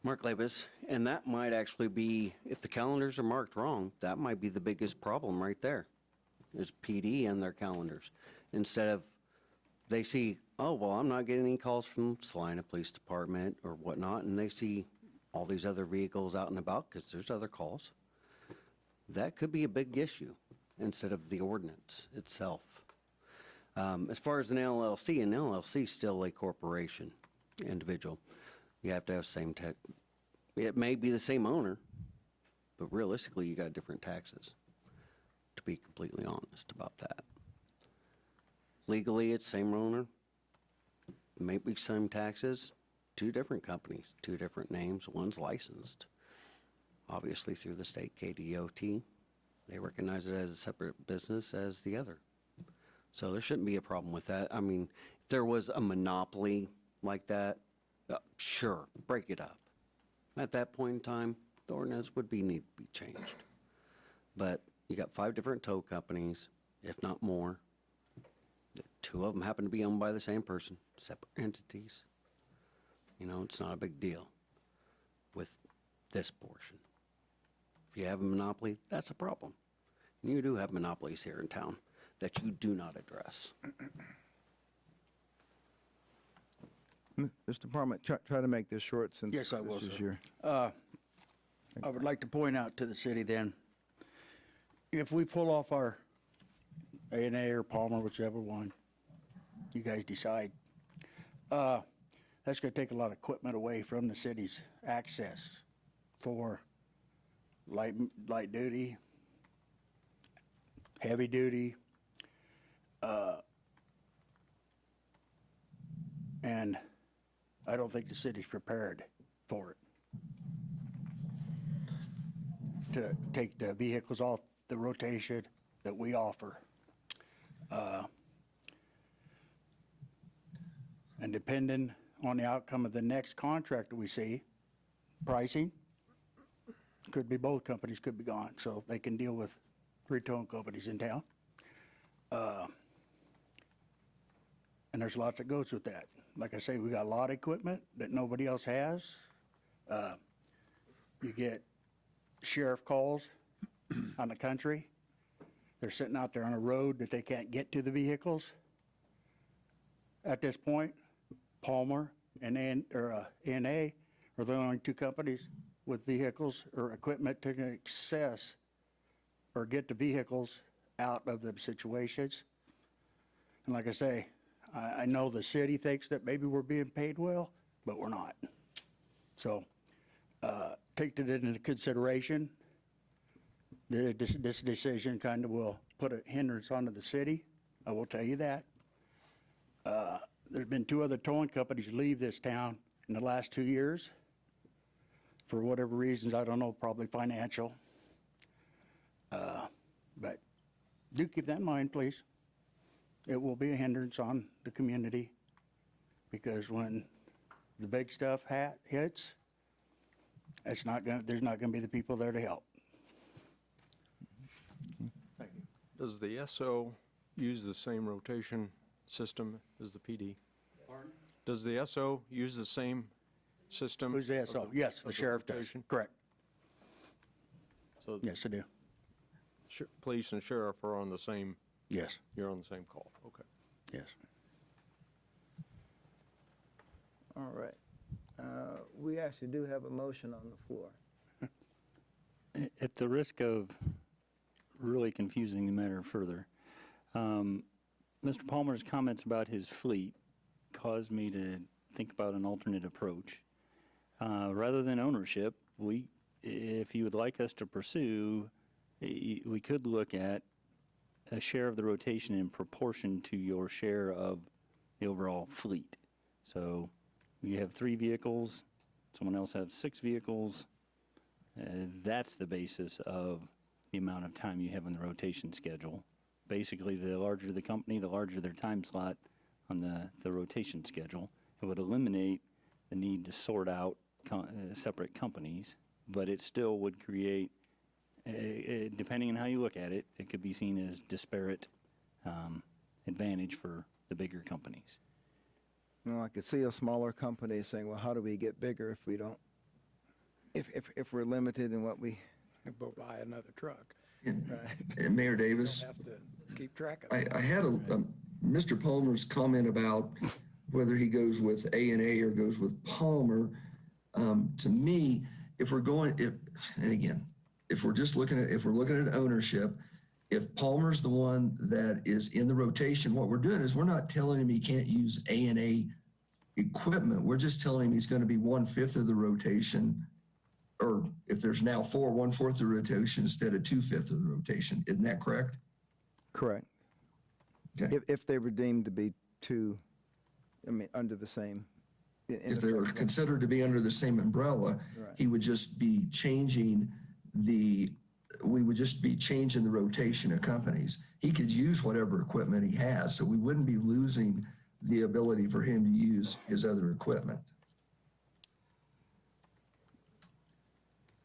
Mark Labus, and that might actually be, if the calendars are marked wrong, that might be the biggest problem right there, is PD and their calendars. Instead of, they see, oh, well, I'm not getting any calls from Salina Police Department or whatnot, and they see all these other vehicles out and about because there's other calls. That could be a big issue instead of the ordinance itself. As far as an LLC is still a corporation, individual. You have to have same tech. It may be the same owner, but realistically, you got different taxes, to be completely honest about that. Legally, it's same owner, maybe same taxes, 2 different companies, 2 different names, one's licensed, obviously through the state KDOT. They recognize it as a separate business as the other. So there shouldn't be a problem with that. I mean, if there was a monopoly like that, sure, break it up. At that point in time, the ordinance would need to be changed. But you got 5 different tow companies, if not more, 2 of them happen to be owned by the same person, separate entities. You know, it's not a big deal with this portion. If you have a monopoly, that's a problem. And you do have monopolies here in town that you do not address. Mr. Parliament, try to make this short since Yes, I will, this is sir. your... I would like to point out to the city then, if we pull off our A&A or Palmer, whichever one, you guys decide, that's going to take a lot of equipment away from the city's access for light duty, heavy duty, and I don't think the city's prepared for it. To take the vehicles off the rotation that we offer. And depending on the outcome of the next contract that we see, pricing, could be both companies could be gone, so they can deal with 3 towing companies in town. And there's lots that goes with that. Like I say, we got a lot of equipment that nobody else has. You get sheriff calls on the country. They're sitting out there on a road that they can't get to the vehicles. At this point, Palmer and A&A are the only 2 companies with vehicles or equipment to access or get the vehicles out of the situations. And like I say, I know the city thinks that maybe we're being paid well, but we're not. So take that into consideration. This decision kind of will put a hindrance onto the city. I will tell you that. There's been 2 other towing companies leave this town in the last 2 years. For whatever reasons, I don't know, probably financial. But do keep that in mind, please. It will be a hindrance on the community because when the big stuff hits, there's not going to be the people there to help. Thank you. Does the SO use the same rotation system as the PD? Pardon? Does the SO use the same system? Who's the SO? Yes, the sheriff does. rotation? Correct. So Yes, I do. police and sheriff are on the same, Yes, you're on the same call, okay. yes. All right. We actually do have a motion on the floor. At the risk of really confusing the matter further, Mr. Palmer's comments about his fleet caused me to think about an alternate approach. Rather than ownership, if you would like us to pursue, we could look at a share of the rotation in proportion to your share of the overall fleet. So you have 3 vehicles, someone else has 6 vehicles. That's the basis of the amount of time you have in the rotation schedule. Basically, the larger the company, the larger their time slot on the rotation schedule. It would eliminate the need to sort out separate companies, but it still would create, depending on how you look at it, it could be seen as disparate advantage for the bigger companies. You know, I could see a smaller company saying, well, how do we get bigger if we don't, if we're limited in what we... Go buy another truck. And Mayor Davis, Don't have to keep track of it. I had Mr. Palmer's comment about whether he goes with A&A or goes with Palmer. To me, if we're just looking at ownership, if Palmer's the one that is in the rotation, what we're doing is we're not telling him he can't use A&A equipment. We're just telling him he's going to be 1/5 of the rotation, or if there's now 1/4 of the rotation instead of 2/5 of the rotation. Isn't that correct? Correct. Okay. If they were deemed to be under the same. If they were considered to be under the same umbrella, Right. he would just be changing we would just be changing the rotation of companies. He could use whatever equipment he has, so we wouldn't be losing the ability for him to use his other equipment.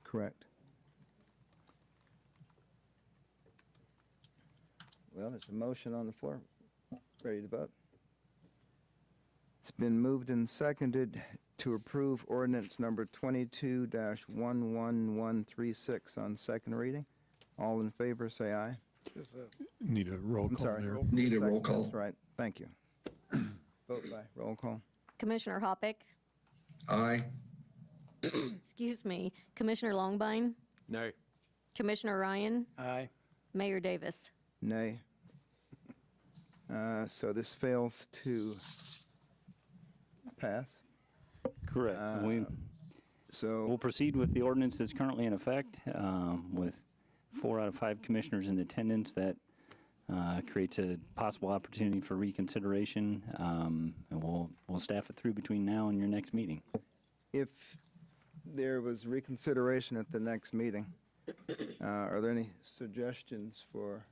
Correct. Well, there's a motion on the floor. Ready to vote? It's been moved and seconded to approve ordinance number 22-11136 on second reading. All in favor, say aye. Need a roll I'm call sorry. there. Need a roll Second, call. That's right. Thank you. Vote by roll call. Commissioner Hoppick, Aye. excuse me, Commissioner Longbine, Nay. Commissioner Ryan, Aye. Mayor Davis. Nay. So this fails to pass. Correct. So We'll proceed with the ordinance that's currently in effect, with 4 out of 5 commissioners in attendance. That creates a possible opportunity for reconsideration, and we'll staff it through between now and your next meeting. if there was reconsideration at the next meeting, are there any suggestions for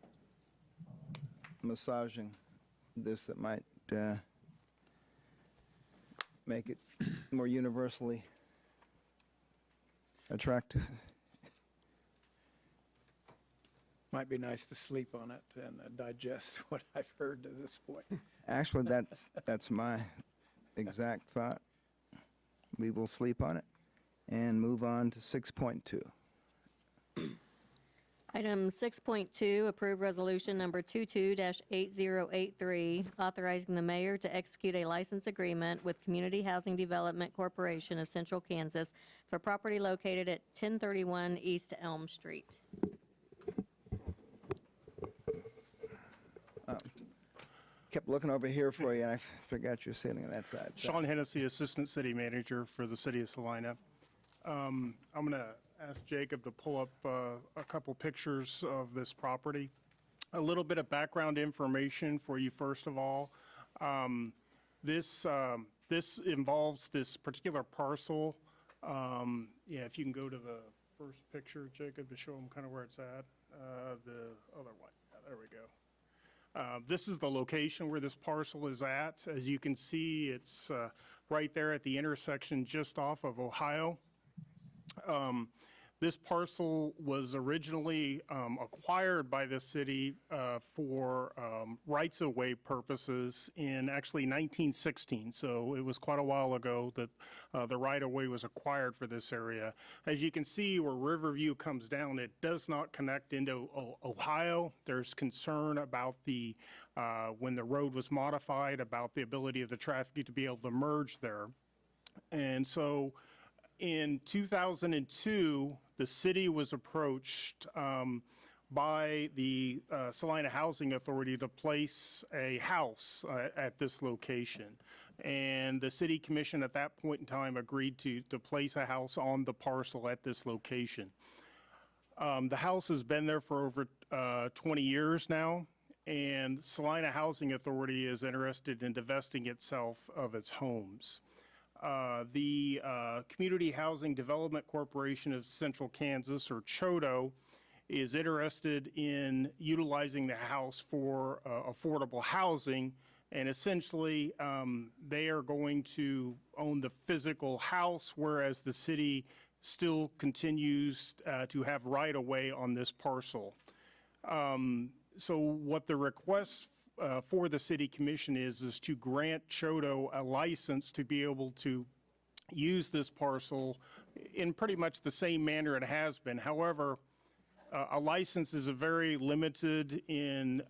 massaging this that might make it more universally attractive? Might be nice to sleep on it and digest what I've heard to this point. Actually, that's my exact thought. We will sleep on it and move on to 6.2. Item 6.2, approve resolution number 22-8083, authorizing the mayor to execute a license agreement with Community Housing Development Corporation of Central Kansas for property located at 1031 East Elm Street. Kept looking over here for you, and I forgot you're sitting on that side. Sean Hennessy, Assistant City Manager for the City of Salina. I'm going to ask Jacob to pull up a couple pictures of this property. A little bit of background information for you, first of all. This involves this particular parcel. Yeah, if you can go to the first picture, Jacob, to show them kind of where it's at. The other one. Yeah, there we go. This is the location where this parcel is at. As you can see, it's right there at the intersection just off of Ohio. This parcel was originally acquired by the city for rights-of-way purposes in actually 1916. So it was quite a while ago that the right-of-way was acquired for this area. As you can see where Riverview comes down, it does not connect into Ohio. There's concern about the, when the road was modified, about the ability of the traffic to be able to merge there. And so in 2002, the city was approached by the Salina Housing Authority to place a house at this location. And the city commission at that point in time agreed to place a house on the parcel at this location. The house has been there for over 20 years now, and Salina Housing Authority is interested in divesting itself of its homes. The Community Housing Development Corporation of Central Kansas, or CHODO, is interested in utilizing the house for affordable housing, and essentially they are going to own the physical house, whereas the city still continues to have right-of-way on this parcel. So what the request for the city commission is to grant CHODO a license to be able to use this parcel in pretty much the same manner it has been. However, a license is a very limited in,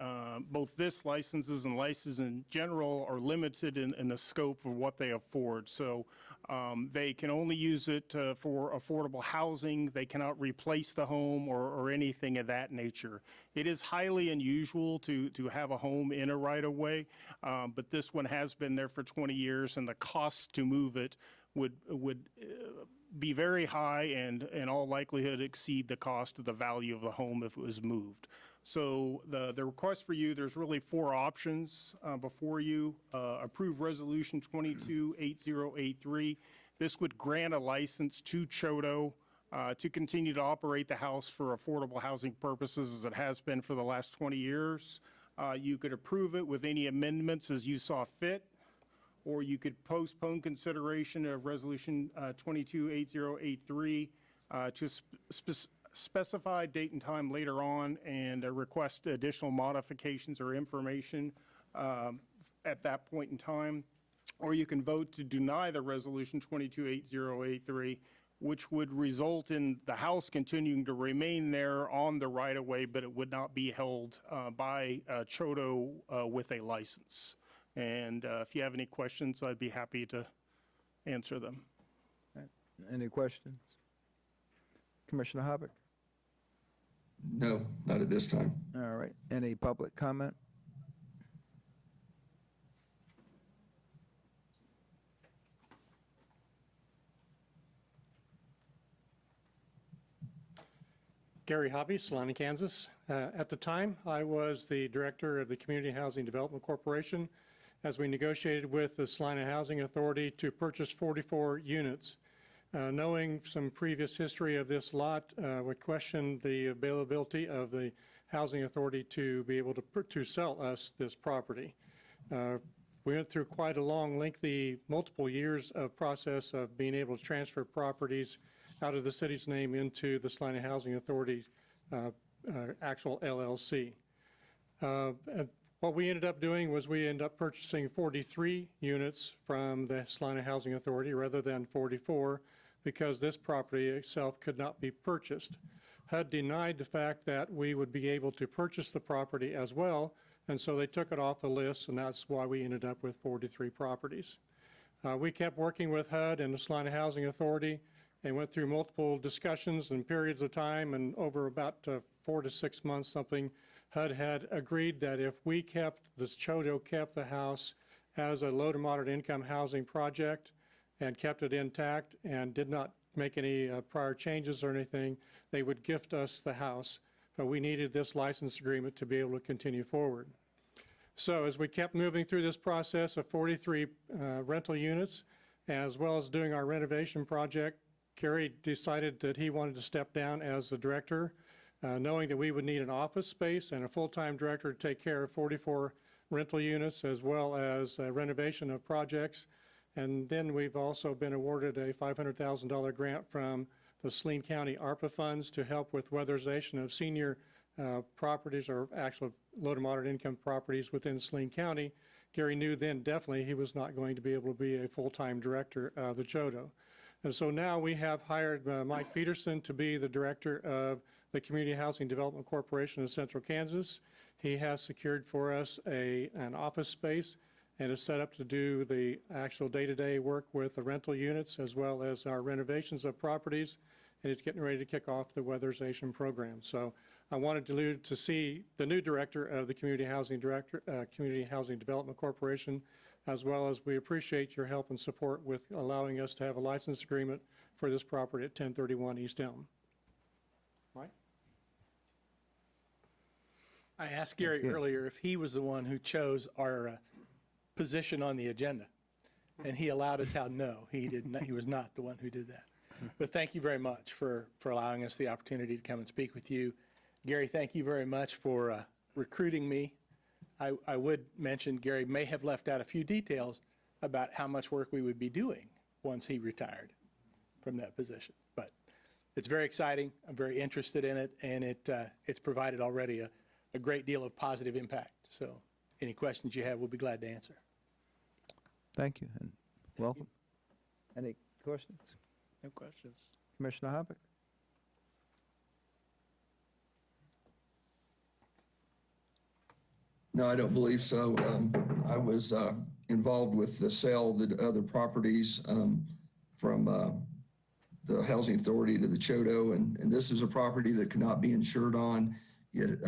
both this licenses and licenses in general are limited in the scope of what they afford. So they can only use it for affordable housing. They cannot replace the home or anything of that nature. It is highly unusual to have a home in a right-of-way, but this one has been there for 20 years, and the cost to move it would be very high and in all likelihood exceed the cost of the value of the home if it was moved. So the request for you, there's really 4 options before you. Approve Resolution 22-8083. This would grant a license to CHODO to continue to operate the house for affordable housing purposes as it has been for the last 20 years. You could approve it with any amendments as you saw fit, or you could postpone consideration of Resolution 22-8083 to specify date and time later on and request additional modifications or information at that point in time. or you can vote to deny the resolution 228083, which would result in the house continuing to remain there on the right-of-way, but it would not be held by Chodo with a license. And if you have any questions, I'd be happy to answer them. Any questions? Commissioner Hoppick? No, not at this time. All right. Any public comment? Gary Hobby, Salina, Kansas. At the time, I was the director of the Community Housing Development Corporation as we negotiated with the Salina Housing Authority to purchase 44 units. Knowing some previous history of this lot, we questioned the availability of the Housing Authority to be able to sell us this property. We went through quite a long, lengthy, multiple years of process of being able to transfer properties out of the city's name into the Salina Housing Authority actual LLC. What we ended up doing was we ended up purchasing 43 units from the Salina Housing Authority rather than 44 because this property itself could not be purchased. HUD denied the fact that we would be able to purchase the property as well, and so they took it off the list, and that's why we ended up with 43 properties. We kept working with HUD and the Salina Housing Authority and went through multiple discussions and periods of time, and over about 4 to 6 months something, HUD had agreed that if we kept, this Chodo kept the house as a low to moderate income housing project and kept it intact and did not make any prior changes or anything, they would gift us the house. But we needed this license agreement to be able to continue forward. So as we kept moving through this process of 43 rental units, as well as doing our renovation project, Gary decided that he wanted to step down as the director, knowing that we would need an office space and a full-time director to take care of 44 rental units as well as renovation of projects. And then we've also been awarded a $500,000 grant from the Saline County ARPA funds to help with weatherization of senior properties or actual low to moderate income properties within Saline County. Gary knew then definitely he was not going to be able to be a full-time director of the Chodo. And so now we have hired Mike Peterson to be the director of the Community Housing Development Corporation of Central Kansas. He has secured for us an office space and is set up to do the actual day-to-day work with the rental units as well as our renovations of properties, and he's getting ready to kick off the weatherization program. So I wanted to see the new director of the Community Housing Development Corporation, as well as we appreciate your help and support with allowing us to have a license agreement for this property at 1031 East Elm. Right? I asked Gary earlier if he was the one who chose our position on the agenda, and he allowed us out. No, he did not. He was not the one who did that. But thank you very much for allowing us the opportunity to come and speak with you. Gary, thank you very much for recruiting me. I would mention Gary may have left out a few details about how much work we would be doing once he retired from that position. But it's very exciting. I'm very interested in it, and it's provided already a great deal of positive impact. So any questions you have, we'll be glad to answer. Thank you, and welcome. Any questions? No questions. Commissioner Hoppick? No, I don't believe so. I was involved with the sale of the other properties from the Housing Authority to the Chodo, and this is a property that cannot be insured on. Yet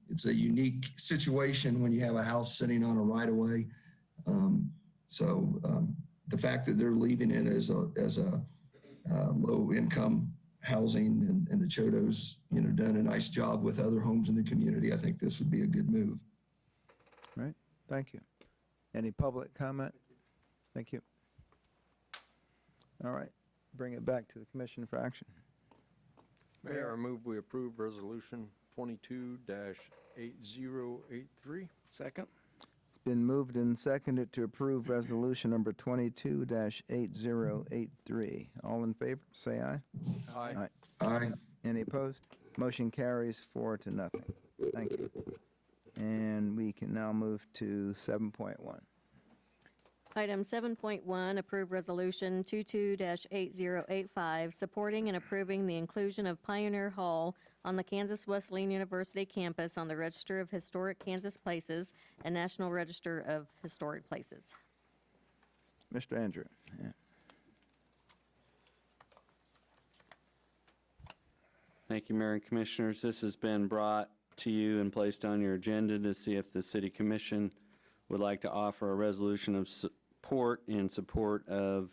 it's a unique situation when you have a house sitting on a right-of-way. So the fact that they're leaving it as a low-income housing and the Chodo's, done a nice job with other homes in the community, I think this would be a good move. Right, thank you. Any public comment? Thank you. All right, bring it back to the commission for action. Mayor, I move we approve resolution 22-8083. Second. It's been moved and seconded to approve resolution number 22-8083. All in favor, say aye. Aye. Aye. Any opposed? Motion carries 4-0. Thank you. And we can now move to 7.1. Item 7.1, approve Resolution 22-8085, supporting and approving the inclusion of Pioneer Hall on the Kansas Wesleyan University campus on the Register of Historic Kansas Places and National Register of Historic Places. Mr. Andrew. Yeah. Thank you, Mayor and Commissioners. This has been brought to you and placed on your agenda to see if the City Commission would like to offer a resolution of support in support of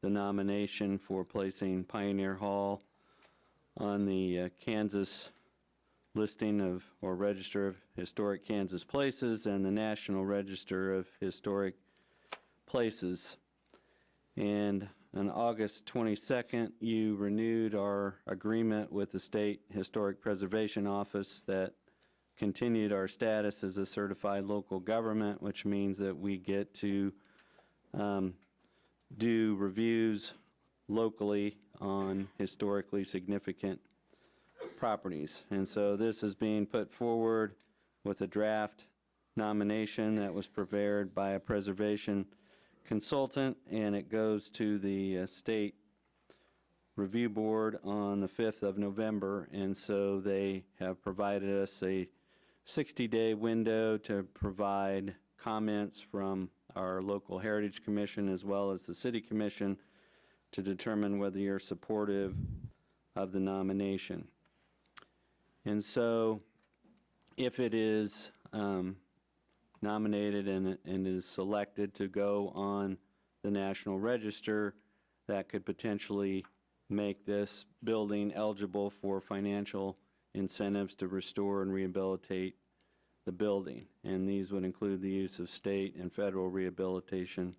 the nomination for placing Pioneer Hall on the Kansas listing of, or Register of Historic Kansas Places and the National Register of Historic Places. And on August 22nd, you renewed our agreement with the State Historic Preservation Office that continued our status as a certified local government, which means that we get to do reviews locally on historically significant properties. And so this is being put forward with a draft nomination that was prepared by a preservation consultant, and it goes to the State Review Board on the 5th of November. And so they have provided us a 60-day window to provide comments from our local Heritage Commission as well as the City Commission to determine whether you're supportive of the nomination. And so if it is nominated and is selected to go on the National Register, that could potentially make this building eligible for financial incentives to restore and rehabilitate the building. And these would include the use of state and federal rehabilitation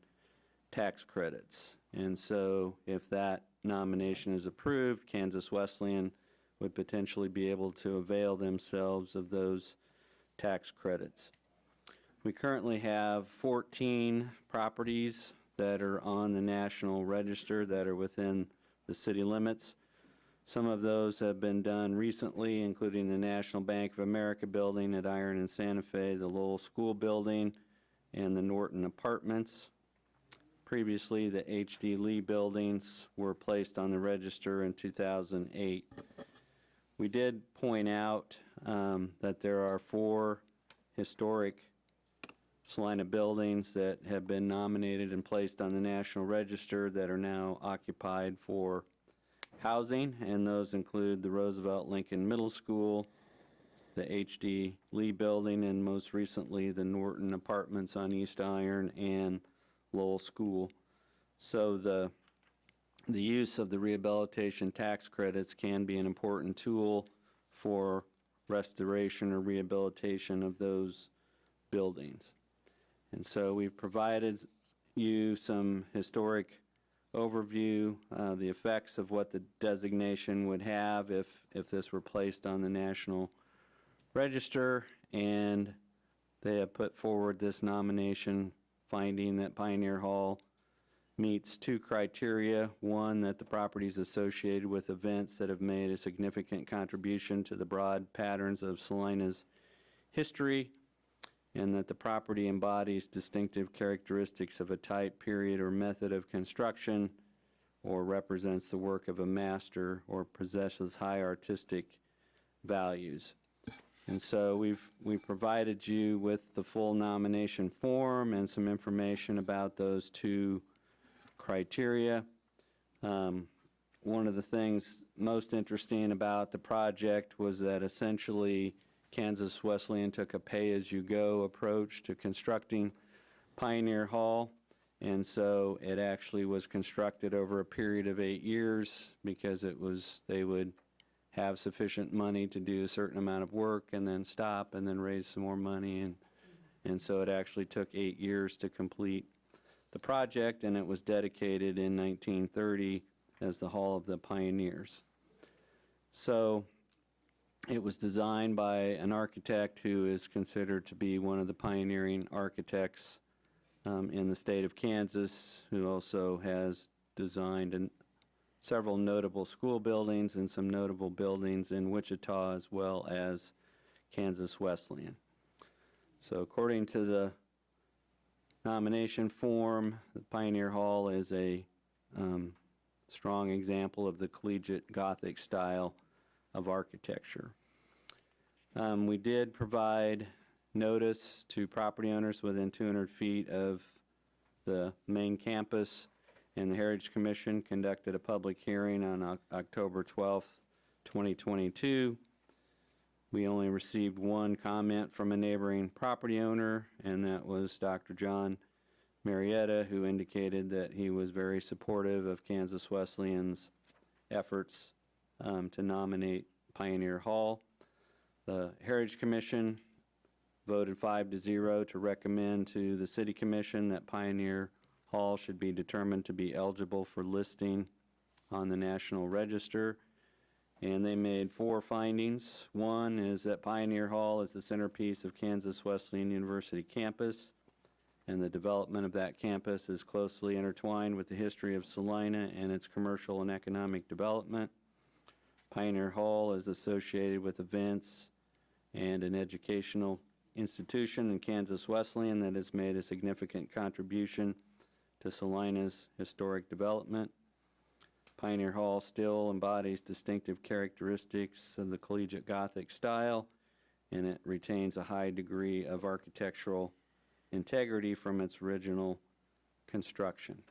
tax credits. And so if that nomination is approved, Kansas Wesleyan would potentially be able to avail themselves of those tax credits. We currently have 14 properties that are on the National Register that are within the city limits. Some of those have been done recently, including the National Bank of America building at Iron and Santa Fe, the Lowell School building, and the Norton Apartments. Previously, the H.D. Lee buildings were placed on the register in 2008. We did point out that there are 4 historic Salina buildings that have been nominated and placed on the National Register that are now occupied for housing, and those include the Roosevelt Lincoln Middle School, the H.D. Lee building, and most recently the Norton Apartments on East Iron and Lowell School. So the use of the rehabilitation tax credits can be an important tool for restoration or rehabilitation of those buildings. And so we've provided you some historic overview, the effects of what the designation would have if this were placed on the National Register, and they have put forward this nomination finding that Pioneer Hall meets 2 criteria. One, that the property is associated with events that have made a significant contribution to the broad patterns of Salina's history, and that the property embodies distinctive characteristics of a type, period, or method of construction, or represents the work of a master, or possesses high artistic values. And so we've provided you with the full nomination form and some information about those 2 criteria. One of the things most interesting about the project was that essentially Kansas Wesleyan took a pay-as-you-go approach to constructing Pioneer Hall, and so it actually was constructed over a period of 8 years because they would have sufficient money to do a certain amount of work and then stop and then raise some more money, and so it actually took 8 years to complete the project, and it was dedicated in 1930 as the Hall of the Pioneers. So it was designed by an architect who is considered to be one of the pioneering architects in the state of Kansas, who also has designed several notable school buildings and some notable buildings in Wichita as well as Kansas Wesleyan. So according to the nomination form. The Pioneer Hall is a strong example of the collegiate Gothic style of architecture. We did provide notice to property owners within 200 feet of the main campus, and the Heritage Commission conducted a public hearing on October 12th, 2022. We only received one comment from a neighboring property owner, and that was Dr. John Marietta, who indicated that he was very supportive of Kansas Wesleyan's efforts to nominate Pioneer Hall. The Heritage Commission voted 5-0 to recommend to the City Commission that Pioneer Hall should be determined to be eligible for listing on the National Register. And they made 4 findings. One is that Pioneer Hall is the centerpiece of Kansas Wesleyan University campus, and the development of that campus is closely intertwined with the history of Salina and its commercial and economic development. Pioneer Hall is associated with events and an educational institution in Kansas Wesleyan that has made a significant contribution to Salina's historic development. Pioneer Hall still embodies distinctive characteristics of the collegiate Gothic style, and it retains a high degree of architectural integrity from its original construction.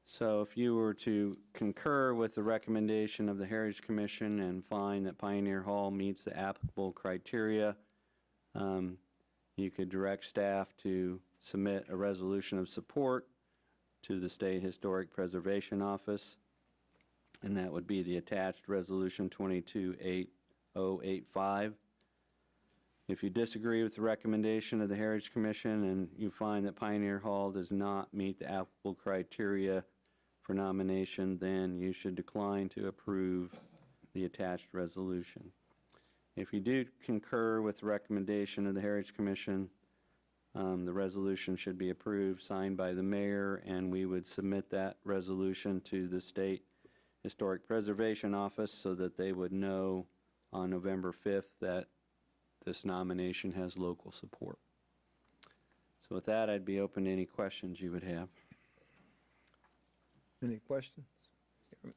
So if you were to concur with the recommendation of the Heritage Commission and find that Pioneer Hall meets the applicable criteria, you could direct staff to submit a resolution of support to the State Historic Preservation Office, and that would be the attached Resolution 228085. If you disagree with the recommendation of the Heritage Commission and you find that Pioneer Hall does not meet the applicable criteria for nomination, then you should decline to approve the attached resolution. If you do concur with the recommendation of the Heritage Commission, the resolution should be approved, signed by the mayor, and we would submit that resolution to the State Historic Preservation Office so that they would know on November 5th that this nomination has local support. So with that, I'd be open to any questions you would have. Any questions? None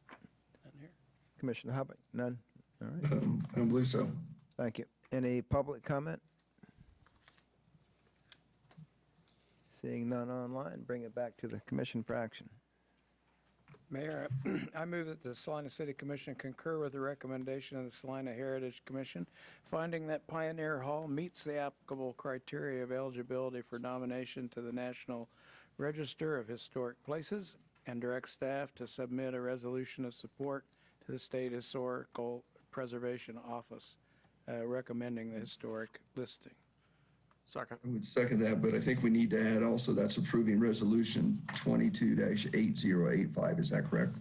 here. Commissioner Hubbard? None? All right. I don't believe so. Thank you. Any public comment? Seeing none online, bring it back to the commission for action. Mayor, I move that the Salina City Commission concur with the recommendation of the Salina Heritage Commission, finding that Pioneer Hall meets the applicable criteria of eligibility for nomination to the National Register of Historic Places, and direct staff to submit a resolution of support to the State Historical Preservation Office, recommending the historic listing. Second. I would second that, but I think we need to add also that's approving resolution 22-8085. Is that correct?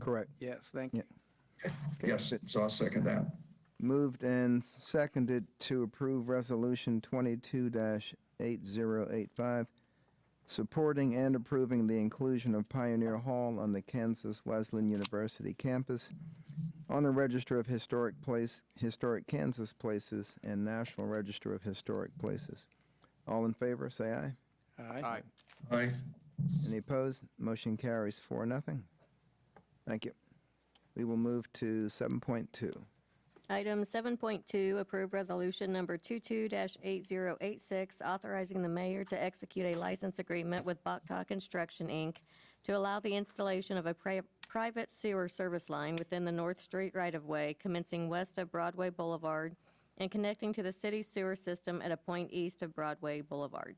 Correct. Yes, thank you. Yes, so I'll second that. Moved and seconded to approve Resolution 22-8085, supporting and approving the inclusion of Pioneer Hall on the Kansas Wesleyan University campus on the Register of Historic Kansas Places and National Register of Historic Places. All in favor, say aye. Aye. Aye. Any opposed? Motion carries 4-0. Thank you. We will move to 7.2. Item 7.2, approve resolution number 22-8086, authorizing the mayor to execute a license agreement with Bhakta Construction, Inc. to allow the installation of a private sewer service line within the North Street right-of-way commencing west of Broadway Boulevard and connecting to the city's sewer system at a point east of Broadway Boulevard.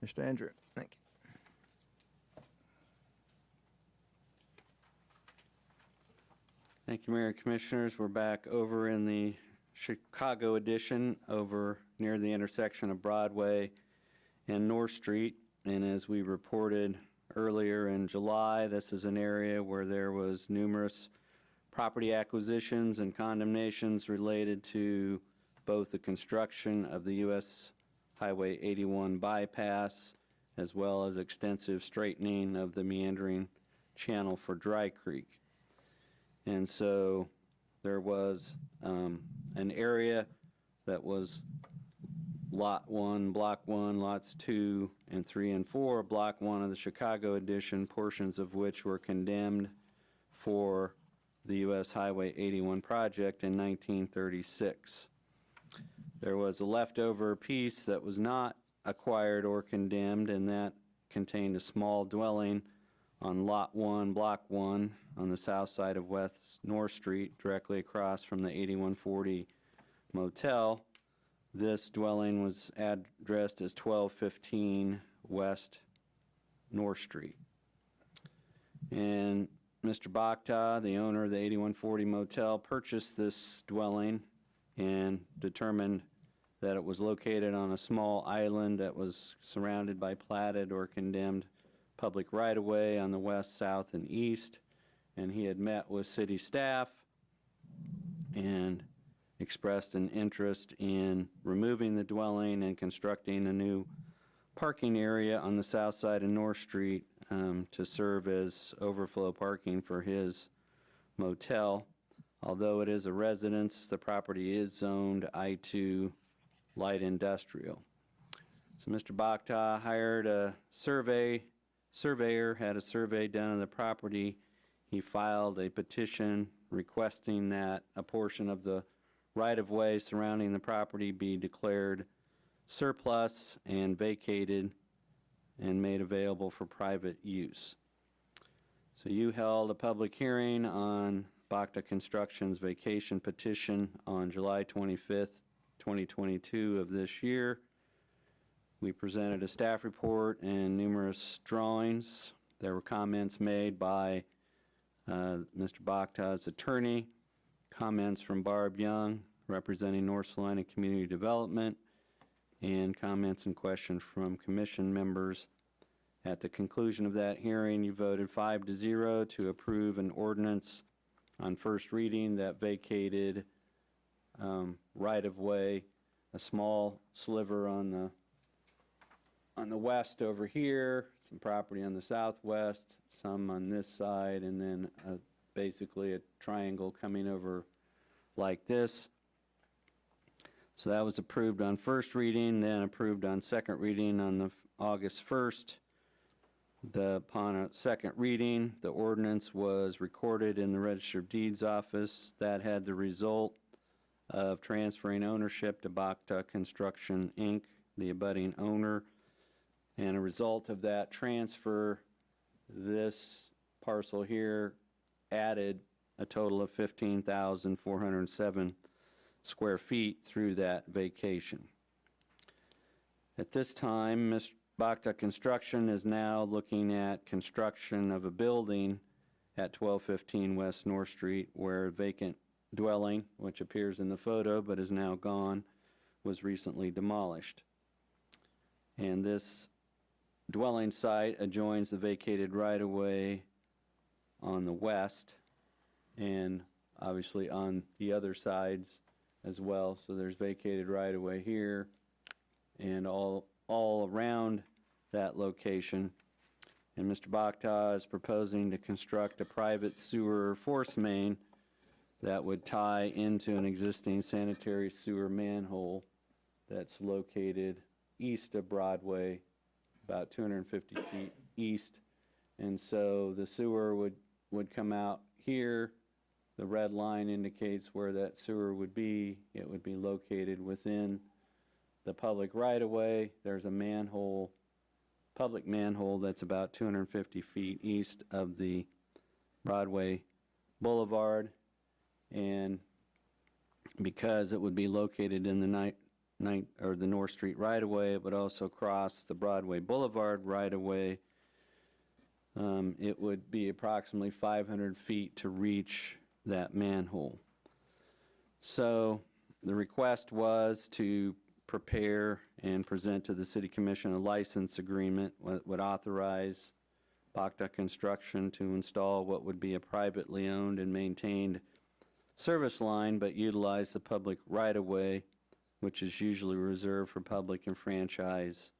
Mr. Andrew, thank you. Thank you, Mayor and Commissioners. We're back over in the Chicago edition over near the intersection of Broadway and North Street. And as we reported earlier in July, this is an area where there was numerous property acquisitions and condemnations related to both the construction of the U.S. Highway 81 bypass as well as extensive straightening of the meandering channel for Dry Creek. And so there was an area that was Lot 1, Block 1, Lots 2 and 3 and 4, Block 1 of the Chicago edition, portions of which were condemned for the U.S. Highway 81 project in 1936. There was a leftover piece that was not acquired or condemned, and that contained a small dwelling on Lot 1, Block 1, on the south side of West North Street, directly across from the 8140 motel. This dwelling was addressed as 1215 West North Street. And Mr. Bhakta, the owner of the 8140 motel, purchased this dwelling and determined that it was located on a small island that was surrounded by platted or condemned public right-of-way on the west, south, and east. And he had met with city staff and expressed an interest in removing the dwelling and constructing a new parking area on the south side of North Street to serve as overflow parking for his motel. Although it is a residence, the property is zoned I-2 light industrial. So Mr. Bhakta hired a surveyor, had a survey done of the property. He filed a petition requesting that a portion of the right-of-way surrounding the property be declared surplus and vacated and made available for private use. So you held a public hearing on Bhakta Construction's vacation petition on July 25th, 2022 of this year. We presented a staff report and numerous drawings. There were comments made by Mr. Bhakta's attorney, comments from Barb Young, representing North Salina Community Development, and comments and questions from commission members. At the conclusion of that hearing, you voted 5-0 to approve an ordinance on first reading that vacated right-of-way, a small sliver on the west over here, some property on the southwest, some on this side, and then basically a triangle coming over like this. So that was approved on first reading, then approved on second reading on the August 1st. Upon a second reading, the ordinance was recorded in the Register of Deeds office. That had the result of transferring ownership to Bhakta Construction, Inc., the abutting owner. And a result of that transfer, this parcel here added a total of 15,407 square feet through that vacation. At this time, Mr. Bhakta Construction is now looking at construction of a building at 1215 West North Street, where a vacant dwelling, which appears in the photo but is now gone, was recently demolished. And this dwelling site adjoins the vacated right-of-way on the west and obviously on the other sides as well. So there's vacated right-of-way here and all around that location. And Mr. Bhakta is proposing to construct a private sewer force main that would tie into an existing sanitary sewer manhole that's located east of Broadway, about 250 feet east. And so the sewer would come out here. The red line indicates where that sewer would be. It would be located within the public right-of-way. There's a manhole, public manhole, that's about 250 feet east of the Broadway Boulevard. And because it would be located in the the North Street right-of-way, it would also cross the Broadway Boulevard right-of-way. It would be approximately 500 feet to reach that manhole. So the request was to prepare and present to the City Commission a license agreement that would authorize Bhakta Construction to install what would be a privately owned and maintained service line, but utilize the public right-of-way, which is usually reserved for public and franchise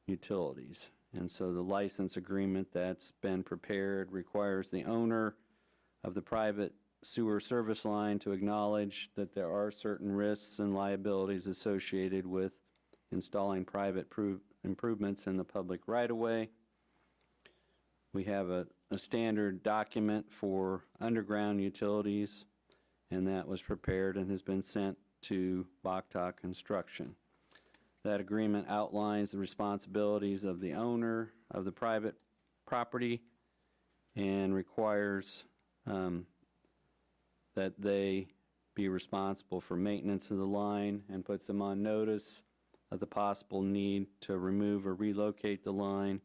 utilities. And so the license agreement that's been prepared requires the owner of the private sewer service line to acknowledge that there are certain risks and liabilities associated with installing private improvements in the public right-of-way. We have a standard document for underground utilities, and that was prepared and has been sent to Bhakta Construction. That agreement outlines the responsibilities of the owner of the private property and requires that they be responsible for maintenance of the line, and puts them on notice of the possible need to remove or relocate the line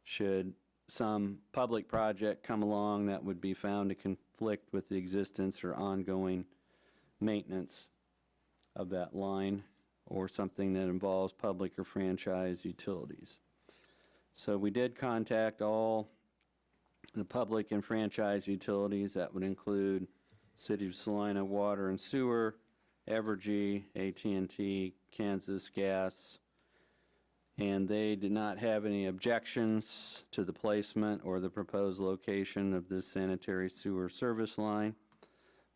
should some public project come along that would be found to conflict with the existence or ongoing maintenance of that line, or something that involves public or franchise utilities. So we did contact all the public and franchise utilities. That would include City of Salina Water and Sewer, Evergy, AT&T, Kansas Gas, and they did not have any objections to the placement or the proposed location of this sanitary sewer service line,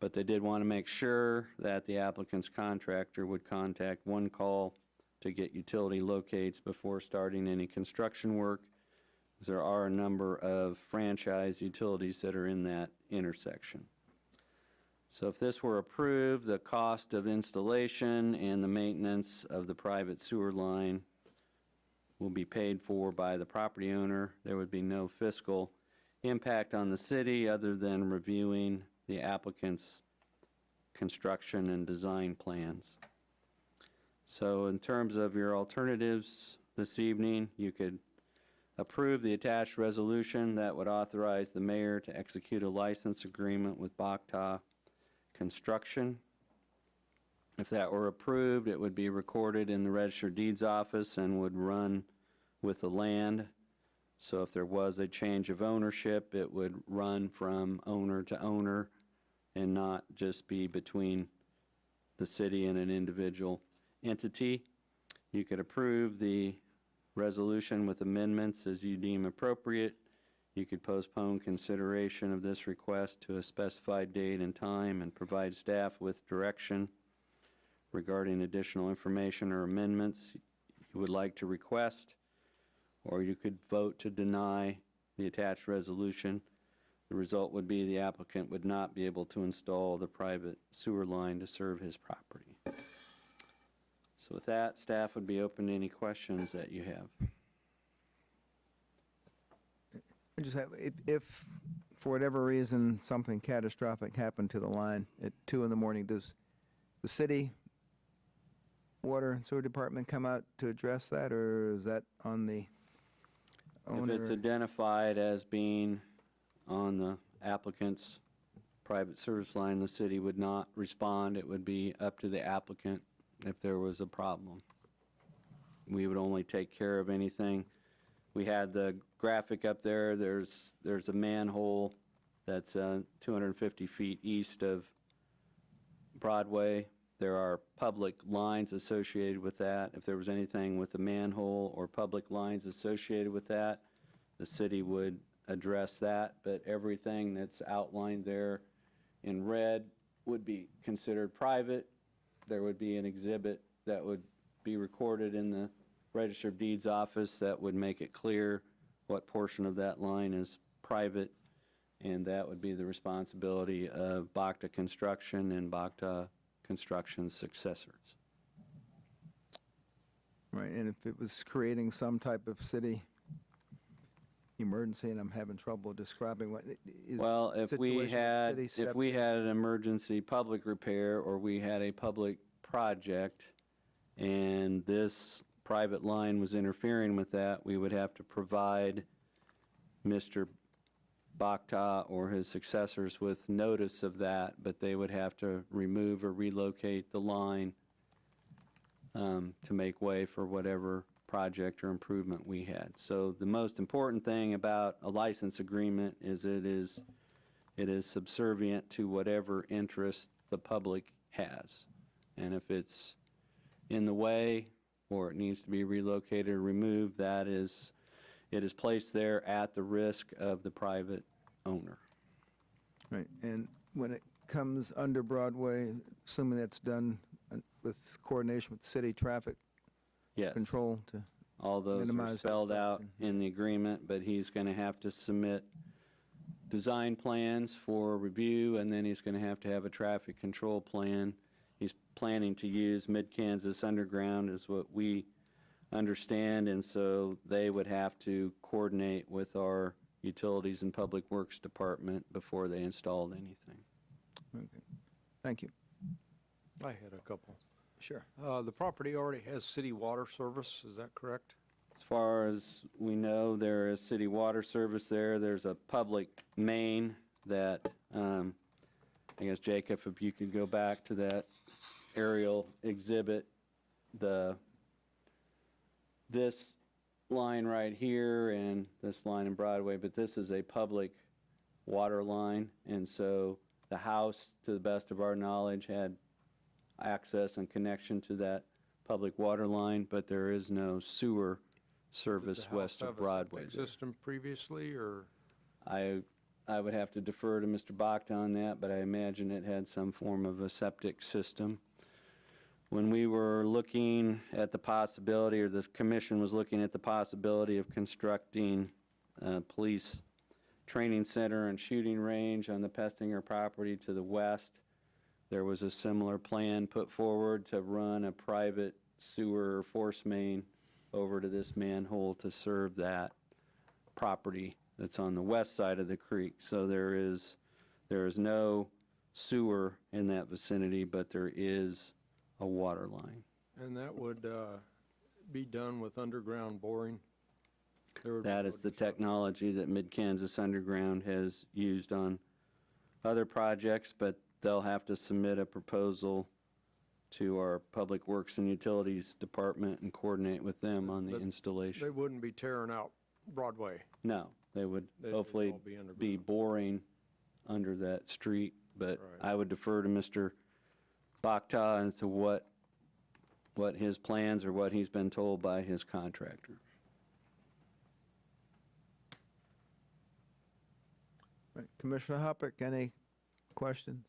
but they did want to make sure that the applicant's contractor would contact One Call to get utility locates before starting any construction work, because there are a number of franchise utilities that are in that intersection. So if this were approved, the cost of installation and the maintenance of the private sewer line will be paid for by the property owner. There would be no fiscal impact on the city other than reviewing the applicant's construction and design plans. So in terms of your alternatives this evening, you could approve the attached resolution that would authorize the mayor to execute a license agreement with Bhakta Construction. If that were approved, it would be recorded in the Register of Deeds office and would run with the land. So if there was a change of ownership, it would run from owner to owner and not just be between the city and an individual entity. You could approve the resolution with amendments as you deem appropriate. You could postpone consideration of this request to a specified date and time and provide staff with direction regarding additional information or amendments you would like to request, or you could vote to deny the attached resolution. The result would be the applicant would not be able to install the private sewer line to serve his property. So with that, staff would be open to any questions that you have. I just have, if for whatever reason something catastrophic happened to the line at 2 in the morning, does the city water and sewer department come out to address that, or is that on the owner? If it's identified as being on the applicant's private service line, the city would not respond. It would be up to the applicant if there was a problem. We would only take care of anything. We had the graphic up there. There's a manhole that's 250 feet east of Broadway. There are public lines associated with that. If there was anything with the manhole or public lines associated with that, the city would address that, but everything that's outlined there in red would be considered private. There would be an exhibit that would be recorded in the Register of Deeds office that would make it clear what portion of that line is private, and that would be the responsibility of Bhakta Construction and Bhakta Construction's successors. Right, and if it was creating some type of city emergency, and I'm having trouble describing what is. Well, if we situation where the city had, if steps we in. had an emergency public repair, or we had a public project, and this private line was interfering with that, we would have to provide Mr. Bhakta or his successors with notice of that, but they would have to remove or relocate the line to make way for whatever project or improvement we had. So the most important thing about a license agreement is it is subservient to whatever interest the public has. And if it's in the way or it needs to be relocated or removed, it is placed there at the risk of the private owner. Right, and when it comes under Broadway, assuming that's done with coordination with city traffic Yes. control to All those are minimize spelled out in the agreement, but he's going to have to submit design plans for review, and then he's going to have a traffic control plan. He's planning to use Mid-Kansas Underground is what we understand, and so they would have to coordinate with our Utilities and Public Works Department before they installed anything. Okay. Thank you. I had a couple. Sure. The property already has city water service, is that correct? As far as we know, there is city water service there. There's a public main that, I guess, Jacob, if you could go back to that aerial exhibit, this line right here and this line in Broadway, but this is a public water line, and so the house, to the best of our knowledge, had access and connection to that public water line, but there is no sewer service west of Broadway. Did the house have a septic system previously, or? I would have to defer to Mr. Bhakta on that, but I imagine it had some form of a septic system. When we were looking at the possibility, or the commission was looking at the possibility of constructing a police training center and shooting range on the Pestinger property to the west, there was a similar plan put forward to run a private sewer force main over to this manhole to serve that property that's on the west side of the creek. So there is no sewer in that vicinity, but there is a water line. And that would be done with underground boring? That is the technology that Mid-Kansas Underground has used on other projects, but they'll have to submit a proposal to our Public Works and Utilities Department and coordinate with them on the installation. They wouldn't be tearing out Broadway? No, they would They'd hopefully all be underground. be boring under that street, but I would defer to Mr. Bhakta as to what his plans or what he's been told by his contractor. Right. Commissioner Hoppick, any questions?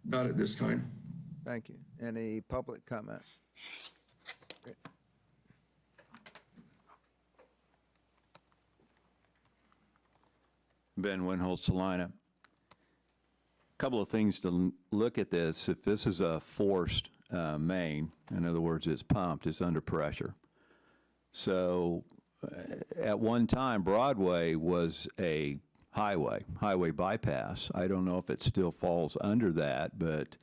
Not at this time. Thank you. Any public comment? Great. Ben Winholtz, Salina. Couple of things to look at this. If this is a forced main, in other words, it's pumped, it's under pressure. So at one time, Broadway was a highway bypass. I don't know if it still falls under that, but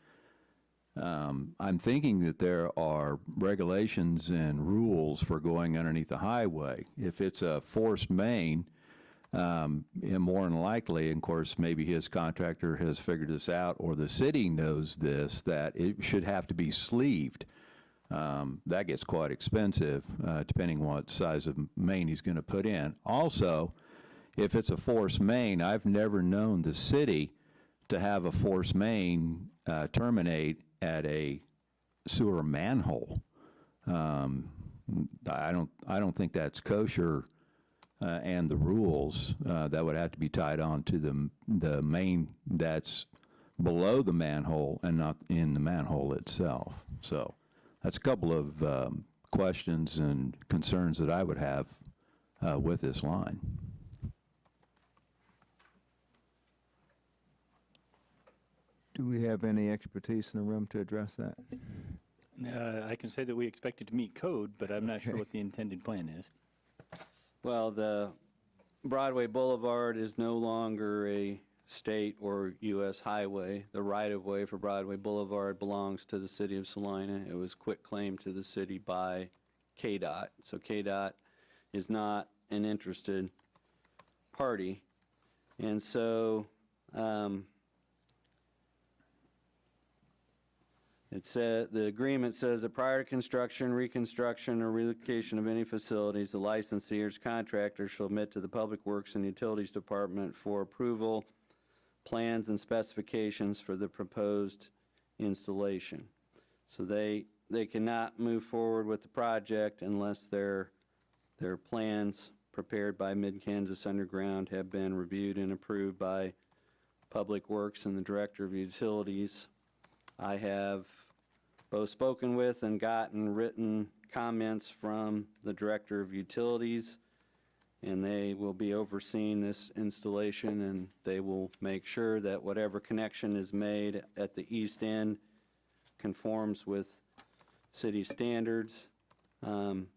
I'm thinking that there are regulations and rules for going underneath the highway. If it's a forced main, more than likely, of course, maybe his contractor has figured this out, or the city knows this, that it should have to be sleeved. That gets quite expensive, depending on what size of main he's going to put in. Also, if it's a forced main, I've never known the city to have a forced main terminate at a sewer manhole. I don't think that's kosher. And the rules that would have to be tied on to the main that's below the manhole and not in the manhole itself. So that's a couple of questions and concerns that I would have with this line. Do we have any expertise in the room to address that? I can say that we expect it to meet code, but I'm not sure what the intended plan is. Well, the Broadway Boulevard is no longer a state or U.S. highway. The right-of-way for Broadway Boulevard belongs to the city of Salina. It was quitclaimed to the city by KDOT. So KDOT is not an interested party. And so the agreement says that prior to construction, reconstruction, or relocation of any facilities, the licensee or contractor shall admit to the Public Works and Utilities Department for approval plans and specifications for the proposed installation. So they cannot move forward with the project unless their plans prepared by Mid-Kansas Underground have been reviewed and approved by Public Works and the Director of Utilities. I have both spoken with and gotten written comments from the Director of Utilities, and they will be overseeing this installation, and they will make sure that whatever connection is made at the east end conforms with city standards. And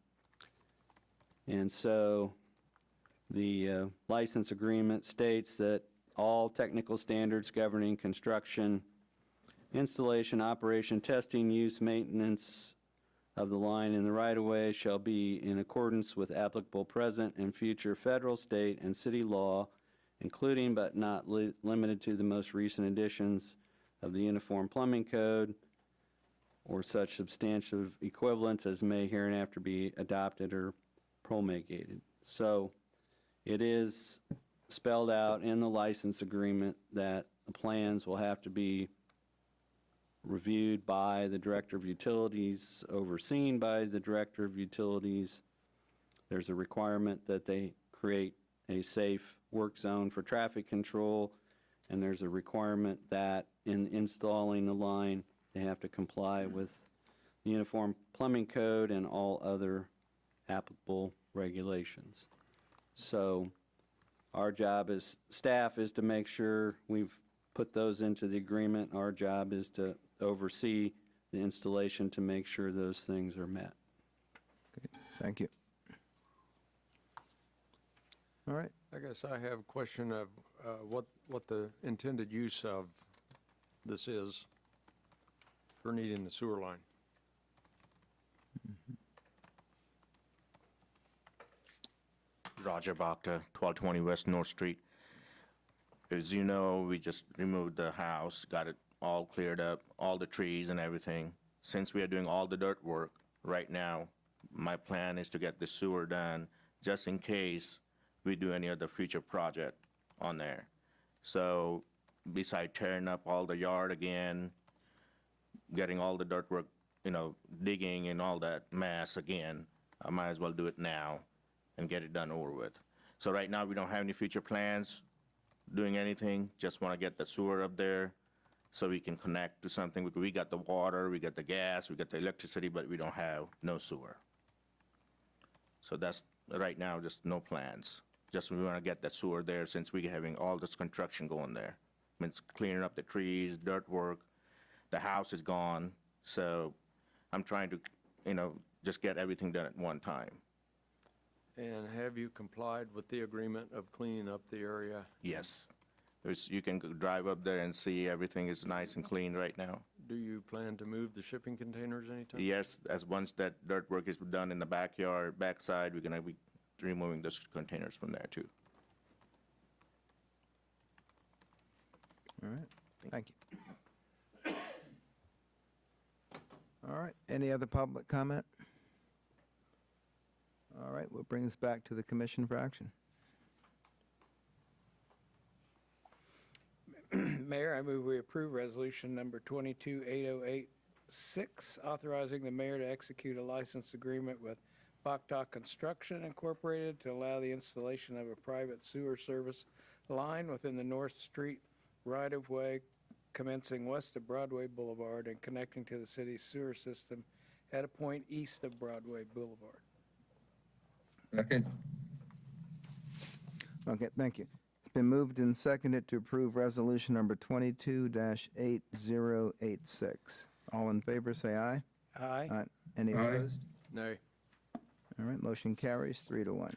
so the license agreement states that all technical standards governing construction, installation, operation, testing, use, maintenance of the line in the right-of-way shall be in accordance with applicable present and future federal, state, and city law, including but not limited to the most recent editions of the Uniform Plumbing Code or such substantive equivalents as may hereinafter be adopted or promulgated. So it is spelled out in the license agreement that the plans will have to be reviewed by the Director of Utilities, overseen by the Director of Utilities. There's a requirement that they create a safe work zone for traffic control, and there's a requirement that in installing the line, they have to comply with the Uniform Plumbing Code and all other applicable regulations. So our job as staff is to make sure we've put those into the agreement. Our job is to oversee the installation to make sure those things are met. Okay, thank you. All right. I guess I have a question of what the intended use of this is for needing the sewer line. Roger Bhakta, 1220 West North Street. As you know, we just removed the house, got it all cleared up, all the trees and everything. Since we are doing all the dirt work right now, my plan is to get the sewer done just in case we do any other future project on there. So beside tearing up all the yard again, getting all the dirt work, digging and all that mess again, I might as well do it now and get it done over with. So right now, we don't have any future plans doing anything, just want to get the sewer up there so we can connect to something. We got the water, we got the gas, we got the electricity, but we don't have no sewer. So that's, right now, just no plans. Just we want to get that sewer there since we're having all this construction going there. I mean, it's cleaning up the trees, dirt work, the house is gone, so I'm trying to, just get everything done at one time. And have you complied with the agreement of cleaning up the area? Yes. You can drive up there and see everything is nice and clean right now. Do you plan to move the shipping containers anytime? Yes, as once that dirt work is done in the backyard, backside, we're gonna be removing those containers from there too. All right, thank you. All right, any other public comment? All right, we'll bring this back to the Commission for action. Mayor, I move we approve resolution number 228086, authorizing the mayor to execute a license agreement with Bhakta Construction Incorporated to allow the installation of a private sewer service line within the North Street right-of-way commencing west of Broadway Boulevard and connecting to the city's sewer system at a point east of Broadway Boulevard. Second. Okay, thank you. It's been moved and seconded to approve resolution number 22-8086. All in favor, say aye. Aye. Aye. Any opposed? Nay. All right, motion carries 3-1.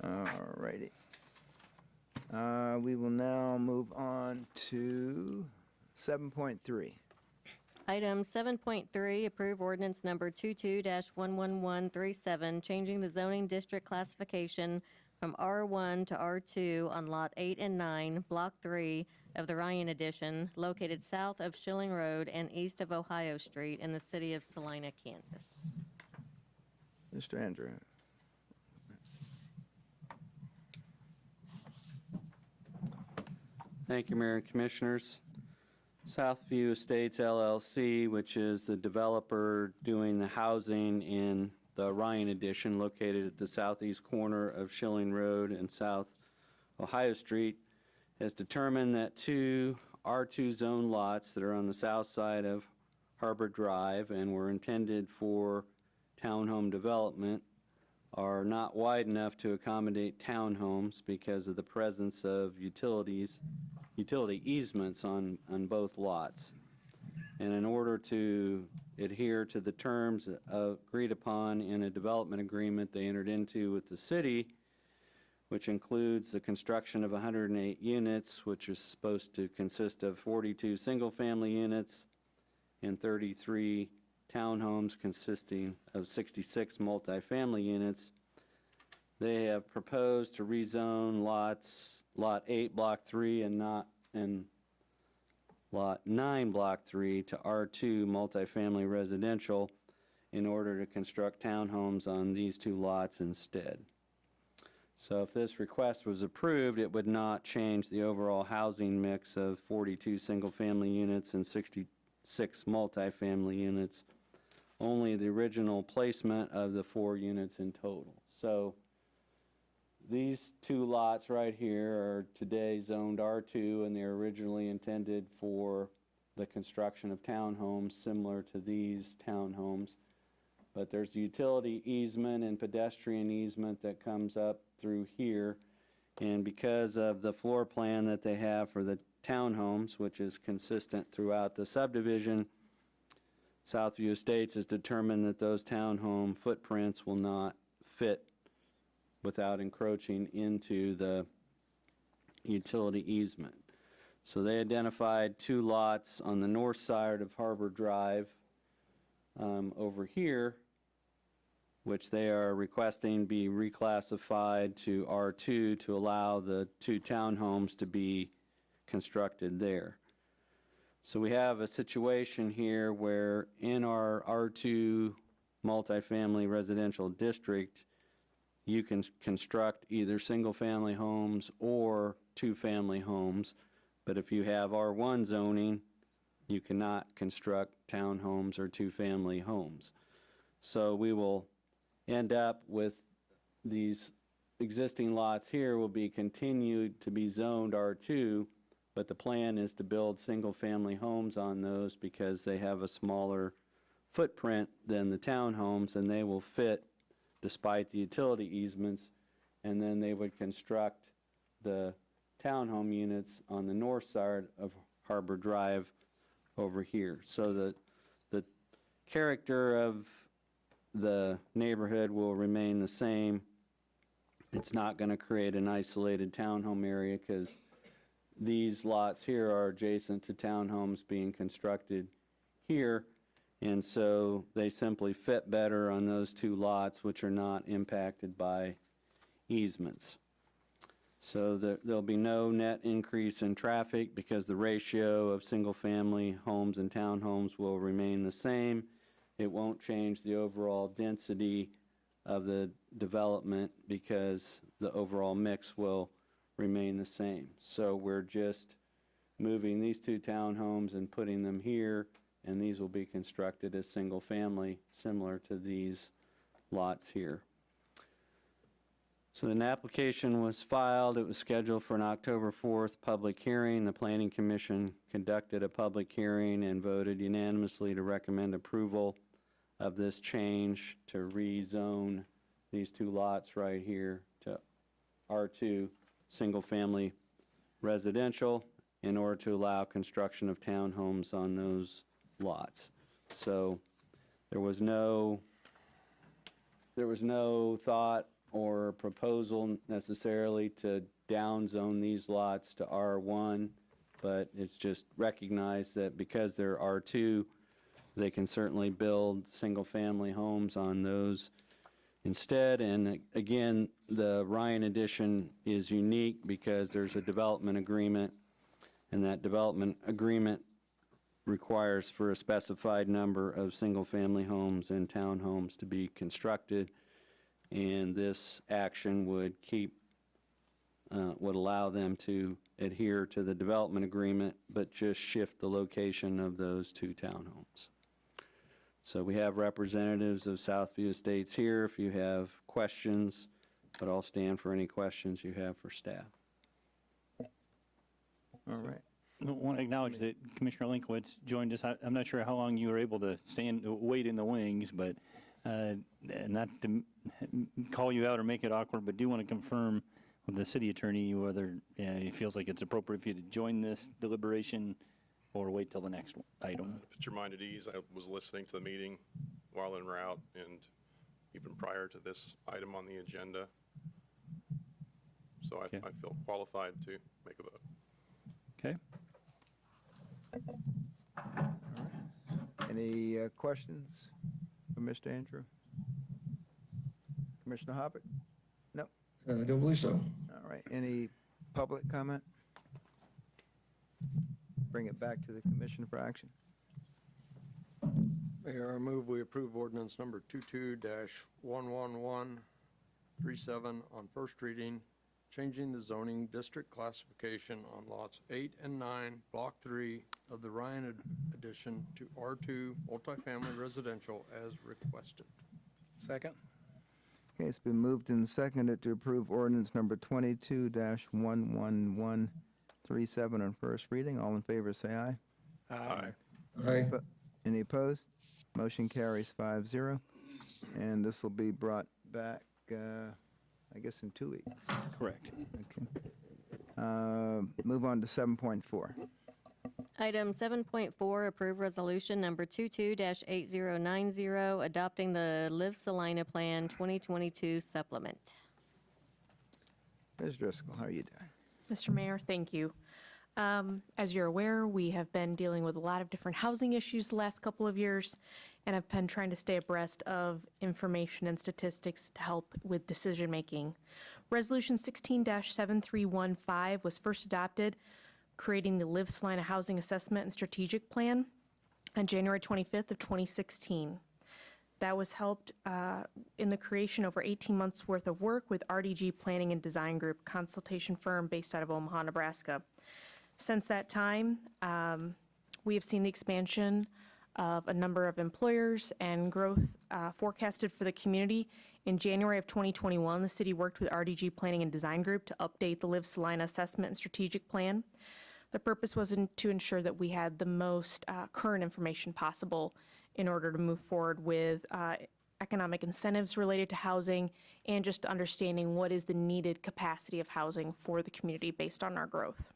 All righty. We will now move on to 7.3. Item 7.3, approve ordinance number 22-11137, changing the zoning district classification from R1 to R2 on Lot 8 and 9, Block 3 of the Ryan Addition, located south of Schilling Road and east of Ohio Street in the city of Salina, Kansas. Mr. Andrew. Thank you, Mayor and Commissioners. Southview Estates LLC, which is the developer doing the housing in the Ryan Addition located at the southeast corner of Schilling Road and South Ohio Street, has determined that two R2 zone lots that are on the south side of Harbor Drive and were intended for townhome development are not wide enough to accommodate townhomes because of the presence of utility easements on both lots. And in order to adhere to the terms agreed upon in a development agreement they entered into with the city, which includes the construction of 108 units, which is supposed to consist of 42 single-family units and 33 townhomes consisting of 66 multifamily units. They have proposed to rezone Lot 8, Block 3, and Lot 9, Block 3 to R2 multifamily residential in order to construct townhomes on these two lots instead. So if this request was approved, it would not change the overall housing mix of 42 single-family units and 66 multifamily units, only the original placement of the 4 units in total. So these two lots right here are today zoned R2, and they're originally intended for the construction of townhomes similar to these townhomes. But there's utility easement and pedestrian easement that comes up through here. And because of the floor plan that they have for the townhomes, which is consistent throughout the subdivision, Southview Estates has determined that those townhome footprints will not fit without encroaching into the utility easement. So they identified 2 lots on the north side of Harbor Drive over here, which they are requesting be reclassified to R2 to allow the 2 townhomes to be constructed there. So we have a situation here where in our R2 multifamily residential district, you can construct either single-family homes or 2-family homes, but if you have R1 zoning, you cannot construct townhomes or 2-family homes. So we will end up with these existing lots here will be continued to be zoned R2, but the plan is to build single-family homes on those because they have a smaller footprint than the townhomes, and they will fit despite the utility easements, and then they would construct the townhome units on the north side of Harbor Drive over here. So the character of the neighborhood will remain the same. It's not going to create an isolated townhome area because these lots here are adjacent to townhomes being constructed here, and so they simply fit better on those 2 lots, which are not impacted by easements. So there'll be no net increase in traffic because the ratio of single-family homes and townhomes will remain the same. It won't change the overall density of the development because the overall mix will remain the same. So we're just moving these 2 townhomes and putting them here, and these will be constructed as single-family, similar to these lots here. So an application was filed. It was scheduled for an October 4th public hearing. The Planning Commission conducted a public hearing and voted unanimously to recommend approval of this change to rezone these 2 lots right here to R2, single-family residential, in order to allow construction of townhomes on those lots. So there was no thought or proposal necessarily to downzone these lots to R1, but it's just recognized that because they're R2, they can certainly build single-family homes on those instead. And again, the Ryan addition is unique because there's a development agreement, and that development agreement requires for a specified number of single-family homes and townhomes to be constructed, and this action would would allow them to adhere to the development agreement, but just shift the location of those 2 townhomes. So we have representatives of Southview Estates here if you have questions, but I'll stand for any questions you have for staff. All right. want to acknowledge that Commissioner Linkowitz joined us. I'm not sure how long you were able to wait in the wings, but not to call you out or make it awkward, but do want to confirm with the city attorney whether he feels like it's appropriate for you to join this deliberation or wait till the next item. Put your mind at ease. I was listening to the meeting while en route and even prior to this item on the agenda. So I feel qualified to make a vote. Okay. Any questions for Mr. Andrew? Commissioner Hobbit? No? I don't believe so. All right, any public comment? Bring it back to the commission for action. Mayor, I move we approve ordinance number 22-11137 on first reading, changing the zoning district classification on lots 8 and 9, Block 3 of the Ryan addition to R2 multifamily residential as requested. Second? Okay, it's been moved and seconded to approve ordinance number 22-11137 on first reading. All in favor, say aye. Aye. Aye. Any opposed? Motion carries 5-0. And this will be brought back, I guess, in 2 weeks. Correct. Okay. Move on to 7.4. Item 7.4, approve resolution number 22-8090, adopting the Live Salina Plan 2022 supplement. Ms. Driscoll, how are you doing? Mr. Mayor, thank you. As you're aware, we have been dealing with a lot of different housing issues the last couple of years, and I've been trying to stay abreast of information and statistics to help with decision-making. Resolution 16-7315 was first adopted, creating the Live Salina Housing Assessment and Strategic Plan on January 25th of 2016. That was helped in the creation over 18 months worth of work with RDG Planning and Design Group, consultation firm based out of Omaha, Nebraska. Since that time, we have seen the expansion of a number of employers and growth forecasted for the community. In January of 2021, the city worked with RDG Planning and Design Group to update the Live Salina Assessment and Strategic Plan. The purpose was to ensure that we had the most current information possible in order to move forward with economic incentives related to housing and just understanding what is the needed capacity of housing for the community based on our growth.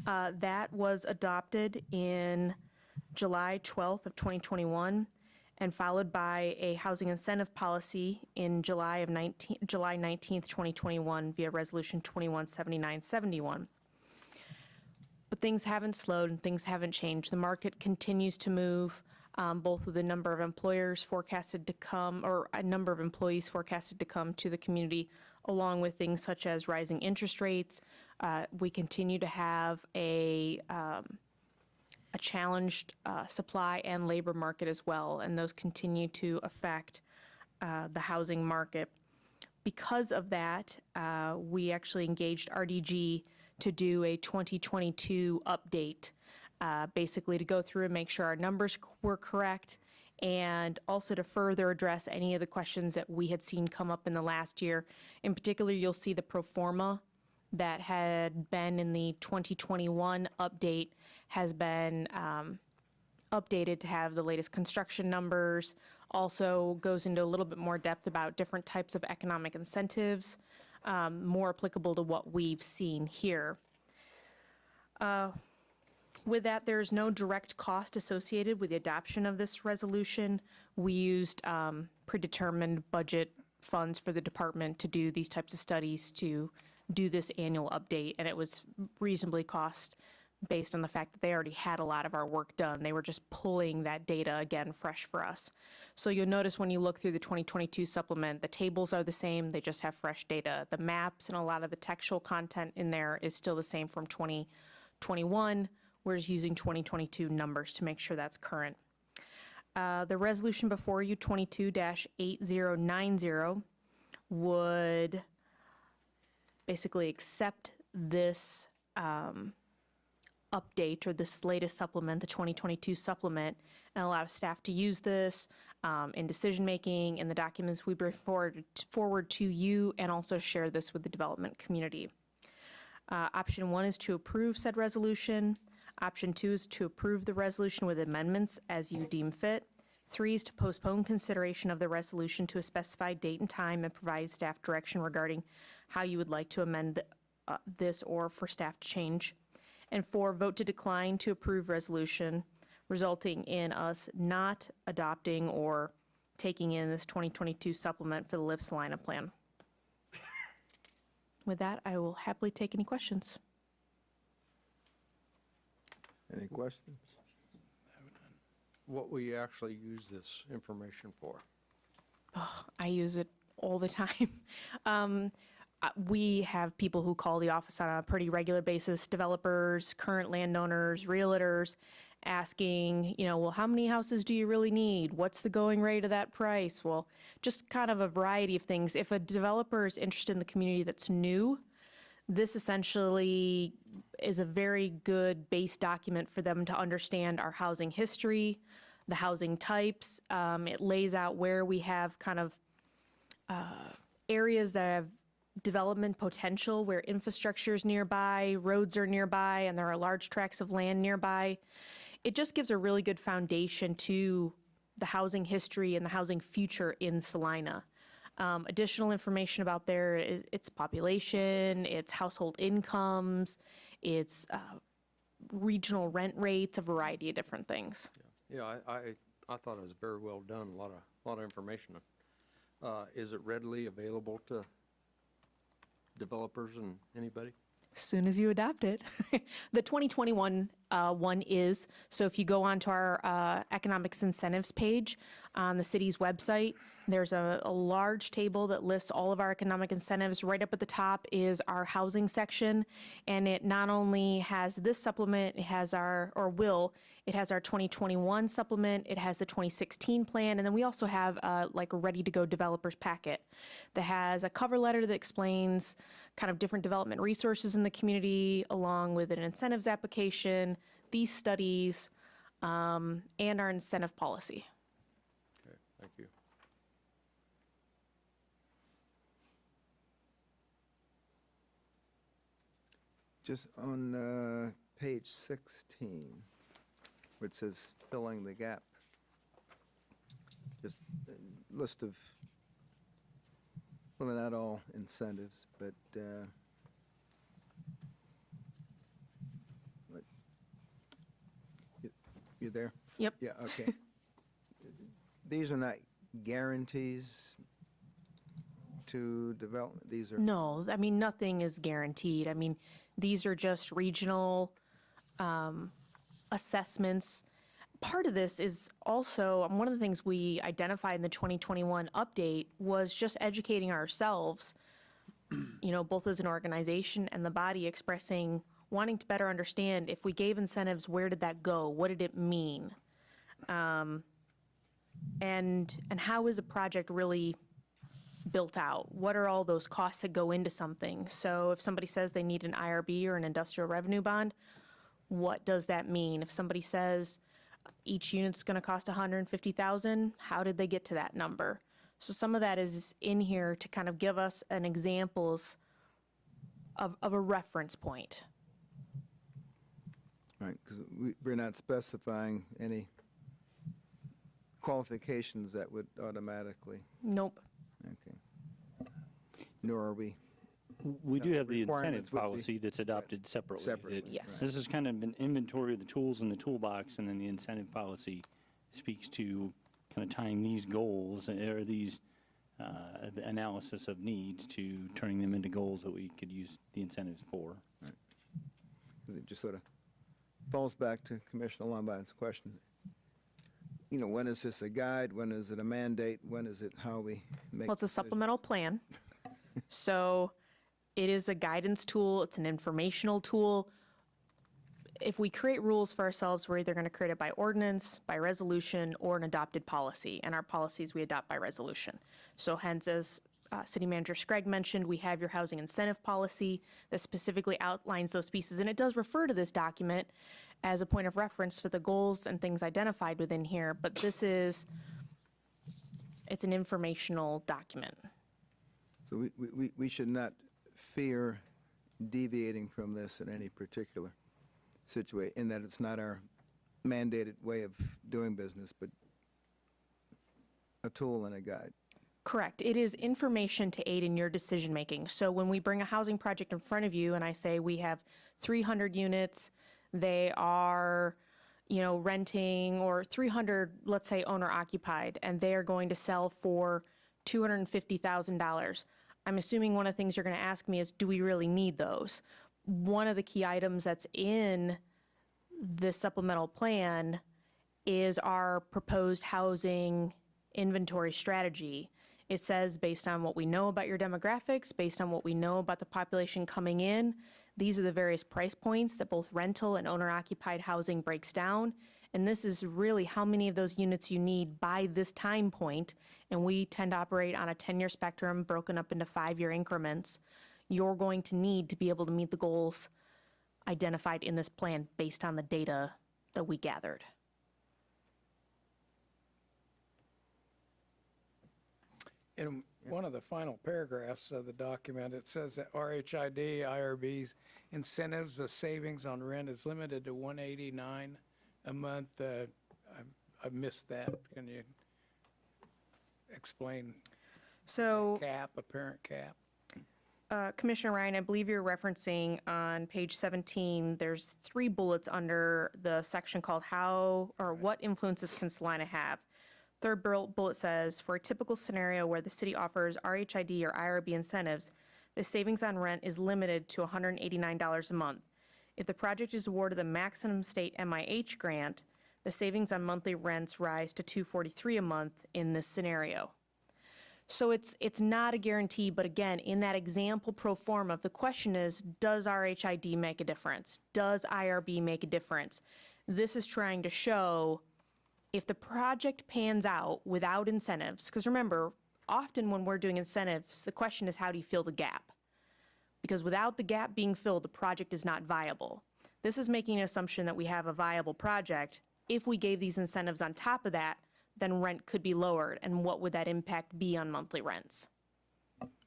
That was adopted in July 12th of 2021 and followed by a housing incentive policy in July 19th, 2021 via Resolution 217971. But things haven't slowed and things haven't changed. The market continues to move, both with the number of employers forecasted to come, or a number of employees forecasted to come to the community, along with things such as rising interest rates. We continue to have a challenged supply and labor market as well, and those continue to affect the housing market. Because of that, we actually engaged RDG to do a 2022 update, basically to go through and make sure our numbers were correct, and also to further address any of the questions that we had seen come up in the last year. In particular, you'll see the pro forma that had been in the 2021 update has been updated to have the latest construction numbers, also goes into a little bit more depth about different types of economic incentives, more applicable to what we've seen here. With that, there's no direct cost associated with the adoption of this resolution. We used predetermined budget funds for the department to do these types of studies, to do this annual update, and it was reasonably cost based on the fact that they already had a lot of our work done. They were just pulling that data again fresh for us. So you'll notice when you look through the 2022 supplement, the tables are the same, they just have fresh data. The maps and a lot of the textual content in there is still the same from 2021. We're just using 2022 numbers to make sure that's current. The resolution before you, 22-8090, would basically accept this update or this latest supplement, the 2022 supplement, and allow staff to use this in decision-making, in the documents we bring forward to you, and also share this with the development community. Option 1 is to approve said resolution. Option 2 is to approve the resolution with amendments as you deem fit. 3 is to postpone consideration of the resolution to a specified date and time and provide staff direction regarding how you would like to amend this or for staff to change. And 4, vote to decline to approve resolution, resulting in us not adopting or taking in this 2022 supplement for the Live Salina plan. With that, I will happily take any questions. Any questions? What will you actually use this information for? Oh, I use it all the time. We have people who call the office on a pretty regular basis, developers, current landowners, realtors, asking, well, how many houses do you really need? What's the going rate of that price? Well, just kind of a variety of things. If a developer is interested in the community that's new, this essentially is a very good base document for them to understand our housing history, the housing types. It lays out where we have kind of areas that have development potential, where infrastructure is nearby, roads are nearby, and there are large tracts of land nearby. It just gives a really good foundation to the housing history and the housing future in Salina. Additional information about there is its population, its household incomes, its regional rent rates, a variety of different things. Yeah, I thought it was very well done, a lot of information. Is it readily available to developers and anybody? As soon as you adopt it. The 2021 one is, so if you go onto our economics incentives page on the city's website, there's a large table that lists all of our economic incentives. Right up at the top is our housing section, and it not only has this supplement, it has it has our 2021 supplement, it has the 2016 plan, and then we also have like a ready-to-go developers packet that has a cover letter that explains kind of different development resources in the community, along with an incentives application, these studies, and our incentive policy. Okay, thank you. Just on page 16, where it says filling the gap, just a list of, well, they're not all incentives, but you there? Yep. Yeah, okay. These are not guarantees to development, these are... No, I mean, nothing is guaranteed. I mean, these are just regional assessments. Part of this is also, one of the things we identified in the 2021 update was just educating ourselves, both as an organization and the body, expressing, wanting to better understand, if we gave incentives, where did that go? What did it mean? And how is a project really built out? What are all those costs that go into something? So if somebody says they need an IRB or an industrial revenue bond, what does that mean? If somebody says each unit's going to cost $150,000, how did they get to that number? So some of that is in here to kind of give us an examples of a reference point. Right, because we're not specifying any qualifications that would automatically... Nope. Okay. Nor are we... We do have the requirements incentive would be- policy that's adopted separately. Separately, Yes. This is kind of an inventory of the tools in the toolbox, and then the incentive policy speaks to kind of tying these goals, or these the analysis of needs, to turning them into goals that we could use the incentives for. Right. 'Cause it just sort of falls back to Commissioner Lombardo's question. When is this a guide? When is it a mandate? When is it how we make... Well, it's a decisions? supplemental plan. So it is a guidance tool. It's an informational tool. If we create rules for ourselves, we're either going to create it by ordinance, by resolution, or an adopted policy. And our policies we adopt by resolution. So hence, as City Manager Scragg mentioned, we have your housing incentive policy that specifically outlines those pieces. And it does refer to this document as a point of reference for the goals and things identified within here. But it's an informational document. So we should not fear deviating from this in any particular situation, in that it's not our mandated way of doing business, but a tool and a guide. Correct. It is information to aid in your decision-making. So when we bring a housing project in front of you and I say we have 300 units, they are, renting, or 300, let's say, owner-occupied, and they are going to sell for $250,000. I'm assuming one of the things you're going to ask me is, do we really need those? One of the key items that's in the supplemental plan is our proposed housing inventory strategy. It says, based on what we know about your demographics, based on what we know about the population coming in, these are the various price points that both rental and owner-occupied housing breaks down. And this is really how many of those units you need by this time point. And we tend to operate on a 10-year spectrum broken up into 5-year increments. You're going to need to be able to meet the goals identified in this plan based on the data that we gathered. In one of the final paragraphs of the document, it says that RHID, IRB's incentives, the savings on rent is limited to $189 a month. I missed that. Can you explain? So, Apparent cap? Commissioner Ryan, I believe you're referencing on page 17, there's 3 bullets under the section called how or what influences can Salina have. Third bullet says, for a typical scenario where the city offers RHID or IRB incentives, the savings on rent is limited to $189 a month. If the project is awarded the maximum state MIH grant, the savings on monthly rents rise to $243 a month in this scenario. So it's not a guarantee, but again, in that example pro forma, the question is, does RHID make a difference? Does IRB make a difference? This is trying to show if the project pans out without incentives, because remember, often when we're doing incentives, the question is, how do you fill the gap? Because without the gap being filled, the project is not viable. This is making an assumption that we have a viable project. If we gave these incentives on top of that, then rent could be lowered, and what would that impact be on monthly rents?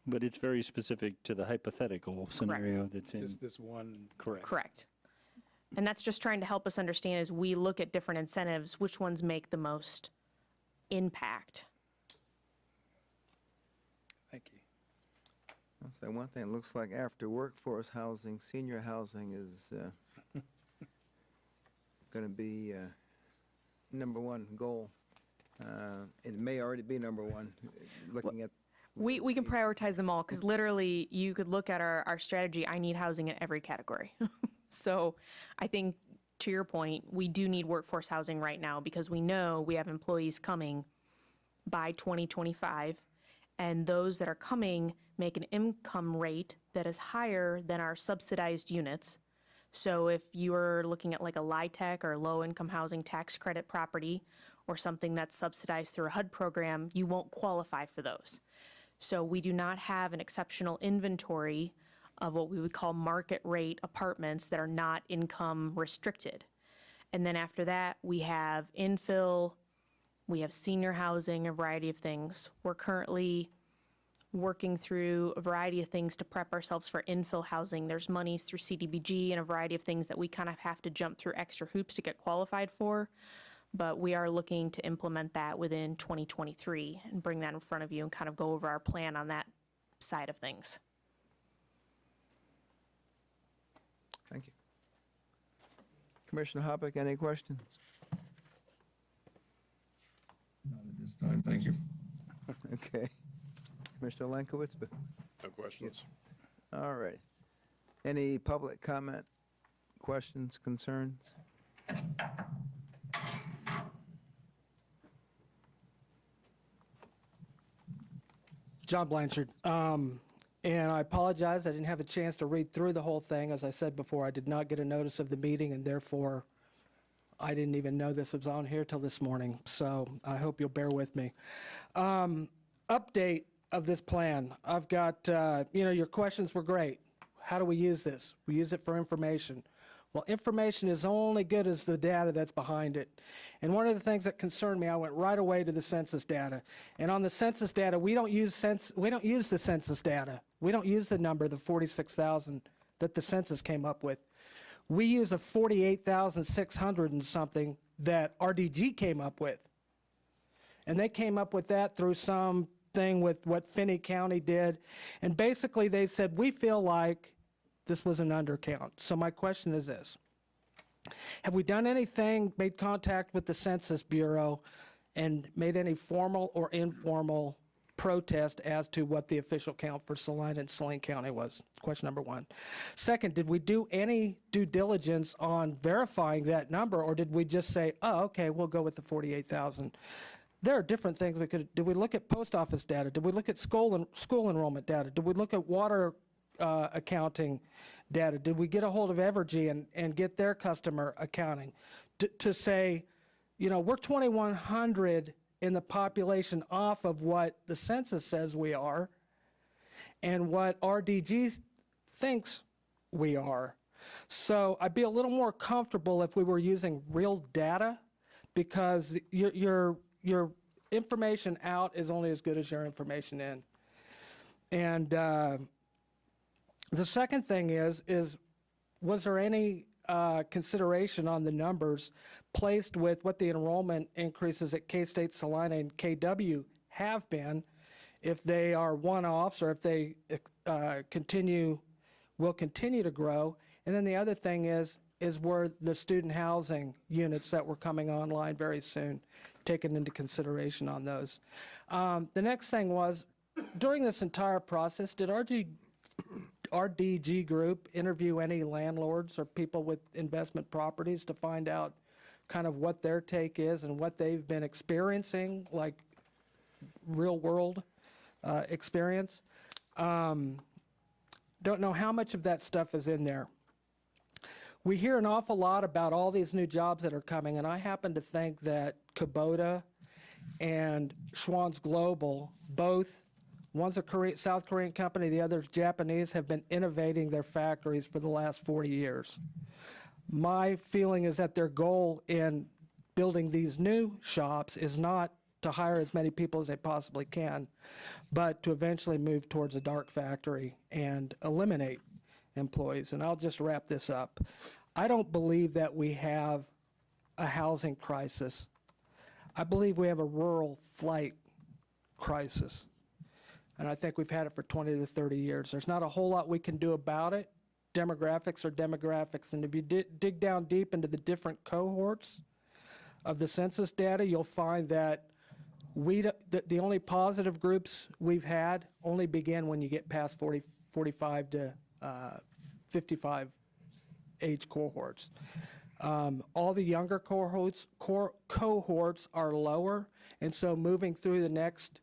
But it's very specific to the hypothetical scenario that's in. Just this one. Correct. And that's just trying to help us understand as we look at different incentives, which ones make the most impact. Thank you. I'll say one thing, it looks like after workforce housing, senior housing is going to be #1 goal. It may already be #1, looking at. We can prioritize them all, because literally you could look at our strategy, I need housing in every category. So I think, to your point, we do need workforce housing right now because we know we have employees coming by 2025, and those that are coming make an income rate that is higher than our subsidized units. So if you're looking at like a LIHTC or low-income housing tax credit property or something that's subsidized through a HUD program, you won't qualify for those. So we do not have an exceptional inventory of what we would call market rate apartments that are not income restricted. And then after that, we have infill, we have senior housing, a variety of things. We're currently working through a variety of things to prep ourselves for infill housing. There's monies through CDBG and a variety of things that we kind of have to jump through extra hoops to get qualified for. But we are looking to implement that within 2023 and bring that in front of you and kind of go over our plan on that side of things. Thank you. Commissioner Hoppick, any questions? Not at this time, thank you. Okay. Commissioner Lankowitz? No questions. All right. Any public comment, questions, concerns? John Blanchard. And I apologize, I didn't have a chance to read through the whole thing. As I said before, I did not get a notice of the meeting, and therefore I didn't even know this was on here till this morning. So I hope you'll bear with me. Update of this plan. I've got, your questions were great. How do we use this? We use it for information. Well, information is only good as the data that's behind it. And one of the things that concerned me, I went right away to the census data. And on the census data, we don't use the census data. We don't use the number, the 46,000 that the census came up with. We use a 48,600 and something that RDG came up with. And they came up with that through some thing with what Finney County did. And basically they said, we feel like this was an undercount. So my question is this. Have we done anything, made contact with the Census Bureau and made any formal or informal protest as to what the official count for Salina and Saline County was? Question number one. Second, did we do any due diligence on verifying that number, or did we just say, oh, okay, we'll go with the 48,000? There are different things we could. Did we look at post office data? Did we look at school enrollment data? Did we look at water accounting data? Did we get a hold of Evergy and get their customer accounting to say, you know, we're 2,100 in the population off of what the census says we are and what RDG thinks we are. So I'd be a little more comfortable if we were using real data, because your information out is only as good as your information in. And the second thing is was there any consideration on the numbers placed with what the enrollment increases at K-State, Salina, and KW have been, if they are one-offs or if they will continue to grow? And then the other thing is were the student housing units that were coming online very soon taken into consideration on those? The next thing was, during this entire process, did RDG Group interview any landlords or people with investment properties to find out kind of what their take is and what they've been experiencing, like real world experience? Don't know how much of that stuff is in there. We hear an awful lot about all these new jobs that are coming, and I happen to think that Kubota and Schwann's Global, both, one's a South Korean company, the other's Japanese, have been innovating their factories for the last 40 years. My feeling is that their goal in building these new shops is not to hire as many people as they possibly can, but to eventually move towards a dark factory and eliminate employees. And I'll just wrap this up. I don't believe that we have a housing crisis. I believe we have a rural flight crisis. And I think we've had it for 20 to 30 years. There's not a whole lot we can do about it. Demographics are demographics. And if you dig down deep into the different cohorts of the census data, you'll find that the only positive groups we've had only begin when you get past 45 to 55 age cohorts. All the younger cohorts are lower, and so moving through the next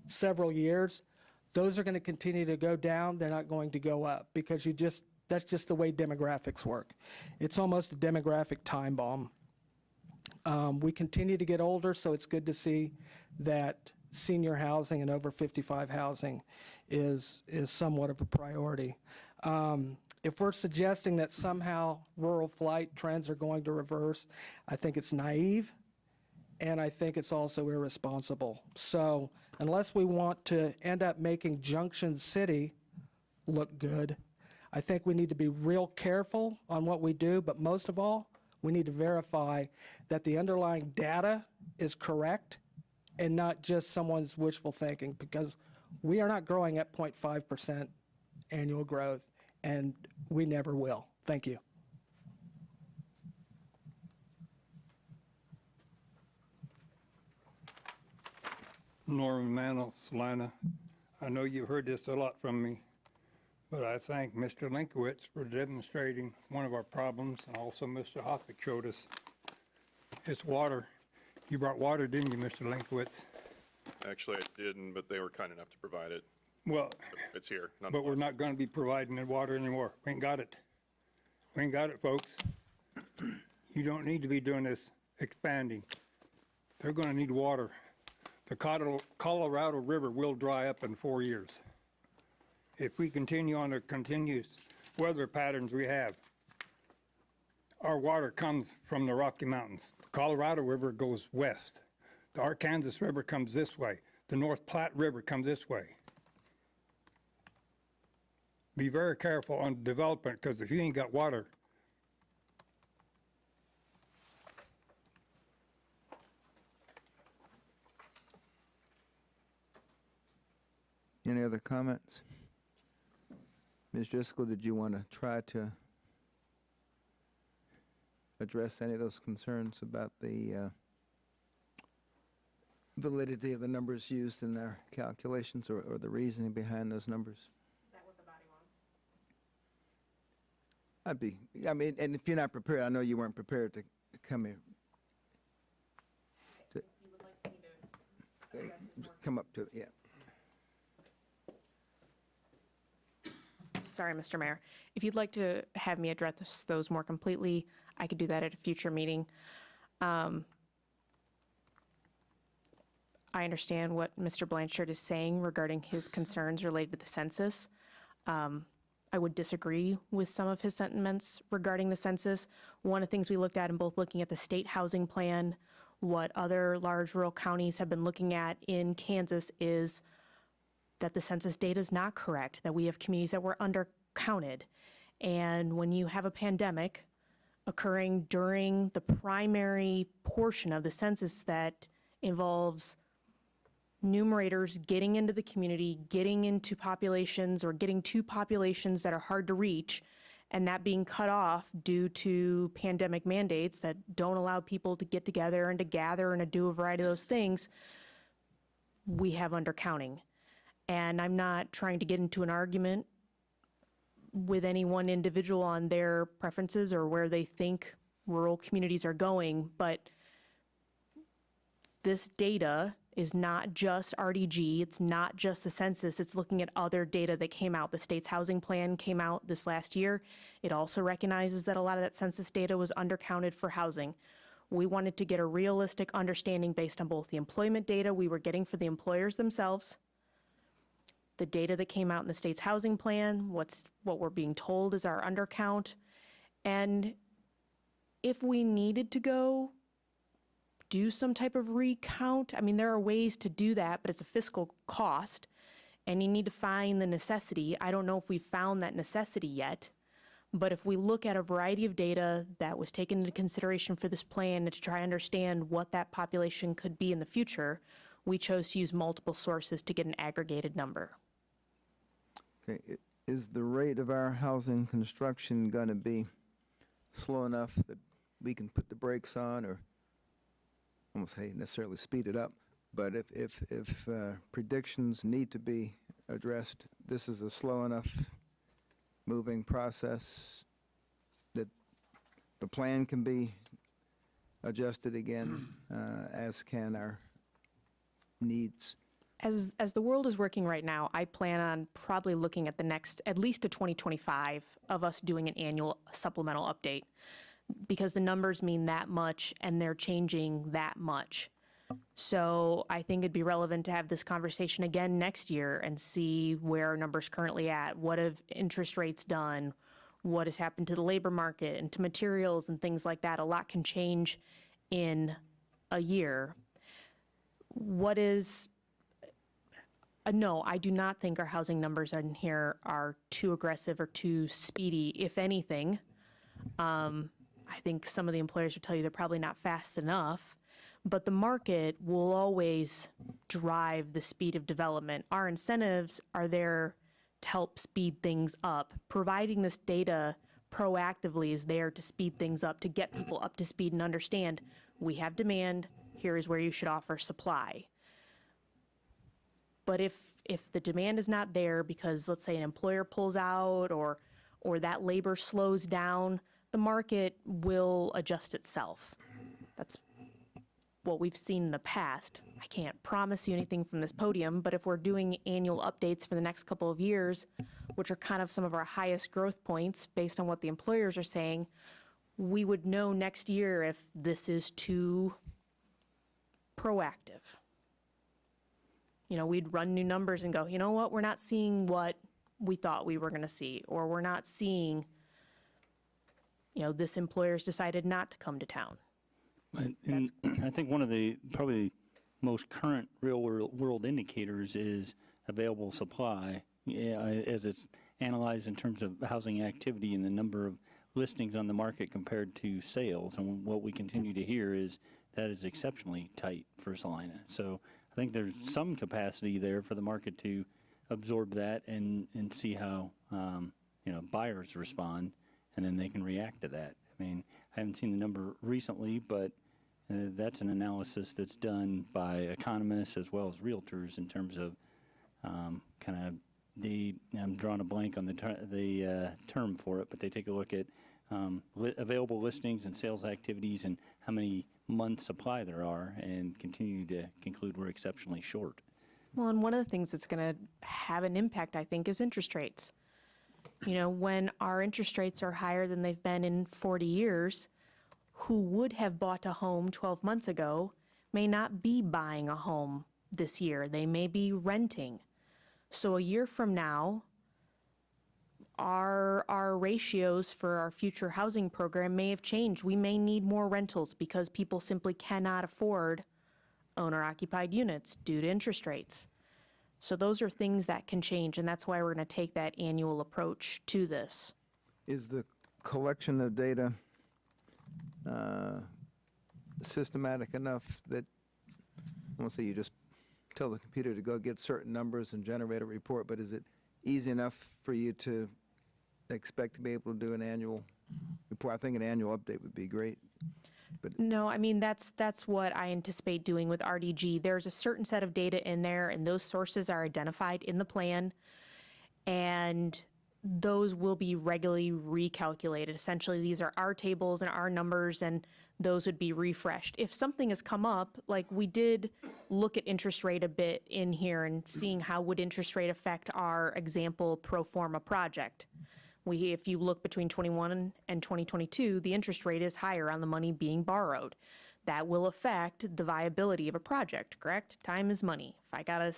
several years, those are going to continue to go down. They're not going to go up, because that's just the way demographics work. It's almost a demographic time bomb. We continue to get older, so it's good to see that senior housing and over 55 housing is somewhat of a priority. If we're suggesting that somehow rural flight trends are going to reverse, I think it's naive, and I think it's also irresponsible. So unless we want to end up making Junction City look good, I think we need to be real careful on what we do, but most of all, we need to verify that the underlying data is correct and not just someone's wishful thinking, because we are not growing at 0.5% annual growth, and we never will. Thank you. Norman Mantle, Salina. I know you've heard this a lot from me, but I thank Mr. Linkowitz for demonstrating one of our problems, and also Mr. Hoffick showed us. It's water. You brought water, didn't you, Mr. Linkowitz? Actually, I didn't, but they were kind enough to provide it. Well, It's here. but we're not going to be providing the water anymore. We ain't got it. We ain't got it, folks. You don't need to be doing this expanding. They're going to need water. The Colorado River will dry up in 4 years. If we continue on the continuous weather patterns we have, our water comes from the Rocky Mountains. The Colorado River goes west. The Arkansas River comes this way. The North Platte River comes this way. be very careful on development, because if you ain't got water, Any other comments? Ms. Driscoll, did you want to try to address any of those concerns about the validity of the numbers used in their calculations, or the reasoning behind those numbers? Is that what the body wants? I mean, and if you're not prepared, I know you weren't prepared to come here. If you would like me to address it more. Come up to, yeah. Sorry, Mr. Mayor. If you'd like to have me address those more completely, I could do that at a future meeting. I understand what Mr. Blanchard is saying regarding his concerns related to the census. I would disagree with some of his sentiments regarding the census. One of the things we looked at in both looking at the state housing plan, what other large rural counties have been looking at in Kansas, is that the census data is not correct, that we have communities that were undercounted. And when you have a pandemic occurring during the primary portion of the census that involves numerators getting into the community, getting into populations or getting to populations that are hard to reach, and that being cut off due to pandemic mandates that don't allow people to get together and to gather and to do a variety of those things, we have undercounting. And I'm not trying to get into an argument with any one individual on their preferences or where they think rural communities are going, but this data is not just RDG, it's not just the census, it's looking at other data that came out. The state's housing plan came out this last year. It also recognizes that a lot of that census data was undercounted for housing. We wanted to get a realistic understanding based on both the employment data we were getting for the employers themselves, the data that came out in the state's housing plan, what we're being told is our undercount, and if we needed to go do some type of recount, I mean, there are ways to do that, but it's a fiscal cost, and you need to find the necessity. I don't know if we've found that necessity yet, but if we look at a variety of data that was taken into consideration for this plan to try to understand what that population could be in the future, we chose to use multiple sources to get an aggregated number. Okay, is the rate of our housing construction going to be slow enough that we can put the brakes on, or almost say necessarily speed it up, but if predictions need to be addressed, this is a slow enough moving process that the plan can be adjusted again, as can our needs? As the world is working right now, I plan on probably looking at the next, at least to 2025, of us doing an annual supplemental update, because the numbers mean that much and they're changing that much. So I think it'd be relevant to have this conversation again next year and see where our numbers currently at. What have interest rates done? What has happened to the labor market and to materials and things like that? A lot can change in a year. No, I do not think our housing numbers in here are too aggressive or too speedy. If anything, I think some of the employers would tell you they're probably not fast enough, but the market will always drive the speed of development. Our incentives are there to help speed things up. Providing this data proactively is there to speed things up, to get people up to speed and understand we have demand, here is where you should offer supply. But if the demand is not there because, let's say, an employer pulls out or that labor slows down, the market will adjust itself. That's what we've seen in the past. I can't promise you anything from this podium, but if we're doing annual updates for the next couple of years, which are kind of some of our highest growth points based on what the employers are saying, we would know next year if this is too proactive. You know, we'd run new numbers and go, you know what, we're not seeing what we thought we were going to see, or we're not seeing, you know, this employer's decided not to come to town. And I think one of the probably most current real world indicators is available supply. as it's analyzed in terms of housing activity and the number of listings on the market compared to sales. And what we continue to hear is that is exceptionally tight for Salina. So I think there's some capacity there for the market to absorb that and see how buyers respond, and then they can react to that. I mean, I haven't seen the number recently, but that's an analysis that's done by economists as well as realtors in terms of I'm drawing a blank on the term for it, but they take a look at available listings and sales activities and how many months supply there are, and continue to conclude we're exceptionally short. Well, and one of the things that's going to have an impact, I think, is interest rates. When our interest rates are higher than they've been in 40 years, who would have bought a home 12 months ago may not be buying a home this year. They may be renting. So a year from now, our ratios for our future housing program may have changed. We may need more rentals because people simply cannot afford owner-occupied units due to interest rates. So those are things that can change, and that's why we're going to take that annual approach to this. Is the collection of data systematic enough that, I won't say you just tell the computer to go get certain numbers and generate a report, but is it easy enough for you to expect to be able to do an annual report? I think an annual update would be great. But no, I mean, that's what I anticipate doing with RDG. There's a certain set of data in there, and those sources are identified in the plan, and those will be regularly recalculated. Essentially, these are our tables and our numbers, and those would be refreshed. If something has come up, like we did look at interest rate a bit in here and seeing how would interest rate affect our example pro forma project. If you look between 21 and 2022, the interest rate is higher on the money being borrowed. That will affect the viability of a project, correct? Time is money. If I gotta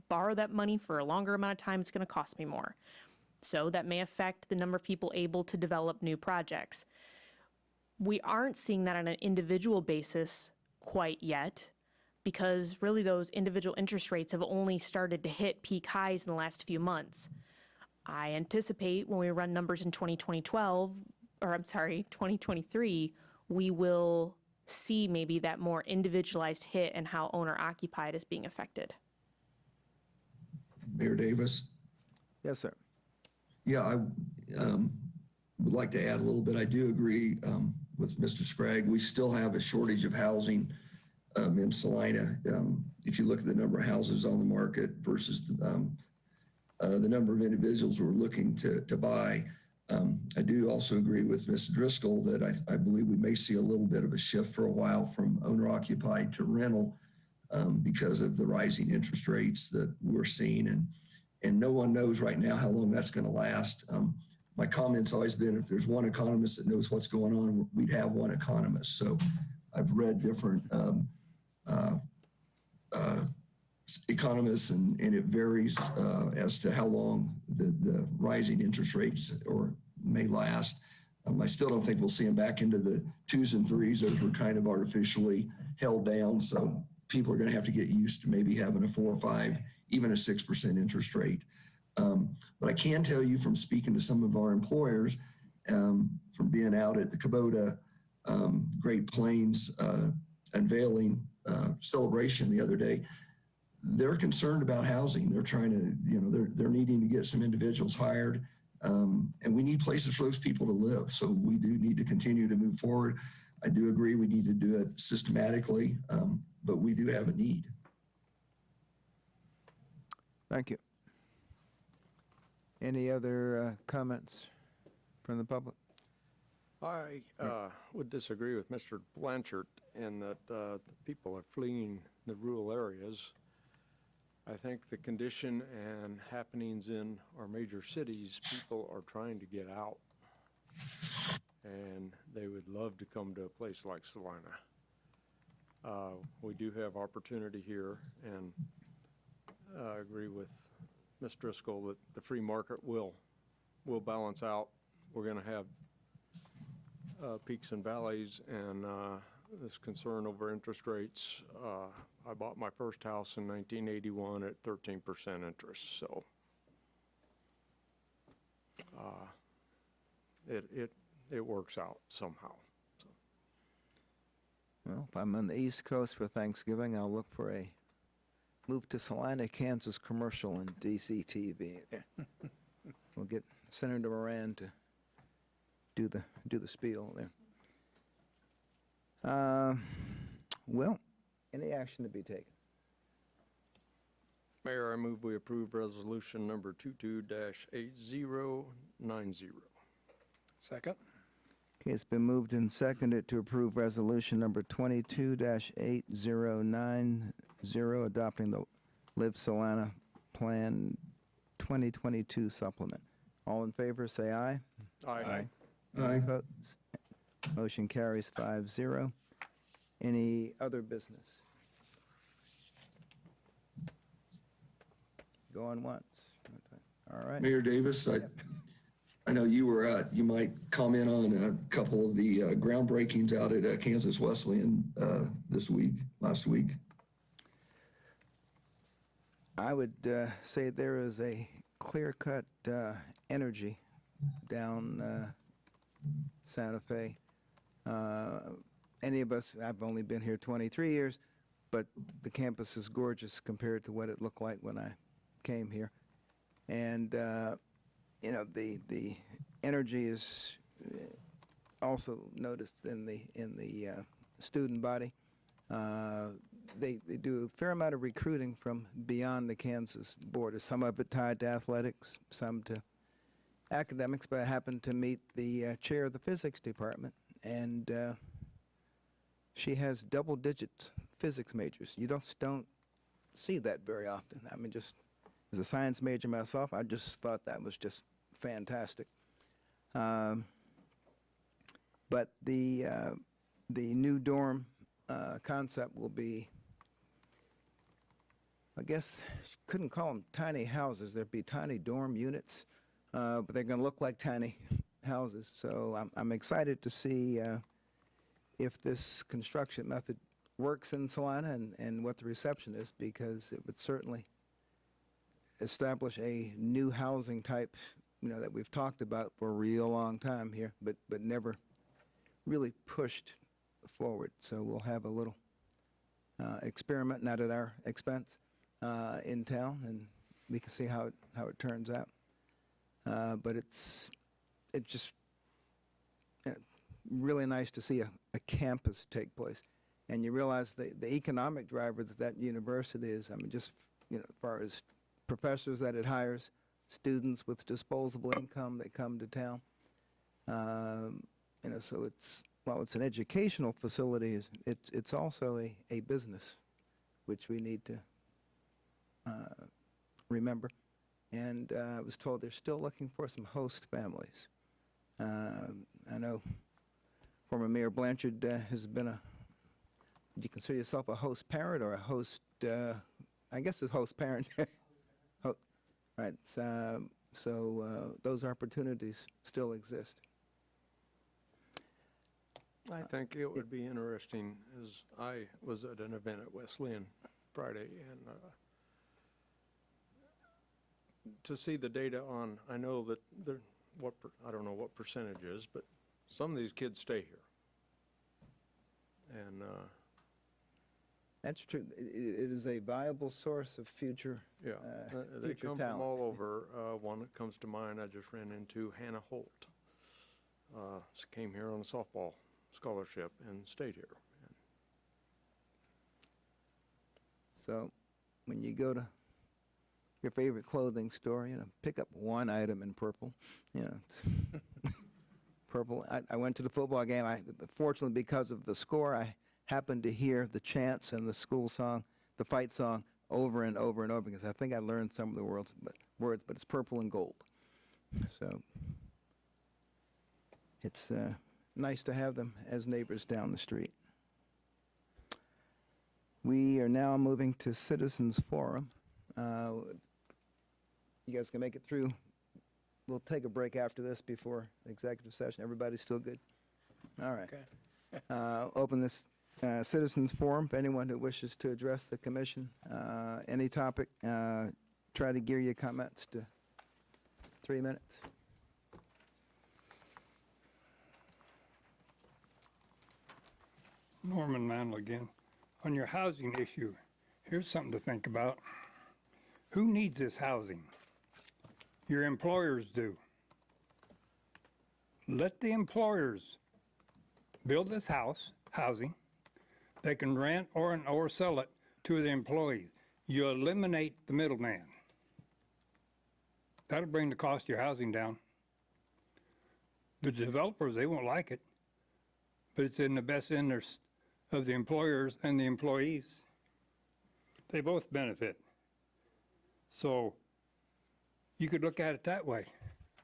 borrow that money for a longer amount of time, it's gonna cost me more. So that may affect the number of people able to develop new projects. We aren't seeing that on an individual basis quite yet, because really those individual interest rates have only started to hit peak highs in the last few months. I anticipate when we run numbers in 2023, we will see maybe that more individualized hit and how owner-occupied is being affected. Mayor Davis? yes, sir. Yeah, I would like to add a little bit. I do agree with Mr. Scragg. We still have a shortage of housing in Salina. If you look at the number of houses on the market versus the number of individuals who are looking to buy. I do also agree with Ms. Driscoll that I believe we may see a little bit of a shift for a while from owner-occupied to rental because of the rising interest rates that we're seeing. And no one knows right now how long that's going to last. My comment's always been, if there's one economist that knows what's going on, we'd have one economist. So I've read different economists, and it varies as to how long the rising interest rates may last. I still don't think we'll see them back into the 2s and 3s. Those were kind of artificially held down. So people are going to have to get used to maybe having a 4 or 5, even a 6% interest rate. But I can tell you from speaking to some of our employers, from being out at the Kubota Great Plains unveiling celebration the other day, they're concerned about housing. They're trying to, they're needing to get some individuals hired, and we need places for those people to live. So we do need to continue to move forward. I do agree we need to do it systematically, but we do have a need. Thank you. Any other comments from the public? I would disagree with Mr. Blanchard in that the people are fleeing the rural areas. I think the condition and happenings in our major cities, people are trying to get out, and they would love to come to a place like Salina. We do have opportunity here, and I agree with Ms. Driscoll that the free market will balance out. We're going to have peaks and valleys, and this concern over interest rates. I bought my first house in 1981 at 13% interest, so it works out somehow. So. Well, if I'm on the East Coast for Thanksgiving, I'll look for a move to Salina, Kansas commercial in DCTV. We'll get Senator Moran to do the spiel there. Well, any action to be taken? Mayor, I move we approve resolution number 22-8090. Second? Okay, it's been moved and seconded to approve resolution number 22-8090, adopting the Live Salina Plan 2022 supplement. All in favor, say aye. Aye. Aye. Opposed? Motion carries 5-0. Any other business? Going once. All right. Mayor Davis, I know you were out. You might comment on a couple of the groundbreakings out at Kansas Wesleyan last week. I would say there is a clear-cut energy down Santa Fe. Any of us, I've only been here 23 years, but the campus is gorgeous compared to what it looked like when I came here. And, you know, the energy is also noticed in the student body. They do a fair amount of recruiting from beyond the Kansas border, some of it tied to athletics, some to academics, but I happened to meet the chair of the physics department, and she has double-digit physics majors. You don't see that very often. I mean, just as a science major myself, I just thought that was just fantastic. But the new dorm concept will be, I guess, couldn't call them tiny houses. There'd be tiny dorm units, but they're going to look like tiny houses. So I'm excited to see if this construction method works in Salina and what the reception is, because it would certainly establish a new housing type, you know, that we've talked about for a real long time here, but never really pushed forward. So we'll have a little experiment, not at our expense, in town, and we can see how it turns out. But it's just really nice to see a campus take place, and you realize the economic driver that university is. I mean, just, you know, as far as professors that it hires, students with disposable income that come to town. You know, so while it's an educational facility, it's also a business, which we need to remember. And I was told they're still looking for some host families. I know former Mayor Blanchard has been would you consider yourself a host parent or a host, I guess it's host parent. Right, so those opportunities still exist. I think it would be interesting, as I was at an event at Wesleyan Friday, and to see the data on, I know that I don't know what percentage is, but some of these kids stay here. And that's true. It is a viable source of future yeah, they future come talent. from all over. One that comes to mind, I just ran into Hannah Holt. She came here on a softball scholarship and stayed here. So when you go to your favorite clothing store, you know, pick up one item in purple. You know, purple. I went to the football game. Fortunately, because of the score, I happened to hear the chants and the school song, the fight song, over and over and over, because I think I learned some of the words, but it's purple and gold. So it's nice to have them as neighbors down the street. We are now moving to Citizens Forum. You guys can make it through. We'll take a break after this before executive session. Everybody's still good? All right. Okay. Open this Citizens Forum for anyone who wishes to address the commission. Any topic, try to gear your comments to 3 minutes. Norman Mantle again. On your housing issue, here's something to think about. Who needs this housing? Your employers do. Let the employers build this housing. They can rent or sell it to the employees. You eliminate the middleman. That'll bring the cost of your housing down. The developers, they won't like it, but it's in the best interest of the employers and the employees. They both benefit. So you could look at it that way.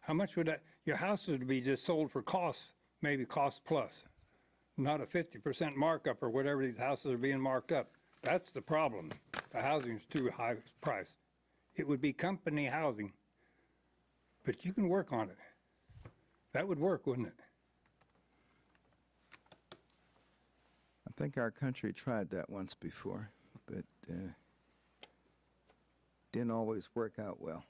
How much would that, your house would be just sold for cost, maybe cost plus, not a 50% markup or whatever these houses are being marked up. That's the problem. The housing is too high price. It would be company housing, but you can work on it. That would work, wouldn't it? I think our country tried that once before, but didn't always work out well.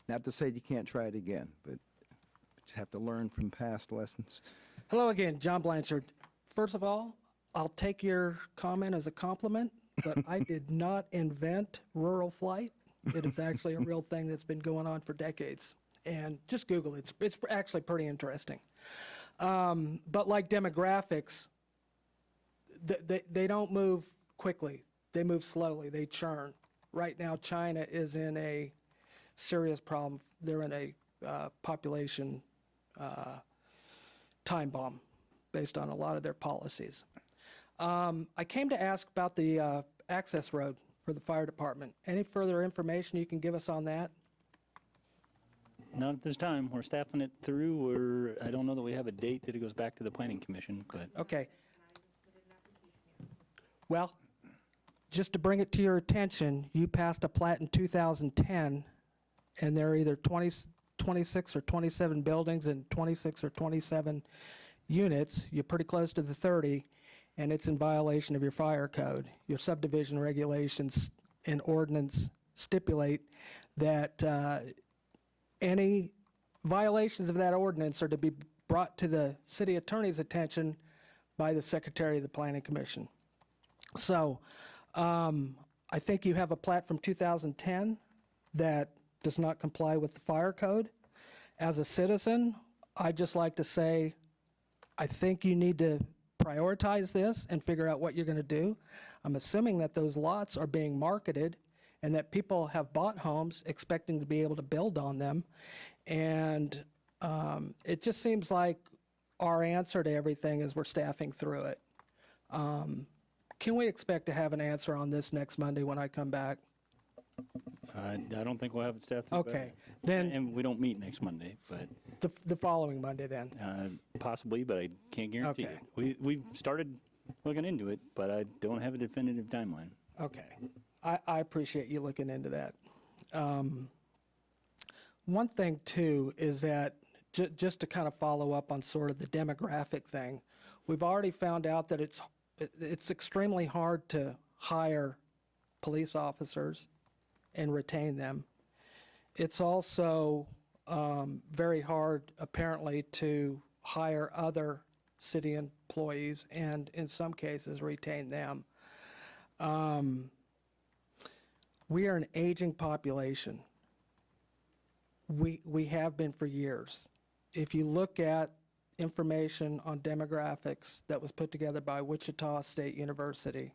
Not to say you can't try it again, but you just have to learn from past lessons. Hello again, John Blanchard. First of all, I'll take your comment as a compliment, but I did not invent rural flight. It is actually a real thing that's been going on for decades. And just Google it. It's actually pretty interesting. But like demographics, they don't move quickly. They move slowly. They churn. Right now, China is in a serious problem. They're in a population time bomb based on a lot of their policies. I came to ask about the access road for the fire department. Any further information you can give us on that? Not at this time. We're staffing it through. I don't know that we have a date that it goes back to the planning commission, but. Okay. Well, just to bring it to your attention, you passed a plat in 2010, and there are either 26 or 27 buildings and 26 or 27 units. You're pretty close to the 30, and it's in violation of your fire code. Your subdivision regulations and ordinance stipulate that any violations of that ordinance are to be brought to the city attorney's attention by the secretary of the planning commission. So I think you have a plat from 2010 that does not comply with the fire code. As a citizen, I'd just like to say, I think you need to prioritize this and figure out what you're going to do. I'm assuming that those lots are being marketed and that people have bought homes expecting to be able to build on them. And it just seems like our answer to everything is we're staffing through it. Can we expect to have an answer on this next Monday when I come back? I don't think we'll have it staffed through. Okay, then. And we don't meet next Monday, but. The following Monday then? Possibly, but I can't guarantee it. We've started looking into it, but I don't have a definitive timeline. Okay. I appreciate you looking into that. One thing, too, is that just to kind of follow up on sort of the demographic thing, we've already found out that it's extremely hard to hire police officers and retain them. It's also very hard, apparently, to hire other city employees and, in some cases, retain them. We are an aging population. We have been for years. If you look at information on demographics that was put together by Wichita State University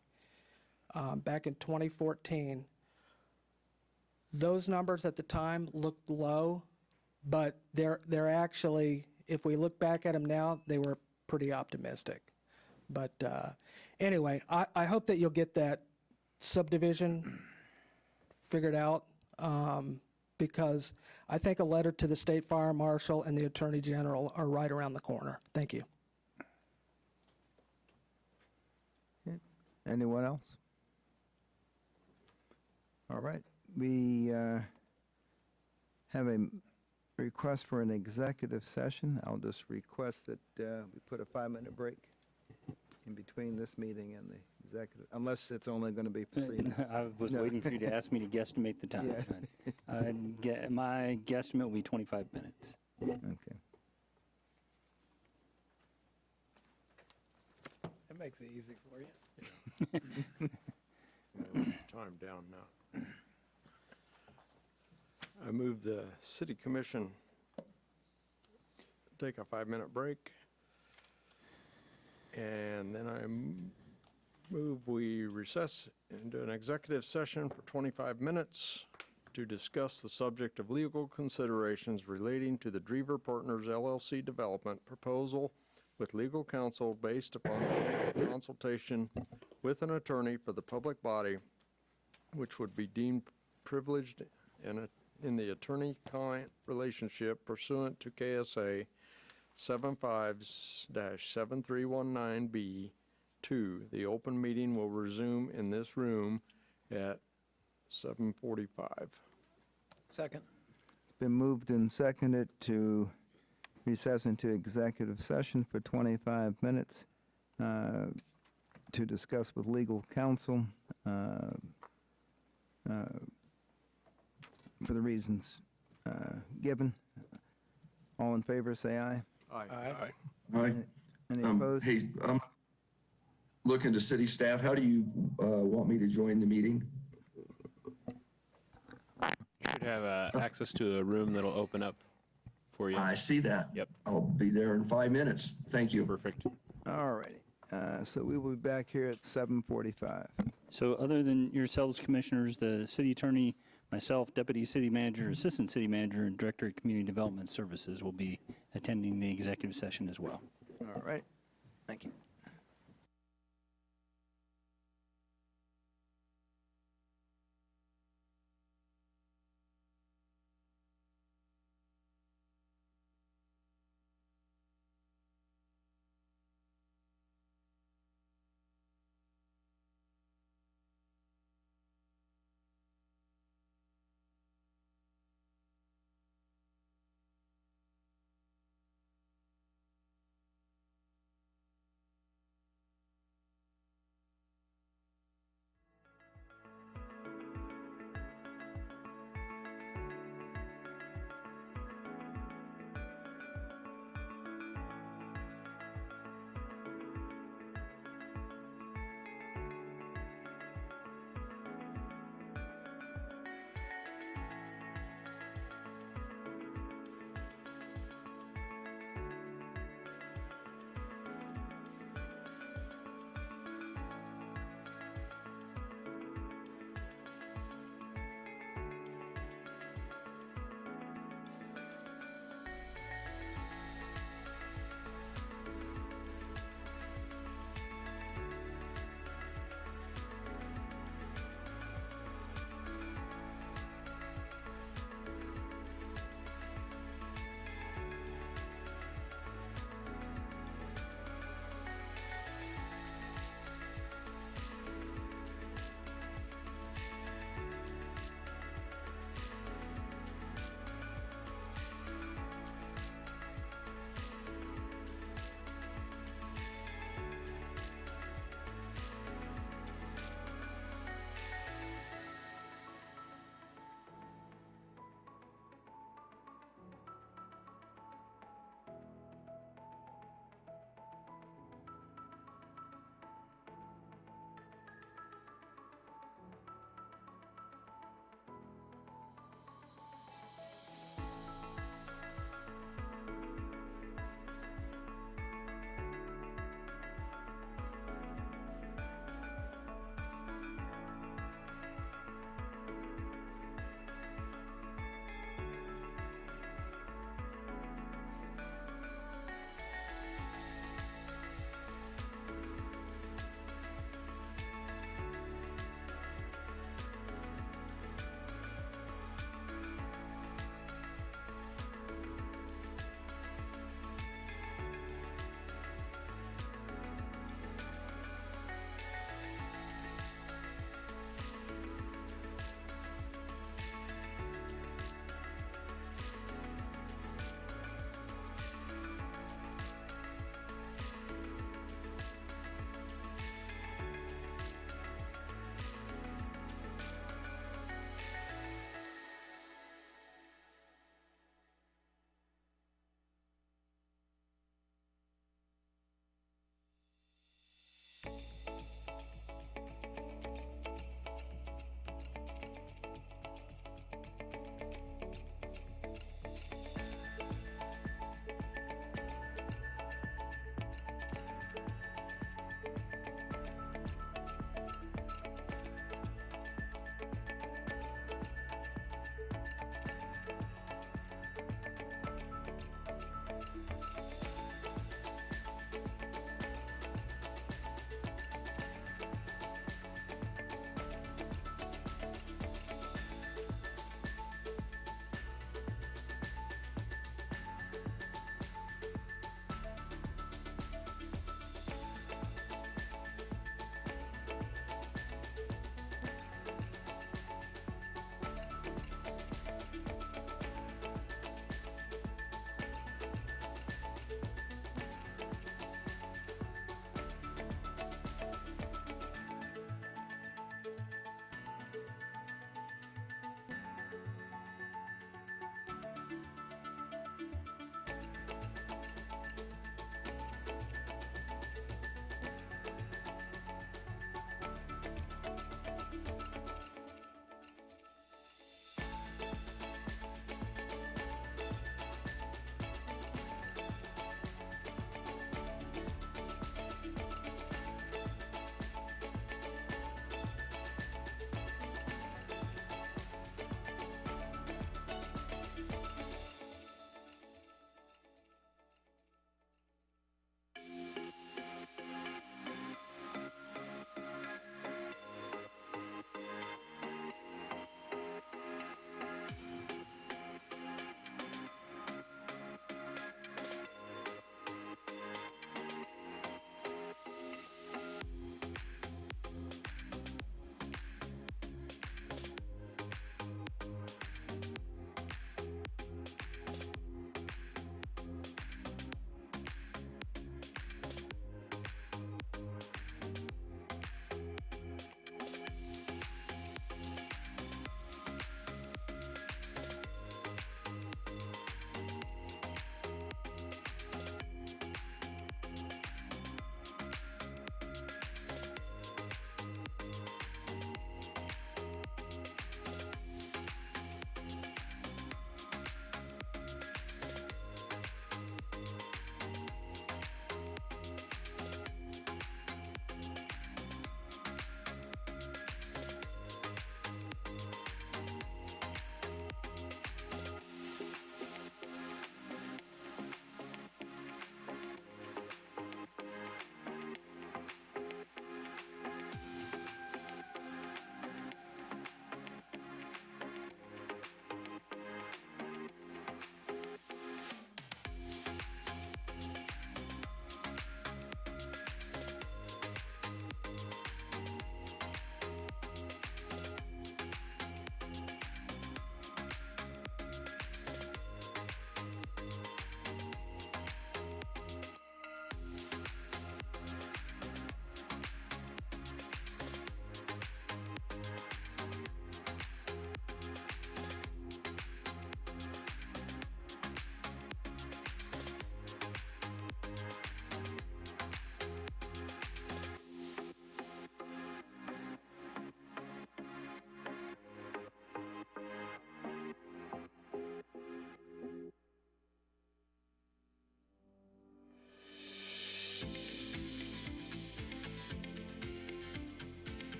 back in 2014, those numbers at the time looked low, but they're actually, if we look back at them now, they were pretty optimistic. But anyway, I hope that you'll get that subdivision figured out, because I think a letter to the state fire marshal and the attorney general are right around the corner. Thank you. Anyone else? All right. We have a request for an executive session. I'll just request that we put a 5-minute break in between this meeting and the executive, unless it's only going to be 3 minutes. I was waiting for you to ask me to guesstimate the time. Yeah. My guesstimate will be 25 minutes. Okay. That makes it easy for you. Time down now. I move the city commission take a 5-minute break. And then I move we recess into an executive session for 25 minutes to discuss the subject of legal considerations relating to the Drever Partners LLC development proposal with legal counsel based upon consultation with an attorney for the public body, which would be deemed privileged in the attorney-client relationship pursuant to KSA 75-7319B2. The open meeting will resume in this room at 7:45. Second. It's been moved and seconded to recess into executive session for 25 minutes to discuss with legal counsel for the reasons given. All in favor, say aye. Aye. Aye. Any opposed? Hey, I'm looking to city staff. How do you want me to join the meeting? You should have access to a room that'll open up for you. I see that. Yep. I'll be there in 5 minutes. Thank you. Perfect. All righty. So we will be back here at 7:45. So other than yourselves, commissioners, the city attorney, myself, deputy city manager, assistant city manager, and director of community development services will be attending the executive session as well. All right. Thank you.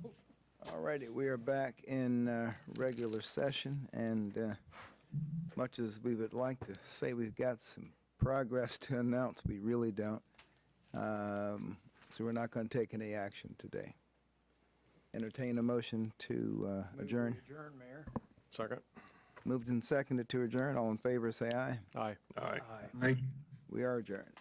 rules. All righty, we are back in regular session, and much as we would like to say we've got some progress to announce, we really don't. So we're not going to take any action today. Entertain a motion to adjourn. Adjourn, Mayor. Second. Moved and seconded to adjourn. All in favor, say aye. Aye. Aye. Aye. We are adjourned.